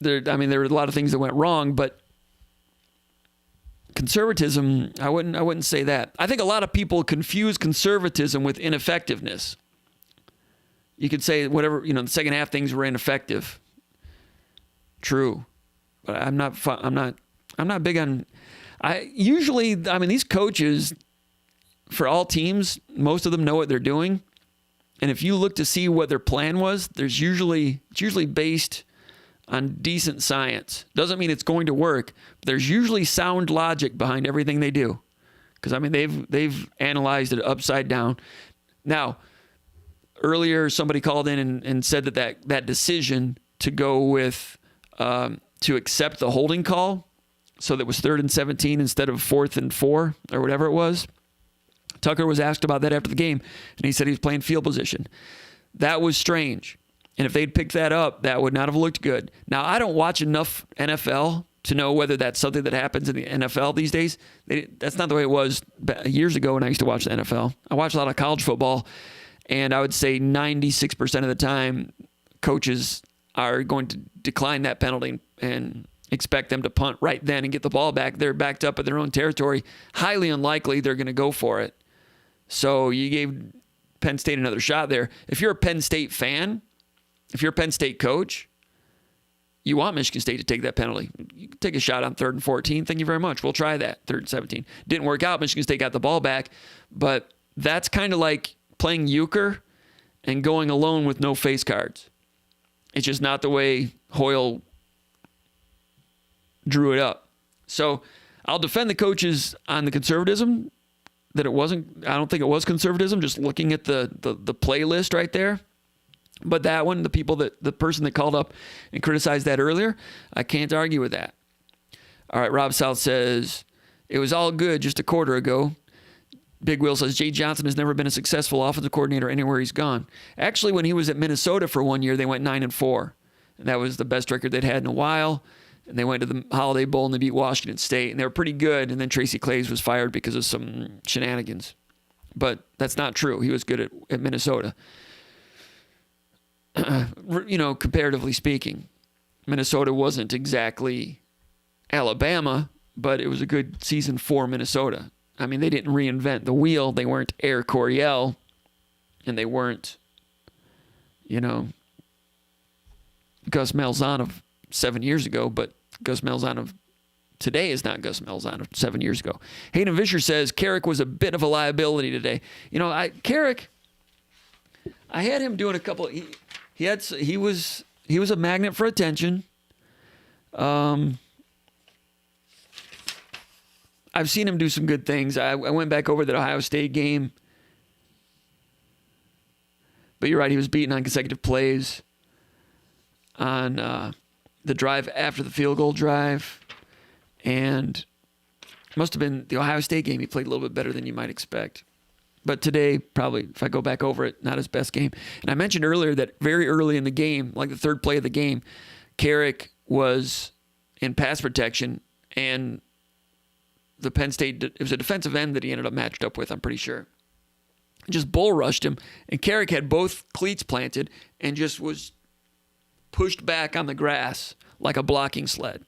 were a lot of things that went wrong, but conservatism, I wouldn't say that. I think a lot of people confuse conservatism with ineffectiveness. You could say whatever, in the second half things were ineffective. True. But I'm not big on, these coaches for all teams, most of them know what they're doing. And if you look to see what their plan was, it's usually based on decent science. Doesn't mean it's going to work, but there's usually sound logic behind everything they do. Because they've analyzed it upside down. Now, earlier somebody called in and said that decision to go with to accept the holding call, so that was 3rd and 17 instead of 4th and 4 or whatever it was. Tucker was asked about that after the game, and he said he was playing field position. That was strange. And if they'd picked that up, that would not have looked good. Now, I don't watch enough NFL to know whether that's something that happens in the NFL these days. That's not the way it was years ago when I used to watch the NFL. I watched a lot of college football, and I would say 96% of the time, coaches are going to decline that penalty and expect them to punt right then and get the ball back. They're backed up at their own territory. Highly unlikely they're going to go for it. So you gave Penn State another shot there. If you're a Penn State fan, if you're a Penn State coach, you want Michigan State to take that penalty. You can take a shot on 3rd and 14. Thank you very much. We'll try that. 3rd and 17. Didn't work out. Michigan State got the ball back. But that's kind of like playing euchre and going alone with no face cards. It's just not the way Hoyle drew it up. So I'll defend the coaches on the conservatism, that it wasn't, I don't think it was conservatism, just looking at the playlist right there. But that one, the person that called up and criticized that earlier, I can't argue with that. All right, Rob South says, it was all good just a quarter ago. Big Will says, Jay Johnson has never been a successful offensive coordinator anywhere he's gone. Actually, when he was at Minnesota for 1 year, they went 9-4. And that was the best record they'd had in a while. And they went to the Holiday Bowl and they beat Washington State. And they were pretty good. And then Tracy Claeys was fired because of some shenanigans. But that's not true. He was good at Minnesota. Comparatively speaking, Minnesota wasn't exactly Alabama, but it was a good season for Minnesota. I mean, they didn't reinvent the wheel. They weren't Air Coryell, and they weren't, Gus Malzahn of 7 years ago, but Gus Malzahn of today is not Gus Malzahn of 7 years ago. Hayden Vischer says Carrick was a bit of a liability today. Carrick, I had him doing a couple. He was a magnet for attention. I've seen him do some good things. I went back over that Ohio State game. But you're right, he was beaten on consecutive plays on the drive after the field goal drive. And must have been the Ohio State game. He played a little bit better than you might expect. But today, probably, if I go back over it, not his best game. And I mentioned earlier that very early in the game, like the 3rd play of the game, Carrick was in pass protection, and the Penn State, it was a defensive end that he ended up matched up with, I'm pretty sure. Just bull rushed him, and Carrick had both cleats planted and just was pushed back on the grass like a blocking sled.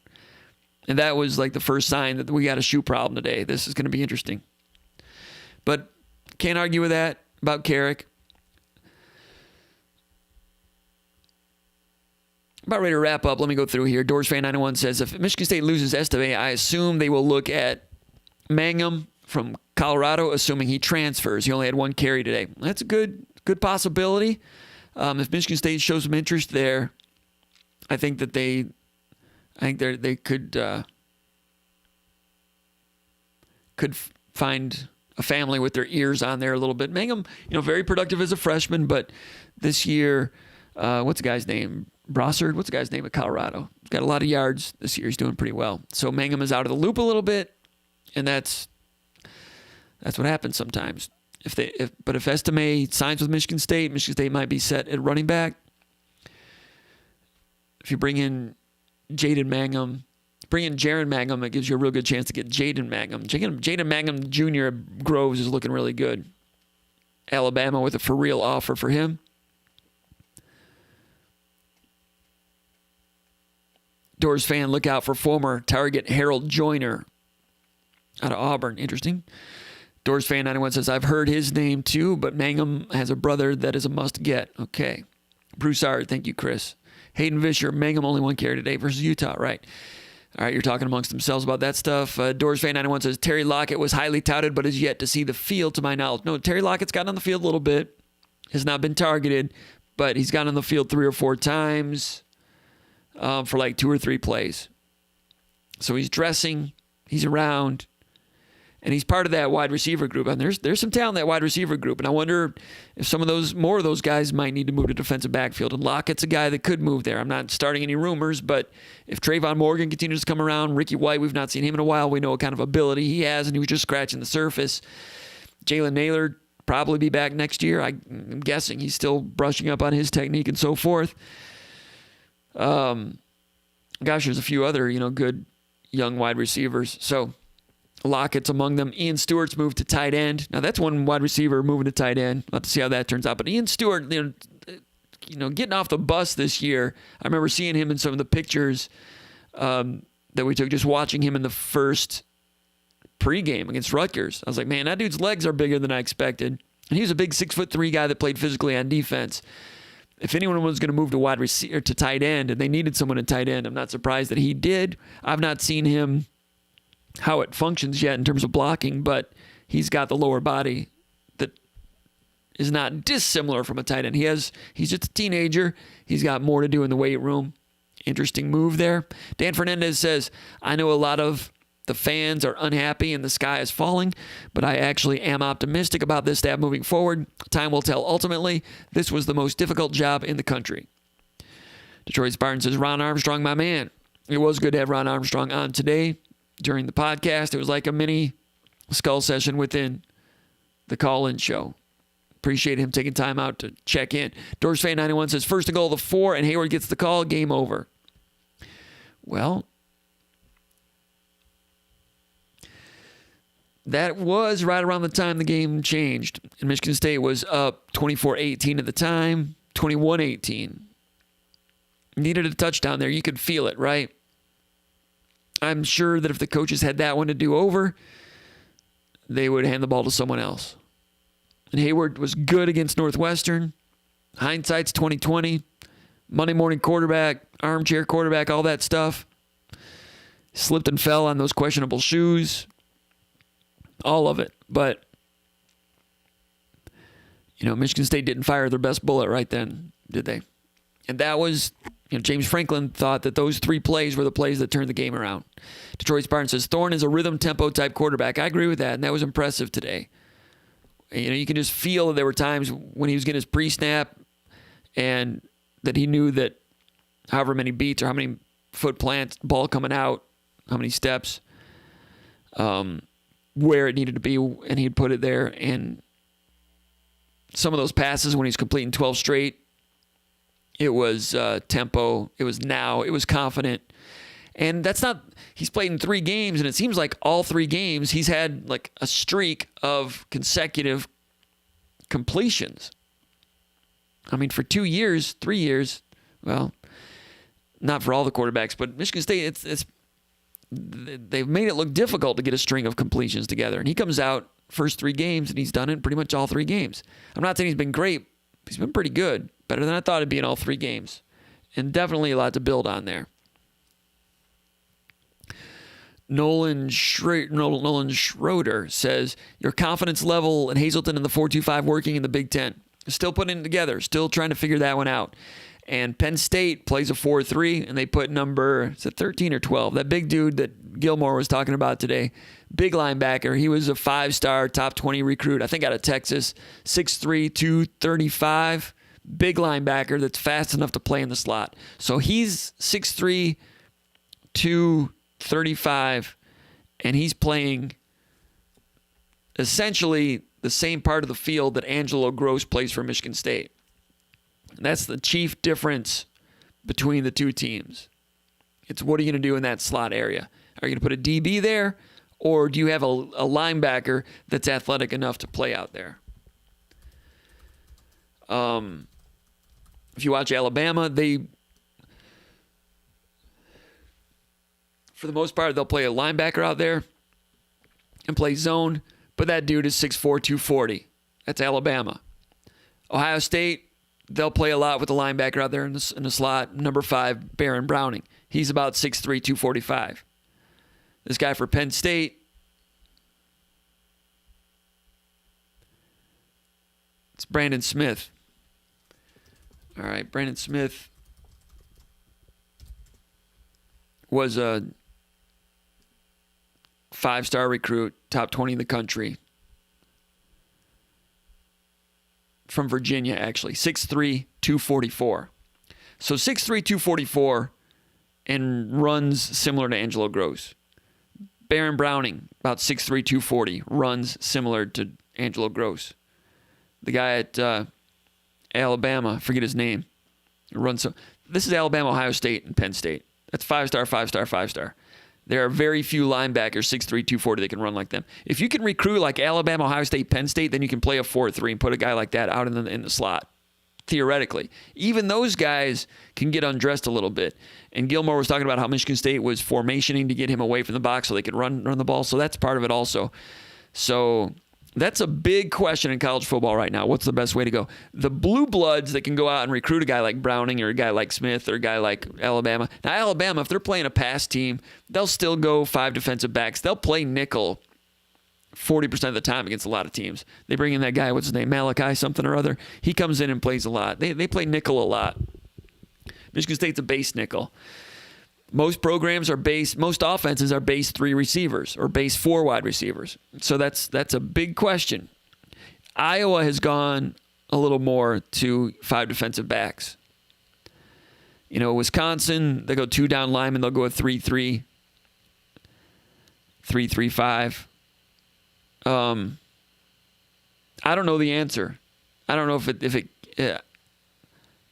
And that was like the first sign that we got a shoe problem today. This is going to be interesting. But can't argue with that about Carrick. About ready to wrap up. Let me go through here. Doors Fan 91 says, if Michigan State loses Esteve, I assume they will look at Mangum from Colorado, assuming he transfers. He only had one carry today. That's a good possibility. If Michigan State shows some interest there, I think they could find a family with their ears on there a little bit. Mangum, very productive as a freshman, but this year, what's the guy's name? Brossard? What's the guy's name at Colorado? He's got a lot of yards this year. He's doing pretty well. So Mangum is out of the loop a little bit, and that's what happens sometimes. But if Estime signs with Michigan State might be set at running back. If you bring in Jaden Mangum, it gives you a real good chance to get Jaden Mangum. Jaden Mangum Jr. at Groves is looking really good. Alabama with a for real offer for him. Doors Fan, look out for former target Harold Joyner out of Auburn. Interesting. Doors Fan 91 says, I've heard his name too, but Mangum has a brother that is a must get. Okay. Broussard, thank you, Chris. Hayden Vischer, Mangum only one carry today versus Utah, right? All right, you're talking amongst themselves about that stuff. Doors Fan 91 says, Terry Lockett was highly touted, but is yet to see the field to my knowledge. No, Terry Lockett's gotten on the field a little bit, has not been targeted, but he's gotten on the field 3 or 4 times. For like 2 or 3 plays. So he's dressing, he's around, and he's part of that wide receiver group. And there's some talent in that wide receiver group. And I wonder if more of those guys might need to move to defensive backfield. And Lockett's a guy that could move there. I'm not starting any rumors, but if Trayvon Morgan continues to come around, Ricky White, we've not seen him in a while. We know what kind of ability he has, and he was just scratching the surface. Jalen Naylor probably be back next year. I'm guessing he's still brushing up on his technique and so forth. There's a few other, good young wide receivers. So Lockett's among them. Ian Stewart's moved to tight end. Now that's one wide receiver moving to tight end. We'll have to see how that turns out. But Ian Stewart, getting off the bus this year, I remember seeing him in some of the pictures that we took, just watching him in the first pregame against Rutgers. I was like, man, that dude's legs are bigger than I expected. And he was a big 6'3" guy that played physically on defense. If anyone was going to move to wide receiver to tight end, and they needed someone at tight end, I'm not surprised that he did. I've not seen him how it functions yet in terms of blocking, but he's got the lower body that is not dissimilar from a tight end. He's just a teenager. He's got more to do in the weight room. Interesting move there. Dan Fernandez says, I know a lot of the fans are unhappy and the sky is falling, but I actually am optimistic about this staff moving forward. Time will tell. Ultimately, this was the most difficult job in the country. Detroit Spartan says, Ron Armstrong, my man. It was good to have Ron Armstrong on today during the podcast. It was like a mini skull session within the call-in show. Appreciate him taking time out to check in. Doors Fan 91 says, first and goal of the 4, and Hayward gets the call. Game over. Well, that was right around the time the game changed. And Michigan State was up 24-18 at the time, 21-18. Needed a touchdown there. You could feel it, right? I'm sure that if the coaches had that one to do over, they would hand the ball to someone else. And Hayward was good against Northwestern. Hindsight's 2020. Monday morning quarterback, armchair quarterback, all that stuff. Slipped and fell on those questionable shoes. All of it. But, Michigan State didn't fire their best bullet right then, did they? And that was, James Franklin thought that those 3 plays were the plays that turned the game around. Detroit Spartan says, Thorne is a rhythm tempo type quarterback. I agree with that, and that was impressive today. You can just feel that there were times when he was getting his pre-snap and that he knew that however many beats or how many foot plants, ball coming out, how many steps, where it needed to be, and he'd put it there. And some of those passes when he's completing 12 straight, it was tempo, it was now, it was confident. And that's not, he's played in 3 games, and it seems like all 3 games he's had like a streak of consecutive completions. I mean, for 2 years, 3 years, well, not for all the quarterbacks, but Michigan State, they've made it look difficult to get a string of completions together. And he comes out first 3 games, and he's done it in pretty much all 3 games. I'm not saying he's been great. He's been pretty good, better than I thought he'd be in all 3 games. and definitely a lot to build on there. Nolan Schroeder says, your confidence level in Hazleton and the 4-2-5 working in the Big Ten. Still putting it together. Still trying to figure that one out. And Penn State plays a 4-3, and they put number, is it 13 or 12? That big dude that Gilmore was talking about today, big linebacker. He was a 5-star, top 20 recruit, I think out of Texas, 6'3", 235. Big linebacker that's fast enough to play in the slot. So he's 6'3", 235, and he's playing essentially the same part of the field that Angelo Gross plays for Michigan State. That's the chief difference between the two teams. It's what are you going to do in that slot area? Are you going to put a DB there, or do you have a linebacker that's athletic enough to play out there? If you watch Alabama, for the most part, they'll play a linebacker out there and play zone, but that dude is 6'4", 240. That's Alabama. Ohio State, they'll play a lot with the linebacker out there in the slot, number 5, Baron Browning. He's about 6'3", 245. This guy for Penn State, it's Brandon Smith. All right, Brandon Smith was a 5-star recruit, top 20 in the country. From Virginia, actually. 6'3", 244. So 6'3", 244 and runs similar to Angelo Gross. Baron Browning, about 6'3", 240, runs similar to Angelo Gross. The guy at Alabama, forget his name, runs so. This is Alabama, Ohio State, and Penn State. That's 5-star, 5-star, 5-star. There are very few linebackers, 6'3", 240, that can run like them. If you can recruit like Alabama, Ohio State, Penn State, then you can play a 4-3 and put a guy like that out in the slot, theoretically. Even those guys can get undressed a little bit. And Gilmore was talking about how Michigan State was formationing to get him away from the box so they could run the ball. So that's part of it also. So that's a big question in college football right now. What's the best way to go? The blue bloods that can go out and recruit a guy like Browning or a guy like Smith or a guy like Alabama. Now, Alabama, if they're playing a pass team, they'll still go 5 defensive backs. They'll play nickel 40% of the time against a lot of teams. They bring in that guy, what's his name, Malachi something or other. He comes in and plays a lot. They play nickel a lot. Michigan State's a base nickel. Most programs are most offenses are base 3 receivers or base 4 wide receivers. So that's a big question. Iowa has gone a little more to 5 defensive backs. You know, Wisconsin, they go 2 down linemen, they'll go a 3-3, 3-3-5. I don't know the answer. I don't know if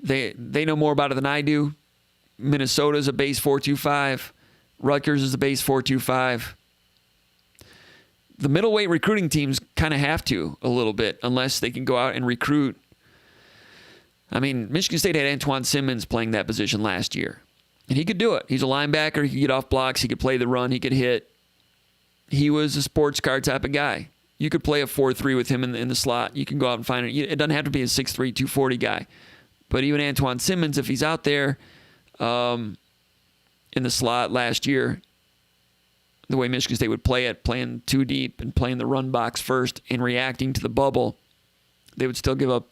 they know more about it than I do. Minnesota's a base 4-2-5. Rutgers is a base 4-2-5. The middleweight recruiting teams kind of have to a little bit unless they can go out and recruit. I mean, Michigan State had Antoine Simmons playing that position last year. And he could do it. He's a linebacker. He could get off blocks. He could play the run. He could hit. He was a sports car type of guy. You could play a 4-3 with him in the slot. You can go out and find it. It doesn't have to be a 6'3", 240 guy. But even Antoine Simmons, if he's out there in the slot last year, the way Michigan State would play it, playing 2 deep and playing the run box first and reacting to the bubble, they would still give up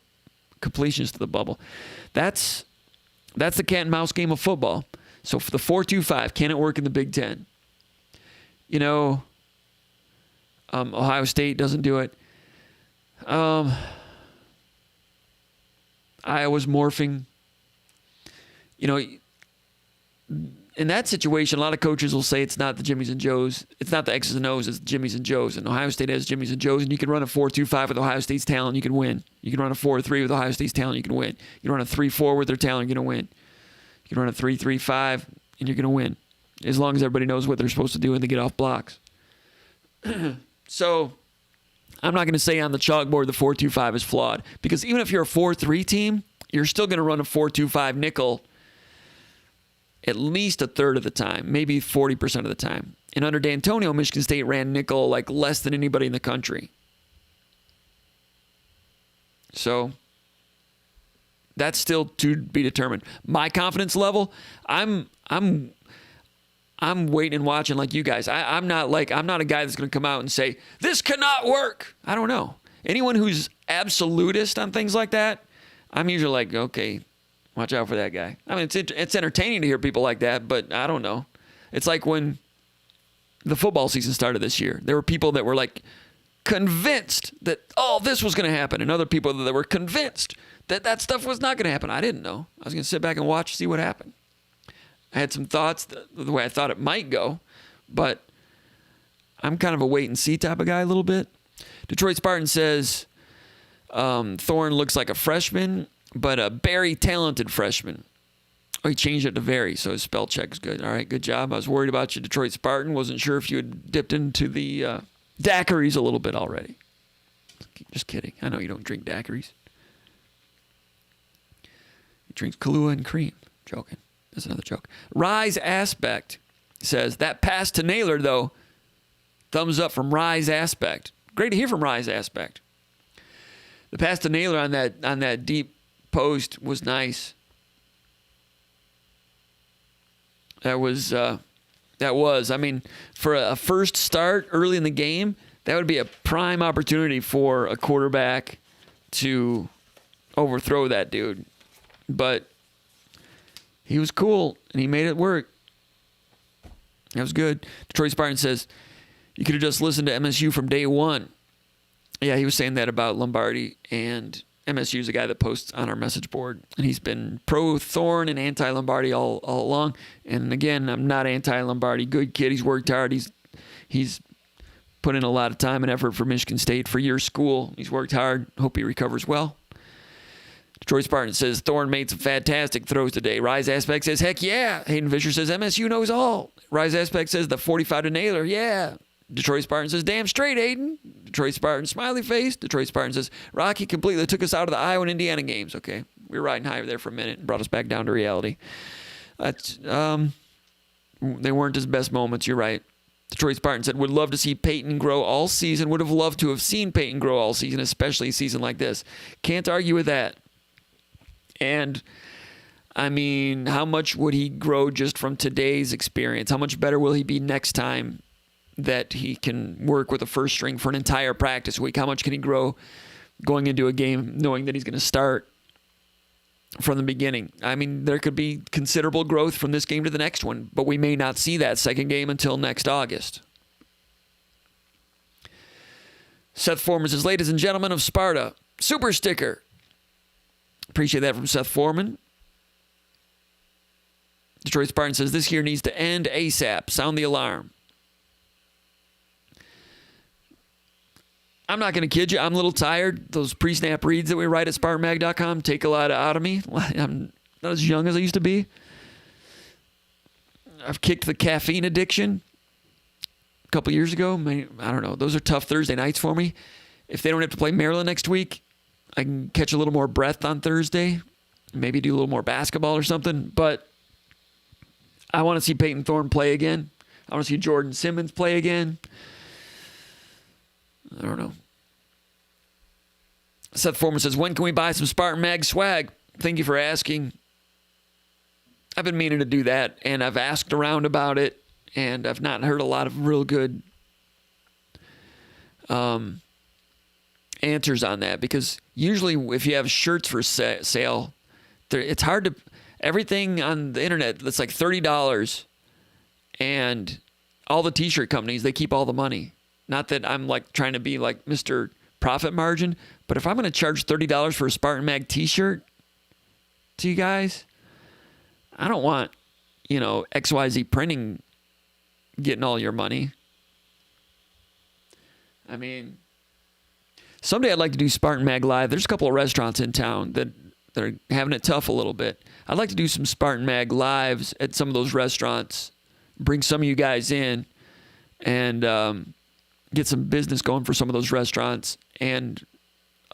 completions to the bubble. That's the cat and mouse game of football. So for the 4-2-5, can it work in the Big Ten? You know, Ohio State doesn't do it. Iowa's morphing. You know, in that situation, a lot of coaches will say it's not the Jimmies and Joes. It's not the X's and O's, it's the Jimmies and Joes. And Ohio State has Jimmies and Joes, and you can run a 4-2-5 with Ohio State's talent, you can win. You can run a 4-3 with Ohio State's talent, you can win. You can run a 3-4 with their talent, you're going to win. You can run a 3-3-5, and you're going to win. As long as everybody knows what they're supposed to do and they get off blocks. So I'm not going to say on the chalkboard the 4-2-5 is flawed, because even if you're a 4-3 team, you're still going to run a 4-2-5 nickel at least a third of the time, maybe 40% of the time. And under D'Antonio, Michigan State ran nickel like less than anybody in the country. So That's still to be determined. My confidence level, I'm waiting and watching like you guys. I'm not a guy that's going to come out and say, this cannot work. I don't know. Anyone who's absolutist on things like that, I'm usually like, okay, watch out for that guy. I mean, it's entertaining to hear people like that, but I don't know. It's like when the football season started this year. There were people that were like convinced that, this was going to happen, and other people that were convinced that stuff was not going to happen. I didn't know. I was going to sit back and watch, see what happened. I had some thoughts the way I thought it might go, but I'm kind of a wait-and-see type of guy a little bit. Detroit Spartan says Thorne looks like a freshman, but a very talented freshman. Oh, he changed it to very, so his spell check is good. All right, good job. I was worried about you, Detroit Spartan. Wasn't sure if you had dipped into the daiquiris a little bit already. Just kidding. I know you don't drink daiquiris. He drinks Kahlua and cream. Joking. That's another joke. Rise Aspect says, that pass to Naylor, though, thumbs up from Rise Aspect. Great to hear from Rise Aspect. The pass to Naylor on that deep post was nice. That was, I mean, for a first start early in the game, that would be a prime opportunity for a quarterback to overthrow that dude. But he was cool, and he made it work. That was good. Detroit Spartan says, you could have just listened to MSU from day one. Yeah, he was saying that about Lombardi, and MSU is a guy that posts on our message board, and he's been pro-Thorne and anti-Lombardi all along. And again, I'm not anti-Lombardi. Good kid. He's worked hard. He's put in a lot of time and effort for Michigan State, for your school. He's worked hard. Hope he recovers well. Detroit Spartan says, Thorne made some fantastic throws today. Rise Aspect says, heck yeah. Hayden Fisher says, MSU knows all. Rise Aspect says, the 45 to Naylor, yeah. Detroit Spartan says, damn straight, Hayden. Detroit Spartan, smiley face. Detroit Spartan says, Rocky completely took us out of the Iowa and Indiana games. Okay, we were riding high there for a minute and brought us back down to reality. That's, they weren't his best moments, you're right. Detroit Spartan said, would love to see Peyton grow all season. Would have loved to have seen Peyton grow all season, especially a season like this. Can't argue with that. And, I mean, how much would he grow just from today's experience? How much better will he be next time that he can work with a first string for an entire practice week? How much can he grow going into a game knowing that he's going to start from the beginning? I mean, there could be considerable growth from this game to the next one, but we may not see that second game until next August. Seth Foreman says, ladies and gentlemen of Sparta, super sticker. Appreciate that from Seth Foreman. Detroit Spartan says, this year needs to end ASAP. Sound the alarm. I'm not going to kid you. I'm a little tired. Those pre-snap reads that we write at SpartanMag.com take a lot out of me. I'm not as young as I used to be. I've kicked the caffeine addiction a couple years ago. I don't know. Those are tough Thursday nights for me. If they don't have to play Maryland next week, I can catch a little more breath on Thursday. Maybe do a little more basketball or something. But I want to see Peyton Thorne play again. I want to see Jordan Simmons play again. I don't know. Seth Foreman says, when can we buy some Spartan Mag swag? Thank you for asking. I've been meaning to do that, and I've asked around about it, and I've not heard a lot of real good answers on that, because usually if you have shirts for sale, it's hard to... Everything on the internet that's like $30, and all the t-shirt companies, they keep all the money. Not that I'm like trying to be like Mr. Profit Margin, but if I'm going to charge $30 for a Spartan Mag t-shirt to you guys, I don't want, XYZ printing getting all your money. I mean, someday I'd like to do Spartan Mag Live. There's a couple of restaurants in town that are having it tough a little bit. I'd like to do some Spartan Mag Lives at some of those restaurants, bring some of you guys in, and get some business going for some of those restaurants, and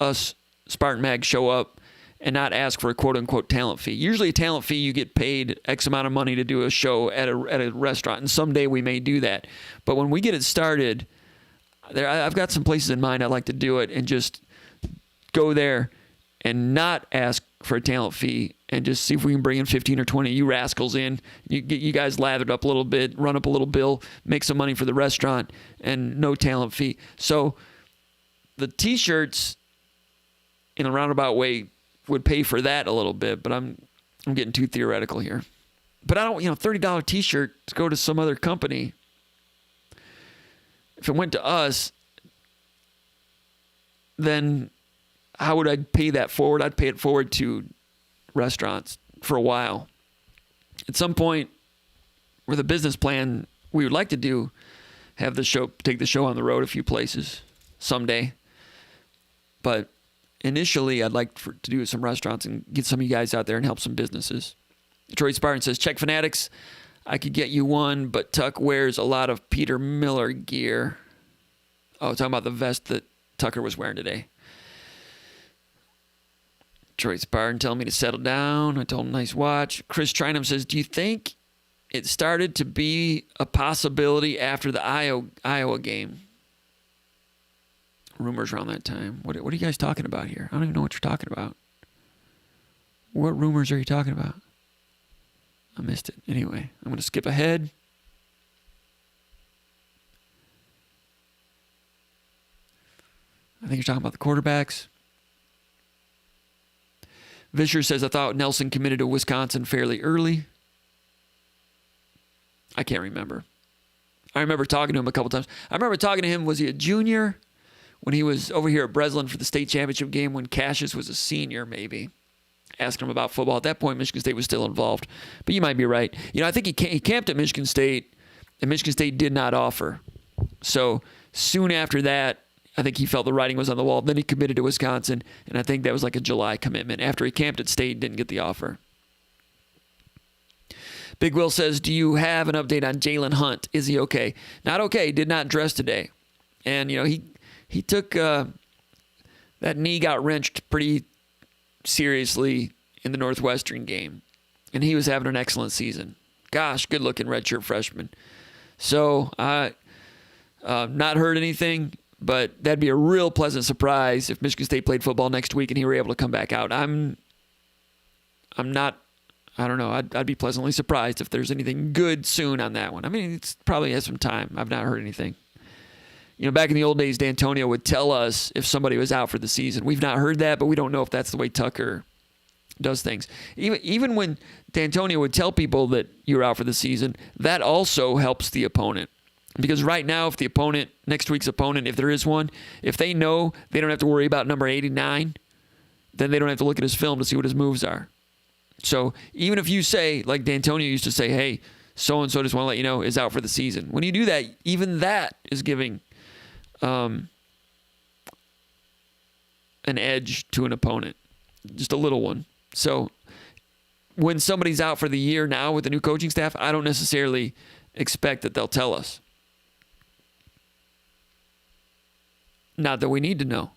us, Spartan Mag, show up and not ask for a quote-unquote talent fee. Usually a talent fee, you get paid X amount of money to do a show at a restaurant, and someday we may do that. But when we get it started, I've got some places in mind I'd like to do it, and just go there and not ask for a talent fee and just see if we can bring in 15 or 20 you rascals in. You get you guys lathered up a little bit, run up a little bill, make some money for the restaurant, and no talent fee. So the T-shirts, in a roundabout way, would pay for that a little bit, but I'm getting too theoretical here. But I don't, $30 T-shirt to go to some other company. If it went to us, then how would I pay that forward? I'd pay it forward to restaurants for a while. At some point, with a business plan, we would like to do, take the show on the road a few places someday. But initially, I'd like to do some restaurants and get some of you guys out there and help some businesses. Detroit Spartan says, check Fanatics. I could get you one, but Tuck wears a lot of Peter Miller gear. Oh, talking about the vest that Tucker was wearing today. Detroit Spartan telling me to settle down. I told him nice watch. Chris Trinum says, do you think it started to be a possibility after the Iowa game? Rumors around that time. What are you guys talking about here? I don't even know what you're talking about. What rumors are you talking about? I missed it. Anyway, I'm going to skip ahead. I think you're talking about the quarterbacks. Vischer says, I thought Nelson committed to Wisconsin fairly early. I can't remember. I remember talking to him a couple times. I remember talking to him, was he a junior? When he was over here at Breslin for the state championship game when Cassius was a senior, maybe. Asking him about football. At that point, Michigan State was still involved. But you might be right. I think he camped at Michigan State, and Michigan State did not offer. So soon after that, I think he felt the writing was on the wall. Then he committed to Wisconsin, and I think that was like a July commitment. After he camped at State, didn't get the offer. Big Will says, do you have an update on Jalen Hunt? Is he okay? Not okay. Did not dress today. And, he took that knee got wrenched pretty seriously in the Northwestern game, and he was having an excellent season. Gosh, good-looking redshirt freshman. So I not heard anything, but that'd be a real pleasant surprise if Michigan State played football next week and he were able to come back out. I'm not. I don't know. I'd be pleasantly surprised if there's anything good soon on that one. I mean, it's probably has some time. I've not heard anything. Back in the old days, D'Antonio would tell us if somebody was out for the season. We've not heard that, but we don't know if that's the way Tucker does things. Even when D'Antonio would tell people that you're out for the season, that also helps the opponent. Because right now, if the opponent, next week's opponent, if there is one, if they know they don't have to worry about number 89, then they don't have to look at his film to see what his moves are. So even if you say, like D'Antonio used to say, hey, so-and-so just want to let you know is out for the season. When you do that, even that is giving an edge to an opponent, just a little one. So when somebody's out for the year now with the new coaching staff, I don't necessarily expect that they'll tell us. Not that we need to know.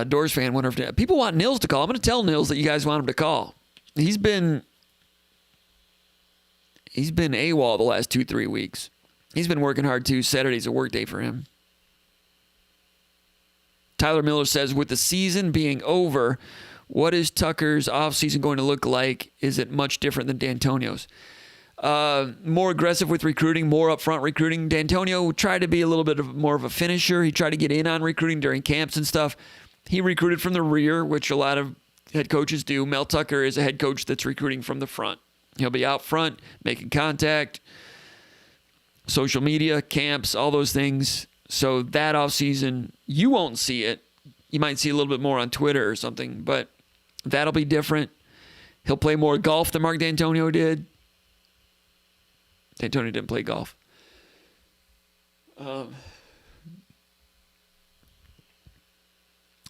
Doors fan wonder if people want Nils to call. I'm going to tell Nils that you guys want him to call. He's been AWOL the last 2-3 weeks. He's been working hard too. Saturday's a work day for him. Tyler Miller says, with the season being over, what is Tucker's offseason going to look like? Is it much different than D'Antonio's? More aggressive with recruiting, more upfront recruiting. D'Antonio tried to be a little bit more of a finisher. He tried to get in on recruiting during camps and stuff. He recruited from the rear, which a lot of head coaches do. Mel Tucker is a head coach that's recruiting from the front. He'll be out front, making contact, social media, camps, all those things. So that offseason, you won't see it. You might see a little bit more on Twitter or something, but that'll be different. He'll play more golf than Mark D'Antonio did. D'Antonio didn't play golf.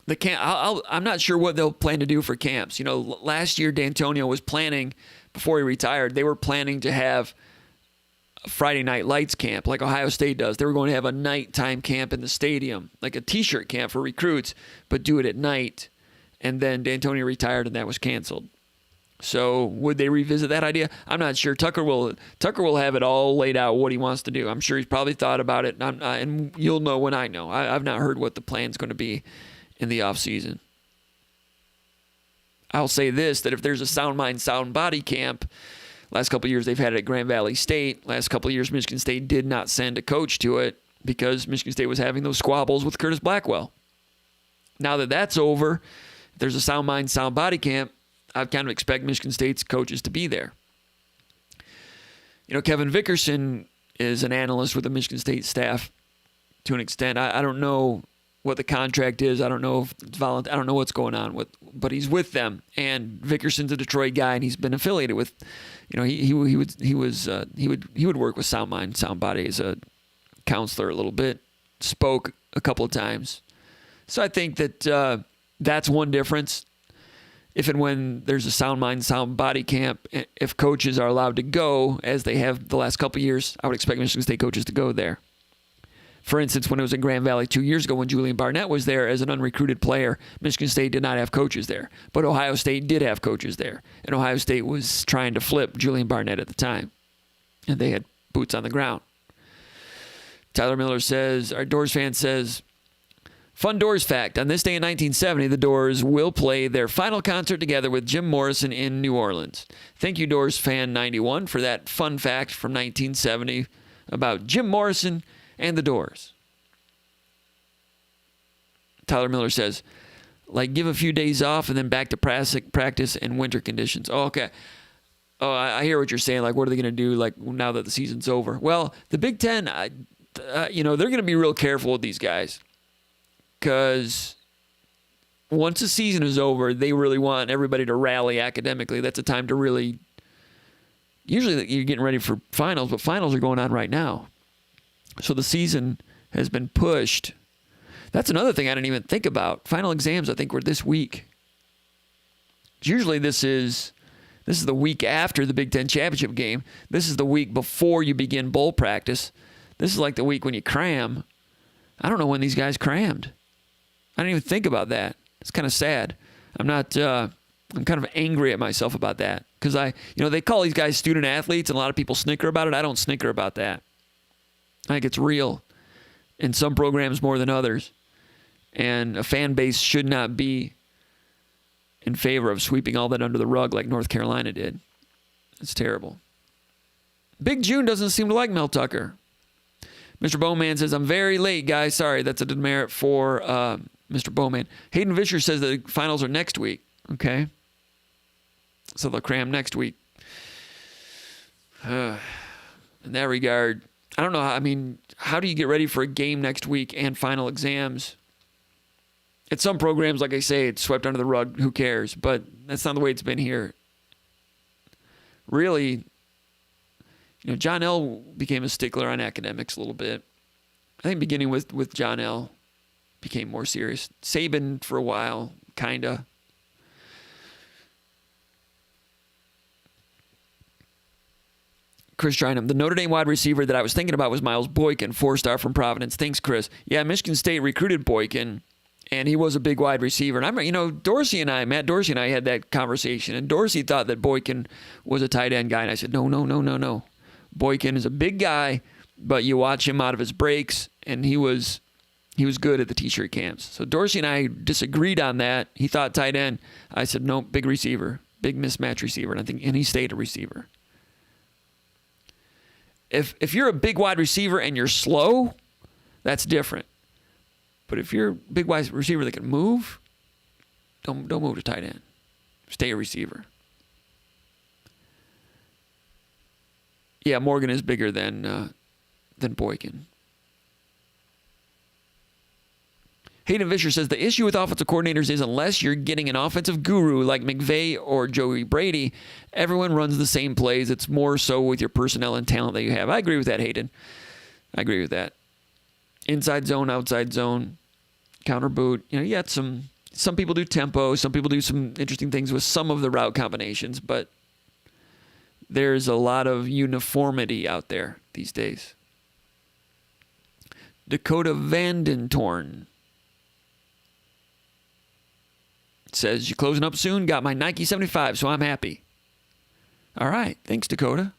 The camp. I'm not sure what they'll plan to do for camps. Last year D'Antonio was planning, before he retired, they were planning to have a Friday Night Lights camp like Ohio State does. They were going to have a nighttime camp in the stadium, like a T-shirt camp for recruits, but do it at night. And then D'Antonio retired, and that was canceled. So would they revisit that idea? I'm not sure. Tucker will have it all laid out what he wants to do. I'm sure he's probably thought about it, and you'll know when I know. I've not heard what the plan's going to be in the offseason. I'll say this, that if there's a sound mind, sound body camp, last couple of years they've had it at Grand Valley State. Last couple of years Michigan State did not send a coach to it because Michigan State was having those squabbles with Curtis Blackwell. Now that that's over, if there's a sound mind, sound body camp, I kind of expect Michigan State's coaches to be there. You know, Kevin Vickerson is an analyst with the Michigan State staff to an extent. I don't know what the contract is. I don't know if it's voluntary. I don't know what's going on with, but he's with them. And Vickerson's a Detroit guy, and he's been affiliated with. You know, he would work with Sound Mind, Sound Body as a counselor a little bit. Spoke a couple of times. So I think that that's one difference. If and when there's a Sound Mind, Sound Body camp, if coaches are allowed to go, as they have the last couple of years, I would expect Michigan State coaches to go there. For instance, when it was in Grand Valley 2 years ago when Julian Barnett was there as an unrecruited player, Michigan State did not have coaches there. But Ohio State did have coaches there. And Ohio State was trying to flip Julian Barnett at the time. And they had boots on the ground. Tyler Miller says, our Doors fan says, fun Doors fact. On this day in 1970, the Doors will play their final concert together with Jim Morrison in New Orleans. Thank you, Doors fan 91, for that fun fact from 1970 about Jim Morrison and the Doors. Tyler Miller says, like, give a few days off and then back to practice in winter conditions. Oh, okay. Oh, I hear what you're saying. Like, what are they going to do, like, now that the season's over? Well, the Big Ten, they're going to be real careful with these guys. Because once the season is over, they really want everybody to rally academically. That's a time to really... Usually you're getting ready for finals, but finals are going on right now. So the season has been pushed. That's another thing I didn't even think about. Final exams, I think, were this week. Usually this is the week after the Big Ten championship game. This is the week before you begin bowl practice. This is like the week when you cram. I don't know when these guys crammed. I didn't even think about that. It's kind of sad. I'm kind of angry at myself about that. Because they call these guys student athletes, and a lot of people snicker about it. I don't snicker about that. I think it's real in some programs more than others. And a fan base should not be in favor of sweeping all that under the rug like North Carolina did. It's terrible. Big June doesn't seem to like Mel Tucker. Mr. Bowman says, I'm very late, guys. Sorry, that's a demerit for Mr. Bowman. Hayden Vischer says the finals are next week. Okay. So they'll cram next week. In that regard, I don't know. How do you get ready for a game next week and final exams? At some programs, like I say, it's swept under the rug. Who cares? But that's not the way it's been here. Really, John L. became a stickler on academics a little bit. I think beginning with John L. became more serious. Saban for a while, kind of. Chris Trinum, the Notre Dame wide receiver that I was thinking about was Miles Boykin, 4-star from Providence. Thanks, Chris. Yeah, Michigan State recruited Boykin, and he was a big wide receiver. And I remember, Matt Dorsey and I had that conversation, and Dorsey thought that Boykin was a tight end guy, and I said, no. Boykin is a big guy, but you watch him out of his breaks, and he was good at the t-shirt camps. So Dorsey and I disagreed on that. He thought tight end. I said, no, big receiver, big mismatch receiver, and he stayed a receiver. If you're a big wide receiver and you're slow, that's different. But if you're a big wide receiver that can move, don't move to tight end. Stay a receiver. Yeah, Morgan is bigger than Boykin. Hayden Vischer says, the issue with offensive coordinators is unless you're getting an offensive guru like McVay or Joey Brady, everyone runs the same plays. It's more so with your personnel and talent that you have. I agree with that, Hayden. I agree with that. Inside zone, outside zone, counter boot. You got some people do tempo. Some people do some interesting things with some of the route combinations, but there's a lot of uniformity out there these days. Dakota Vandentorn says, you're closing up soon? Got my Nike 75, so I'm happy. All right. Thanks, Dakota.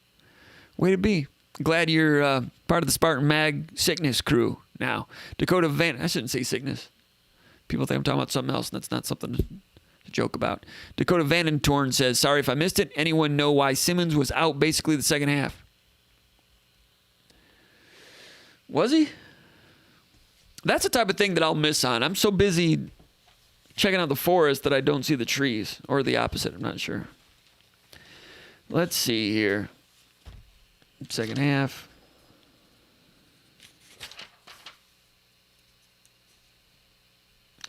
Way to be. Glad you're part of the Spartan Mag sickness crew now. Dakota I shouldn't say sickness. People think I'm talking about something else, and that's not something to joke about. Dakota Vandentorn says, sorry if I missed it. Anyone know why Simmons was out basically the second half? Was he? That's the type of thing that I'll miss on. I'm so busy checking out the forest that I don't see the trees, or the opposite. I'm not sure. Let's see here. Second half.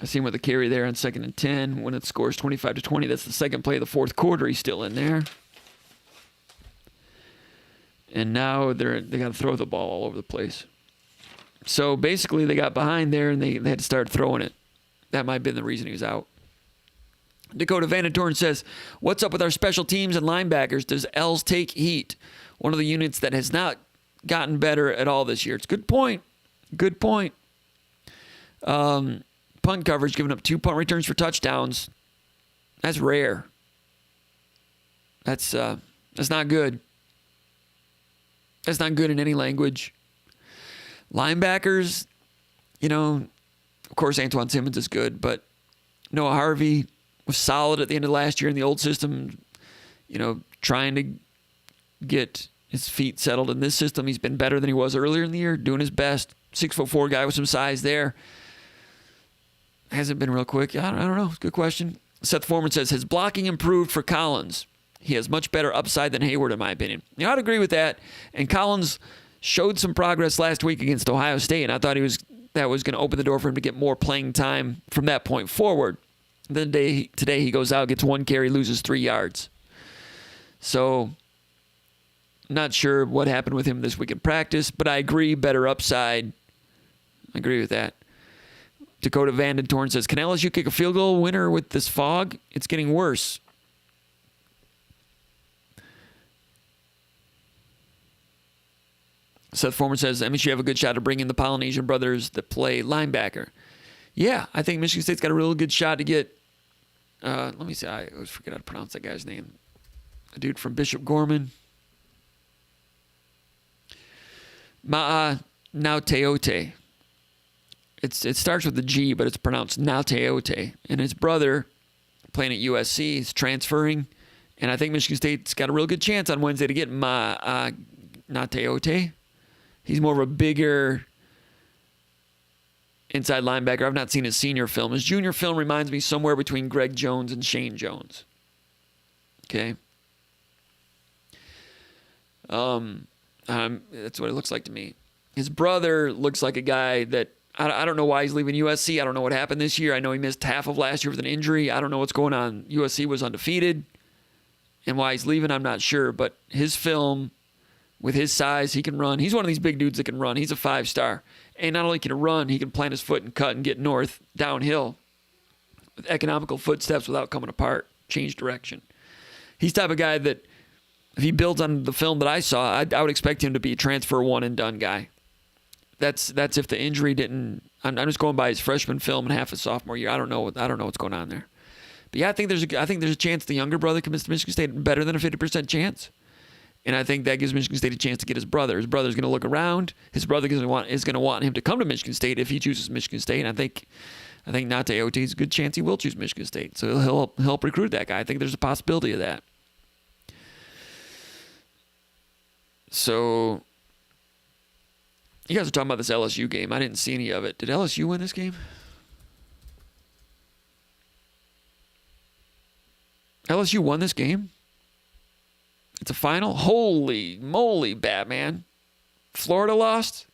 I see him with a carry there on 2nd and 10 when it scores 25-20. That's the second play of the fourth quarter. He's still in there. And now they got to throw the ball all over the place. So basically they got behind there and they had to start throwing it. That might have been the reason he was out. Dakota Vandentorn says, what's up with our special teams and linebackers? Does Els take heat? One of the units that has not gotten better at all this year. It's a good point. Good point. Punt coverage, giving up 2 punt returns for touchdowns. That's rare. That's not good. That's not good in any language. Linebackers, of course Antoine Simmons is good, but Noah Harvey was solid at the end of last year in the old system, trying to get his feet settled in this system. He's been better than he was earlier in the year, doing his best. 6'4" guy with some size there. Hasn't been real quick. I don't know. It's a good question. Seth Foreman says, has blocking improved for Collins? He has much better upside than Hayward, in my opinion. I'd agree with that. And Collins showed some progress last week against Ohio State, and I thought that was going to open the door for him to get more playing time from that point forward. Then today he goes out, gets 1 carry, loses 3 yards. So, not sure what happened with him this week in practice, but I agree, better upside. I agree with that. Dakota Vandentorn says, can LSU kick a field goal winner with this fog? It's getting worse. Seth Foreman says, MSU have a good shot to bring in the Polynesian brothers that play linebacker. Yeah, I think Michigan State's got a real good shot to get, let me see, I always forget how to pronounce that guy's name. A dude from Bishop Gorman. Ma'a Nauteote. It starts with a G, but it's pronounced Nauteote. And his brother, playing at USC, is transferring. And I think Michigan State's got a real good chance on Wednesday to get Ma'a Nauteote. He's more of a bigger inside linebacker. I've not seen his senior film. His junior film reminds me somewhere between Greg Jones and Shane Jones. Okay. That's what it looks like to me. His brother looks like a guy that I don't know why he's leaving USC. I don't know what happened this year. I know he missed half of last year with an injury. I don't know what's going on. USC was undefeated. And why he's leaving, I'm not sure. But his film, with his size, he can run. He's one of these big dudes that can run. He's a 5-star. And not only can he run, he can plant his foot and cut and get north, downhill, with economical footsteps without coming apart, change direction. He's the type of guy that, if he builds on the film that I saw, I would expect him to be a transfer one and done guy. That's if the injury didn't. I'm just going by his freshman film and half his sophomore year. I don't know what's going on there. But yeah, I think there's a chance the younger brother commits to Michigan State, better than a 50% chance. And I think that gives Michigan State a chance to get his brother. His brother's going to look around. His brother is going to want him to come to Michigan State if he chooses Michigan State. And I think Nate Ote is a good chance he will choose Michigan State. So he'll help recruit that guy. I think there's a possibility of that. So you guys are talking about this LSU game. I didn't see any of it. Did LSU win this game? LSU won this game? It's a final? Holy moly, Batman. Florida lost?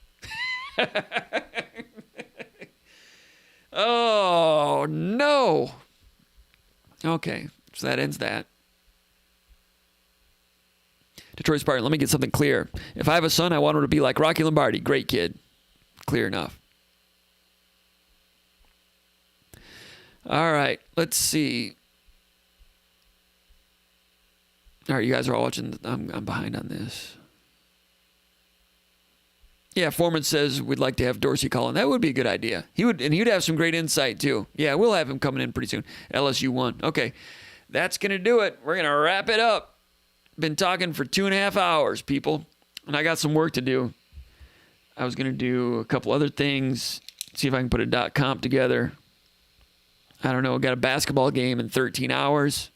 Oh, no. Okay, so that ends that. Detroit Spartan, let me get something clear. If I have a son, I want him to be like Rocky Lombardi. Great kid. Clear enough. All right, let's see. All right, you guys are all watching. I'm behind on this. Yeah, Foreman says we'd like to have Dorsey call in. That would be a good idea. He'd have some great insight too. Yeah, we'll have him coming in pretty soon. LSU won. Okay, that's gonna do it. We're gonna wrap it up. Been talking for 2.5 hours, people, and I got some work to do. I was gonna do a couple other things. See if I can put a .comp together. I don't know, got a basketball game in 13 hours.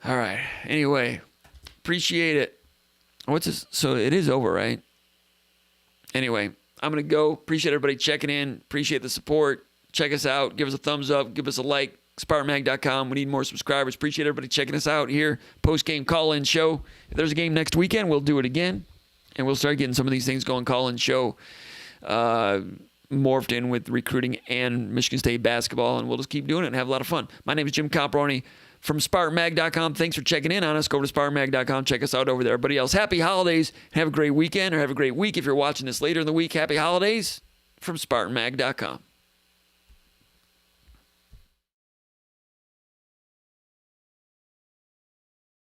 All right. Anyway, appreciate it. What's this? So it is over, right? Anyway, I'm going to go. Appreciate everybody checking in. Appreciate the support. Check us out. Give us a thumbs up. Give us a like. SpartanMag.com. We need more subscribers. Appreciate everybody checking us out here. Postgame Call-In Show. If there's a game next weekend, we'll do it again. And we'll start getting some of these things going. Call-In Show morphed in with recruiting and Michigan State basketball. And we'll just keep doing it and have a lot of fun. My name is Jim Comparoni from SpartanMag.com. Thanks for checking in on us. Go over to SpartanMag.com. Check us out over there. Everybody else, happy holidays. Have a great weekend or have a great week. If you're watching this later in the week, happy holidays from SpartanMag.com.